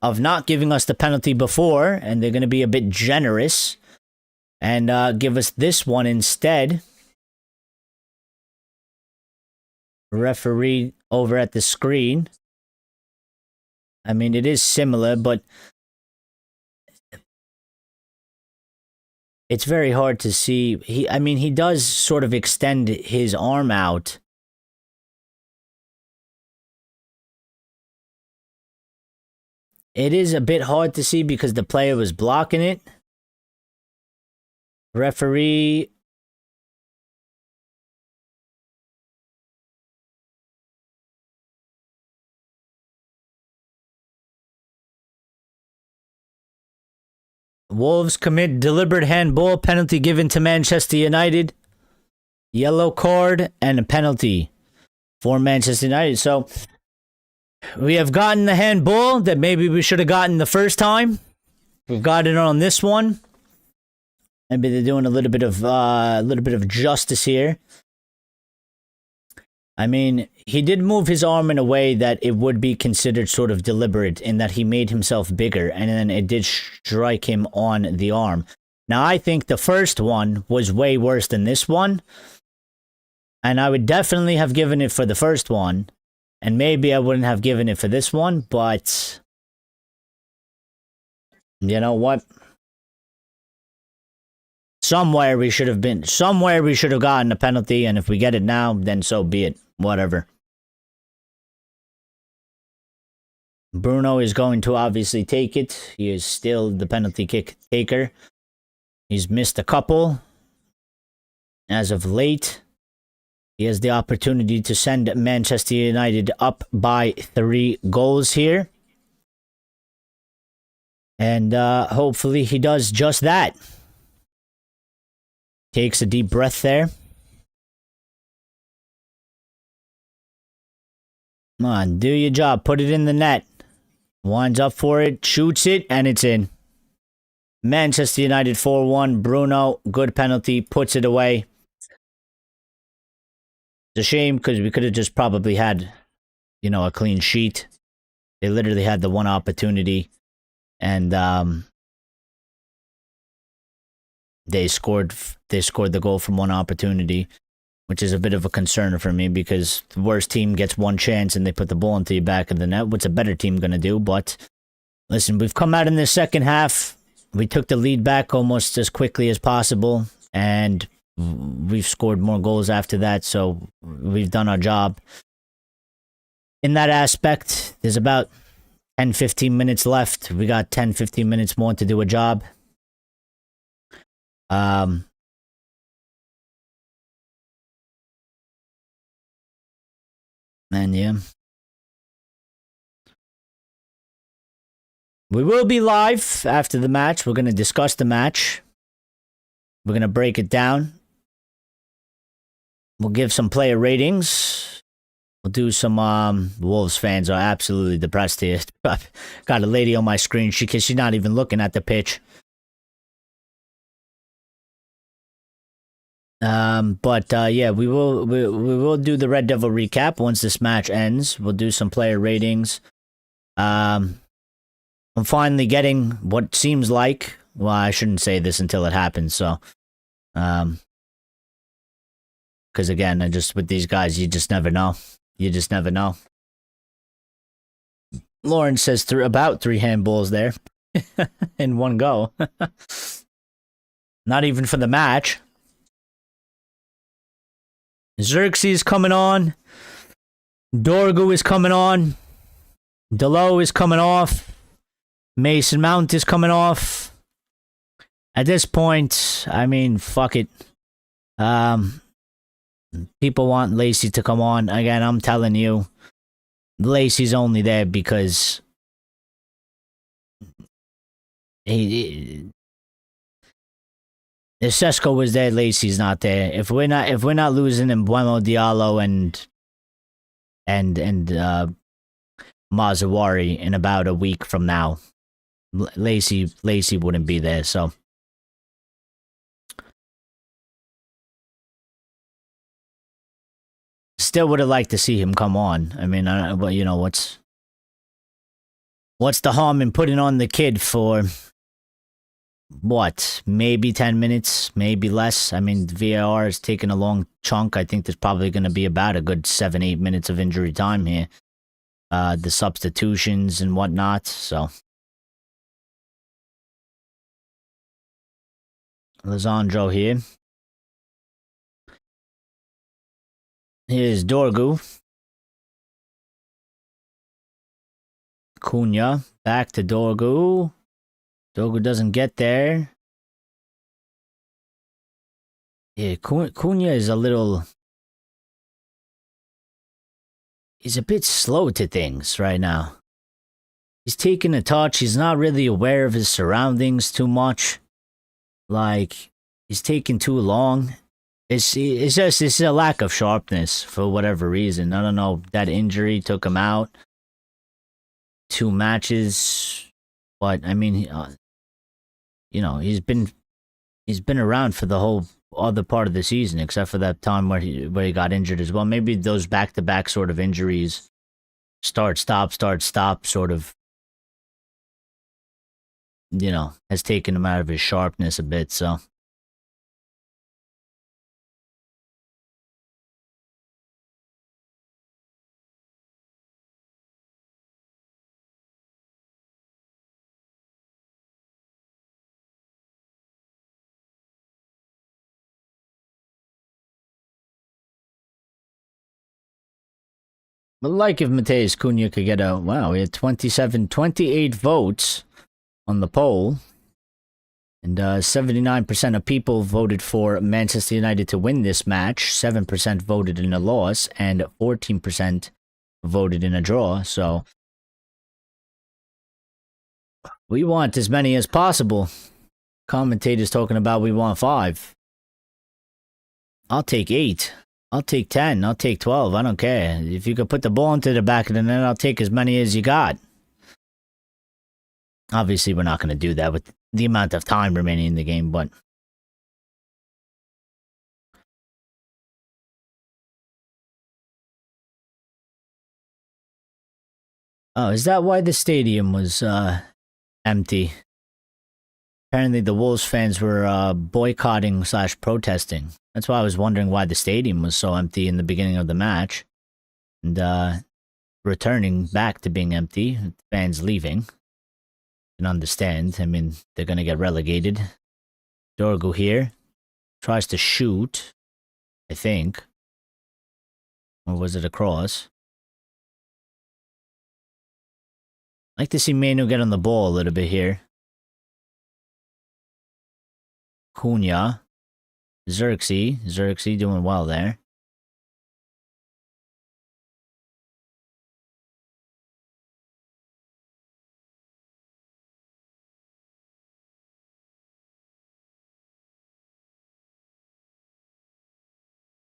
of not giving us the penalty before, and they're going to be a bit generous and give us this one instead. Referee over at the screen. I mean, it is similar, but it's very hard to see. He does sort of extend his arm out. It is a bit hard to see because the player was blocking it. Referee. Wolves commit deliberate handball, penalty given to Manchester United. Yellow card and a penalty for Manchester United. So we have gotten the handball that maybe we should have gotten the first time. We've got it on this one. Maybe they're doing a little bit of justice here. I mean, he did move his arm in a way that it would be considered sort of deliberate in that he made himself bigger and then it did strike him on the arm. Now, I think the first one was way worse than this one. And I would definitely have given it for the first one. And maybe I wouldn't have given it for this one, but you know what? Somewhere we should have gotten a penalty, and if we get it now, then so be it. Whatever. Bruno is going to obviously take it. He is still the penalty kick taker. He's missed a couple. As of late, he has the opportunity to send Manchester United up by 3 goals here. And hopefully he does just that. Takes a deep breath there. Come on, do your job. Put it in the net. Winds up for it, shoots it, and it's in. Manchester United 4-1. Bruno, good penalty, puts it away. It's a shame because we could have just probably had, a clean sheet. They literally had the one opportunity. And they scored the goal from one opportunity, which is a bit of a concern for me because the worst team gets one chance and they put the ball into the back of the net. What's a better team going to do? But listen, we've come out in the second half. We took the lead back almost as quickly as possible, and we've scored more goals after that, so we've done our job. In that aspect, there's about 10-15 minutes left. We got 10-15 minutes more to do a job. And yeah. We will be live after the match. We're going to discuss the match. We're going to break it down. We'll give some player ratings. We'll do some, Wolves fans are absolutely depressed here. Got a lady on my screen. She's not even looking at the pitch. Yeah, we will do the Red Devil recap once this match ends. We'll do some player ratings. I'm finally getting what seems like, well, I shouldn't say this until it happens, so, because again, with these guys, you just never know. You just never know. Lauren says about 3 handballs there in one go. Not even for the match. Xerxes coming on. Dorgu is coming on. Delo is coming off. Mason Mount is coming off. At this point, I mean, fuck it. People want Lacey to come on. Again, I'm telling you, Lacey's only there because if Sesko was there, Lacey's not there. If we're not losing Mbeumo, Diallo, and Mazawari in about a week from now, Lacey wouldn't be there. So still would have liked to see him come on. I mean, you know, what's the harm in putting on the kid for what? Maybe 10 minutes, maybe less. I mean, VAR is taking a long chunk. I think there's probably going to be about a good 7-8 minutes of injury time here. The substitutions and whatnot. So Lisandro here. Here's Dorgu. Cunha. Back to Dorgu. Dorgu doesn't get there. Yeah, Cunha is a little... He's a bit slow to things right now. He's taking a touch. He's not really aware of his surroundings too much. Like, he's taking too long. It's a lack of sharpness for whatever reason. I don't know. That injury took him out. 2 matches. But, I mean, you know, he's been around for the whole other part of the season, except for that time where he got injured as well. Maybe those back-to-back sort of injuries, start, stop, sort of, you know, has taken him out of his sharpness a bit, so. I'd like if Matheus Cunha could get a... Wow, we had 28 votes on the poll. And 79% of people voted for Manchester United to win this match. 7% voted in a loss. And 14% voted in a draw. So we want as many as possible. Commentators talking about we want 5. I'll take 8. I'll take 10. I'll take 12. I don't care. If you could put the ball into the back of the net, I'll take as many as you got. Obviously, we're not going to do that with the amount of time remaining in the game, but... Oh, is that why the stadium was empty? Apparently, the Wolves fans were boycotting / protesting. That's why I was wondering why the stadium was so empty in the beginning of the match. And returning back to being empty, fans leaving. I can understand. I mean, they're going to get relegated. Dorgu here. Tries to shoot, I think. Or was it a cross? I'd like to see Manu get on the ball a little bit here. Cunha. Xerxes doing well there.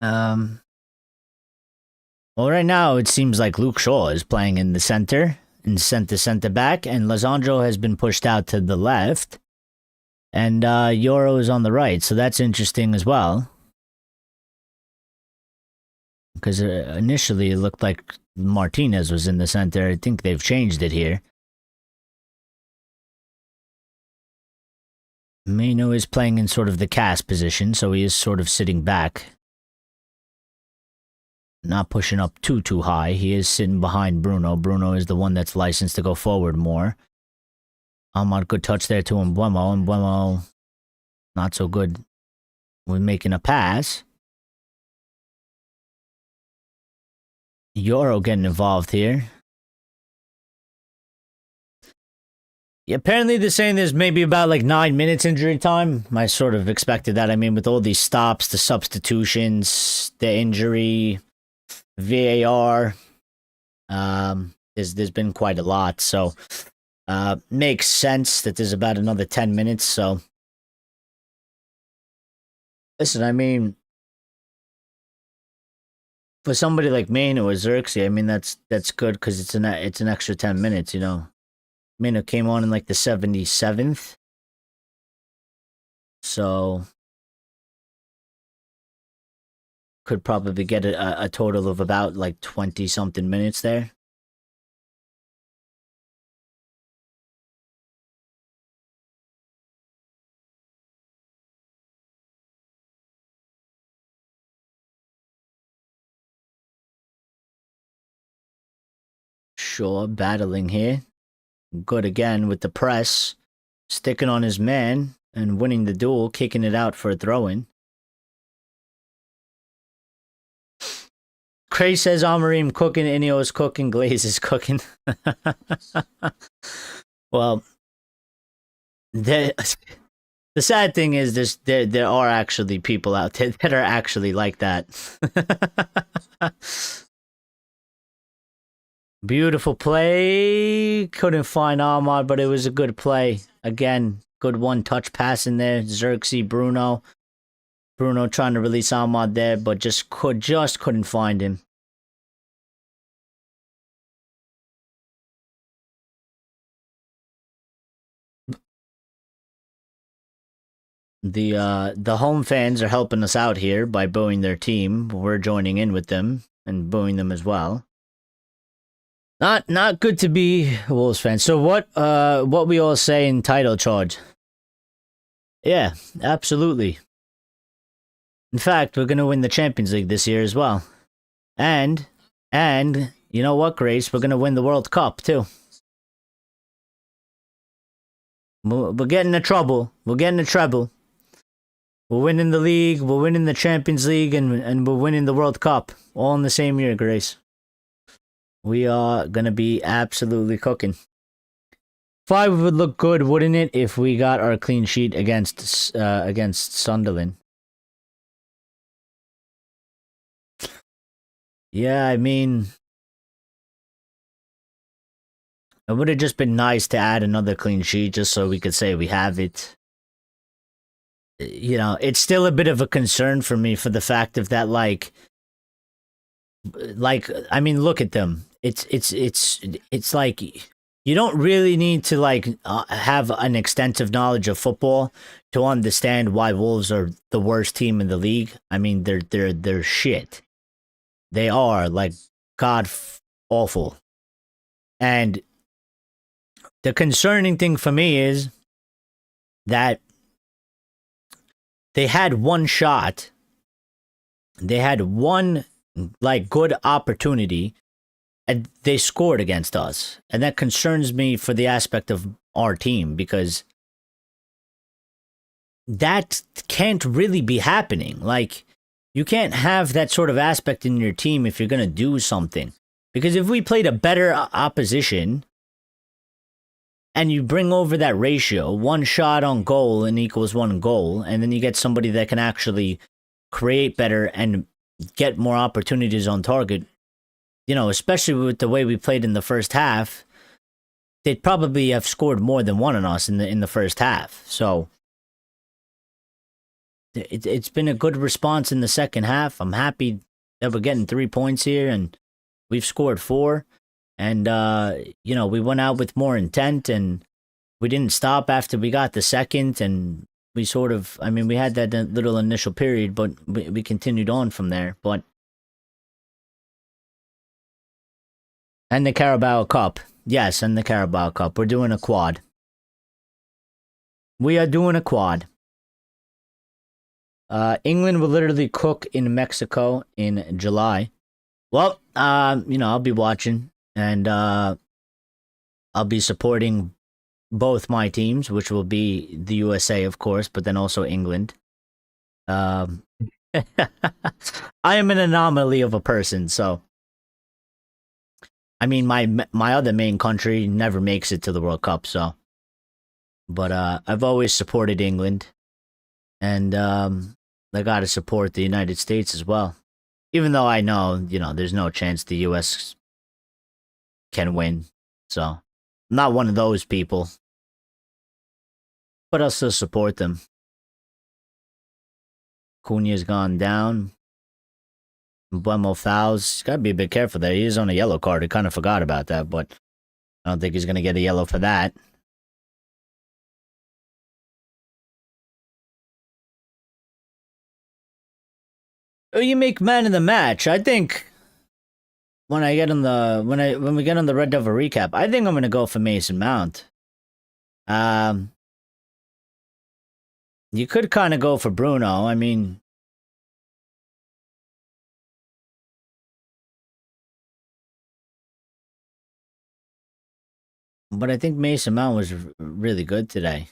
Well, right now it seems like Luke Shaw is playing in the center and center back, and Lisandro has been pushed out to the left, and Euro is on the right. So that's interesting as well, because initially it looked like Martinez was in the center. I think they've changed it here. Meno is playing in sort of the cast position, so he is sort of sitting back. Not pushing up too high. He is sitting behind Bruno. Bruno is the one that's licensed to go forward more. Ahmad, good touch there to Mbeumo. Mbeumo, not so good with making a pass. Euro getting involved here. Yeah, apparently they're saying there's maybe about like 9 minutes injury time. I sort of expected that. I mean, with all these stops, the substitutions, the injury, VAR, there's been quite a lot. So makes sense that there's about another 10 minutes. So listen, I mean, for somebody like Mano or Xerxes, I mean that's good because it's an extra 10 minutes, you know. Mano came on in like the 77th. So could probably get a total of about like 20 something minutes there. Shaw battling here. Good again with the press. Sticking on his man and winning the duel, kicking it out for a throw-in. Cray says Amorim cooking, Ineos cooking, Glaze is cooking. Well, the sad thing is there are actually people out there that are actually like that. Beautiful play. Couldn't find Ahmad, but it was a good play. Again, good one-touch pass in there. Xerxes, Bruno. Bruno trying to release Ahmad there, but just couldn't find him. The home fans are helping us out here by booing their team. We're joining in with them and booing them as well. Not good to be Wolves fans. So what we all say in title charge? Yeah, absolutely. In fact, we're gonna win the Champions League this year as well. And you know what, Grace? We're gonna win the World Cup too. We're getting in trouble. We're getting in trouble. We're winning the league. We're winning the Champions League, and we're winning the World Cup all in the same year, Grace. We are gonna be absolutely cooking. 5 would look good, wouldn't it, if we got our clean sheet against Sunderland? Yeah, I mean, it would have just been nice to add another clean sheet just so we could say we have it. You know, it's still a bit of a concern for me for the fact of that, like I mean, look at them. It's like you don't really need to like have an extensive knowledge of football to understand why Wolves are the worst team in the league. I mean, they're shit. They are like god awful. And the concerning thing for me is that they had one shot. They had one like good opportunity and they scored against us. And that concerns me for the aspect of our team because that can't really be happening. Like, you can't have that sort of aspect in your team if you're going to do something. Because if we played a better opposition and you bring over that ratio, one shot on goal and equals one goal, and then you get somebody that can actually create better and get more opportunities on target, you know, especially with the way we played in the first half, they'd probably have scored more than one on us in the first half. So it's been a good response in the second half. I'm happy that we're getting 3 points here, and we've scored 4. And we went out with more intent, and we didn't stop after we got the second, and we sort of, we had that little initial period, but we continued on from there. But and the Carabao Cup, yes, and the Carabao Cup, we're doing a quad. We are doing a quad. England will literally cook in Mexico in July. Well, I'll be watching, and I'll be supporting both my teams, which will be the USA, of course, but then also England. I am an anomaly of a person, so my other main country never makes it to the World Cup, so. But I've always supported England, and I got to support the United States as well. Even though I know, there's no chance the US can win. So, I'm not one of those people. But I'll still support them. Cunha's gone down. Mbeumo fouls. Got to be a bit careful there. He is on a yellow card. I kind of forgot about that, but I don't think he's going to get a yellow for that. Oh, you make man of the match. I think when we get on the Red Devil recap, I think I'm gonna go for Mason Mount. You could kind of go for Bruno. But I think Mason Mount was really good today.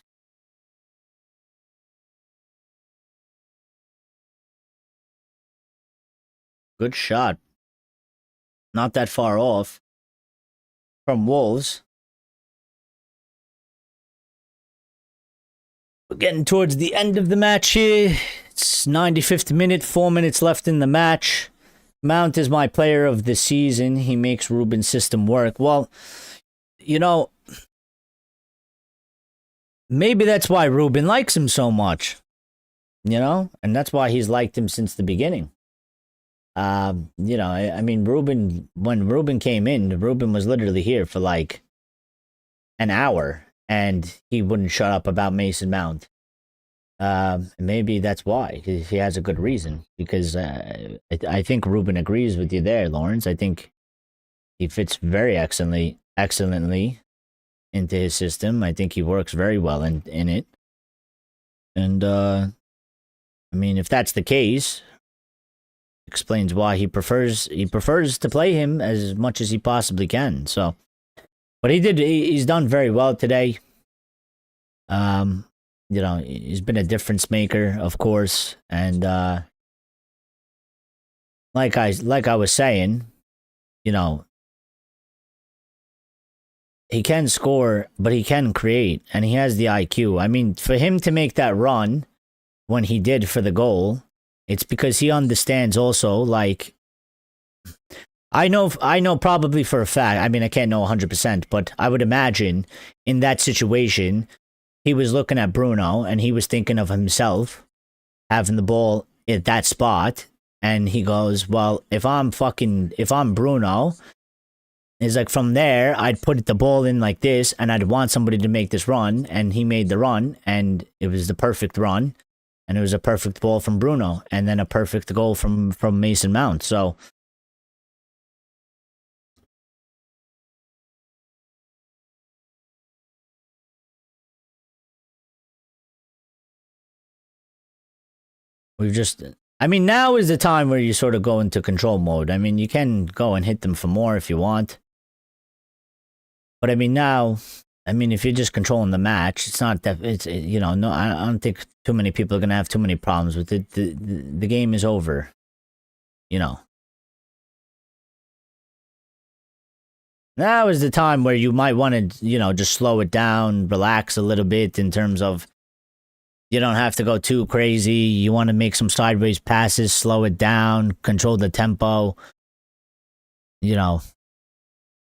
Good shot. Not that far off from Wolves. We're getting towards the end of the match here. It's 95th minute, 4 minutes left in the match. Mount is my player of the season. He makes Ruben's system work. Well, maybe that's why Ruben likes him so much. And that's why he's liked him since the beginning. Ruben, when Ruben came in, Ruben was literally here for like an hour, and he wouldn't shut up about Mason Mount. Maybe that's why, because he has a good reason. Because I think Ruben agrees with you there, Lawrence. I think he fits very excellently into his system. I think he works very well in it. And if that's the case, explains why he prefers to play him as much as he possibly can. So, but he's done very well today. He's been a difference maker, of course, and like I was saying, he can score, but he can create, and he has the IQ. For him to make that run when he did for the goal, it's because he understands also, like, I know probably for a fact, I can't know 100%, but I would imagine in that situation, he was looking at Bruno and he was thinking of himself having the ball at that spot. And he goes, well, if I'm Bruno, it's like from there, I'd put the ball in like this and I'd want somebody to make this run. And he made the run, and it was the perfect run. And it was a perfect ball from Bruno, and then a perfect goal from Mason Mount. So, we've just, now is the time where you sort of go into control mode. You can go and hit them for more if you want. But now, if you're just controlling the match, it's not that, no, I don't think too many people are going to have too many problems with it. The game is over, Now is the time where you might want to, just slow it down, relax a little bit in terms of, you don't have to go too crazy. You want to make some sideways passes, slow it down, control the tempo.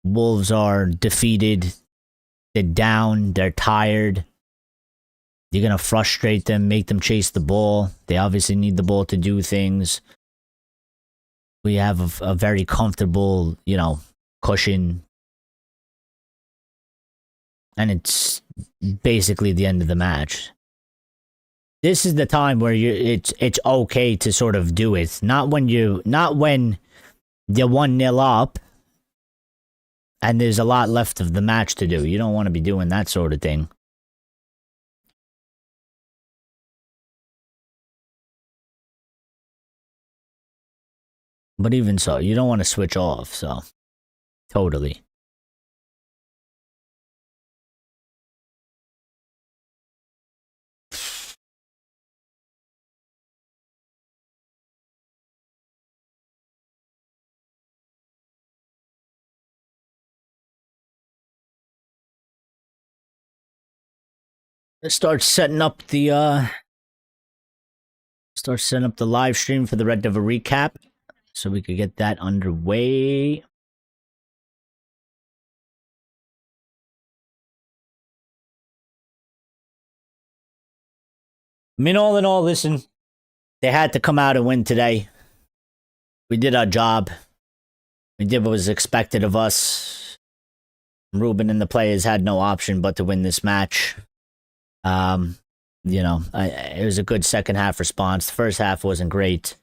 Wolves are defeated. They're down. They're tired. You're going to frustrate them, make them chase the ball. They obviously need the ball to do things. We have a very comfortable, you know, cushion. And it's basically the end of the match. This is the time where it's okay to sort of do it. Not when you're 1-0 up and there's a lot left of the match to do. You don't want to be doing that sort of thing. But even so, you don't want to switch off, so totally. Let's start setting up the live stream for the Red Devil recap, so we could get that underway. I mean, all in all, listen, they had to come out and win today. We did our job. We did what was expected of us. Ruben and the players had no option but to win this match. You know, it was a good second half response. The first half wasn't great.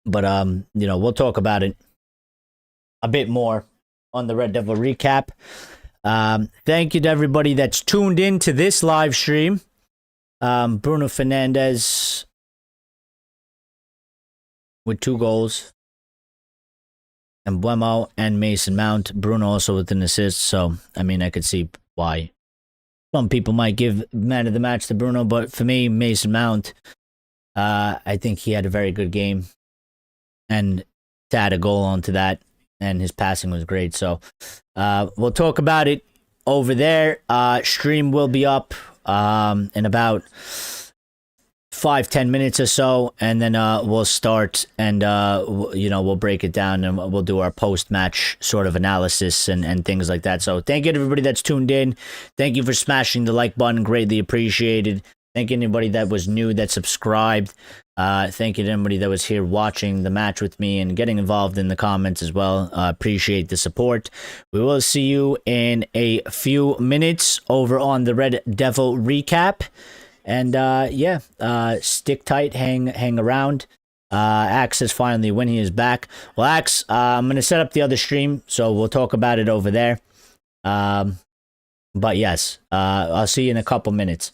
But, you know, we'll talk about it a bit more on the Red Devil recap. Thank you to everybody that's tuned in to this live stream. Bruno Fernandes with 2 goals. And Mbeumo and Mason Mount. Bruno also with an assist. So, I mean, I could see why some people might give man of the match to Bruno. But for me, Mason Mount, I think he had a very good game. And to add a goal onto that. And his passing was great. So, we'll talk about it over there. Stream will be up in about 5-10 minutes or so, and then we'll start and you know, we'll break it down and we'll do our post-match sort of analysis and things like that. So thank you to everybody that's tuned in. Thank you for smashing the like button, greatly appreciated. Thank you to anybody that was new that subscribed. Thank you to everybody that was here watching the match with me and getting involved in the comments as well. Appreciate the support. We will see you in a few minutes over on the Red Devil recap. And yeah, stick tight, hang around. Axe is finally when he is back. Well, Axe, I'm going to set up the other stream, so we'll talk about it over there. But yes, I'll see you in a couple minutes.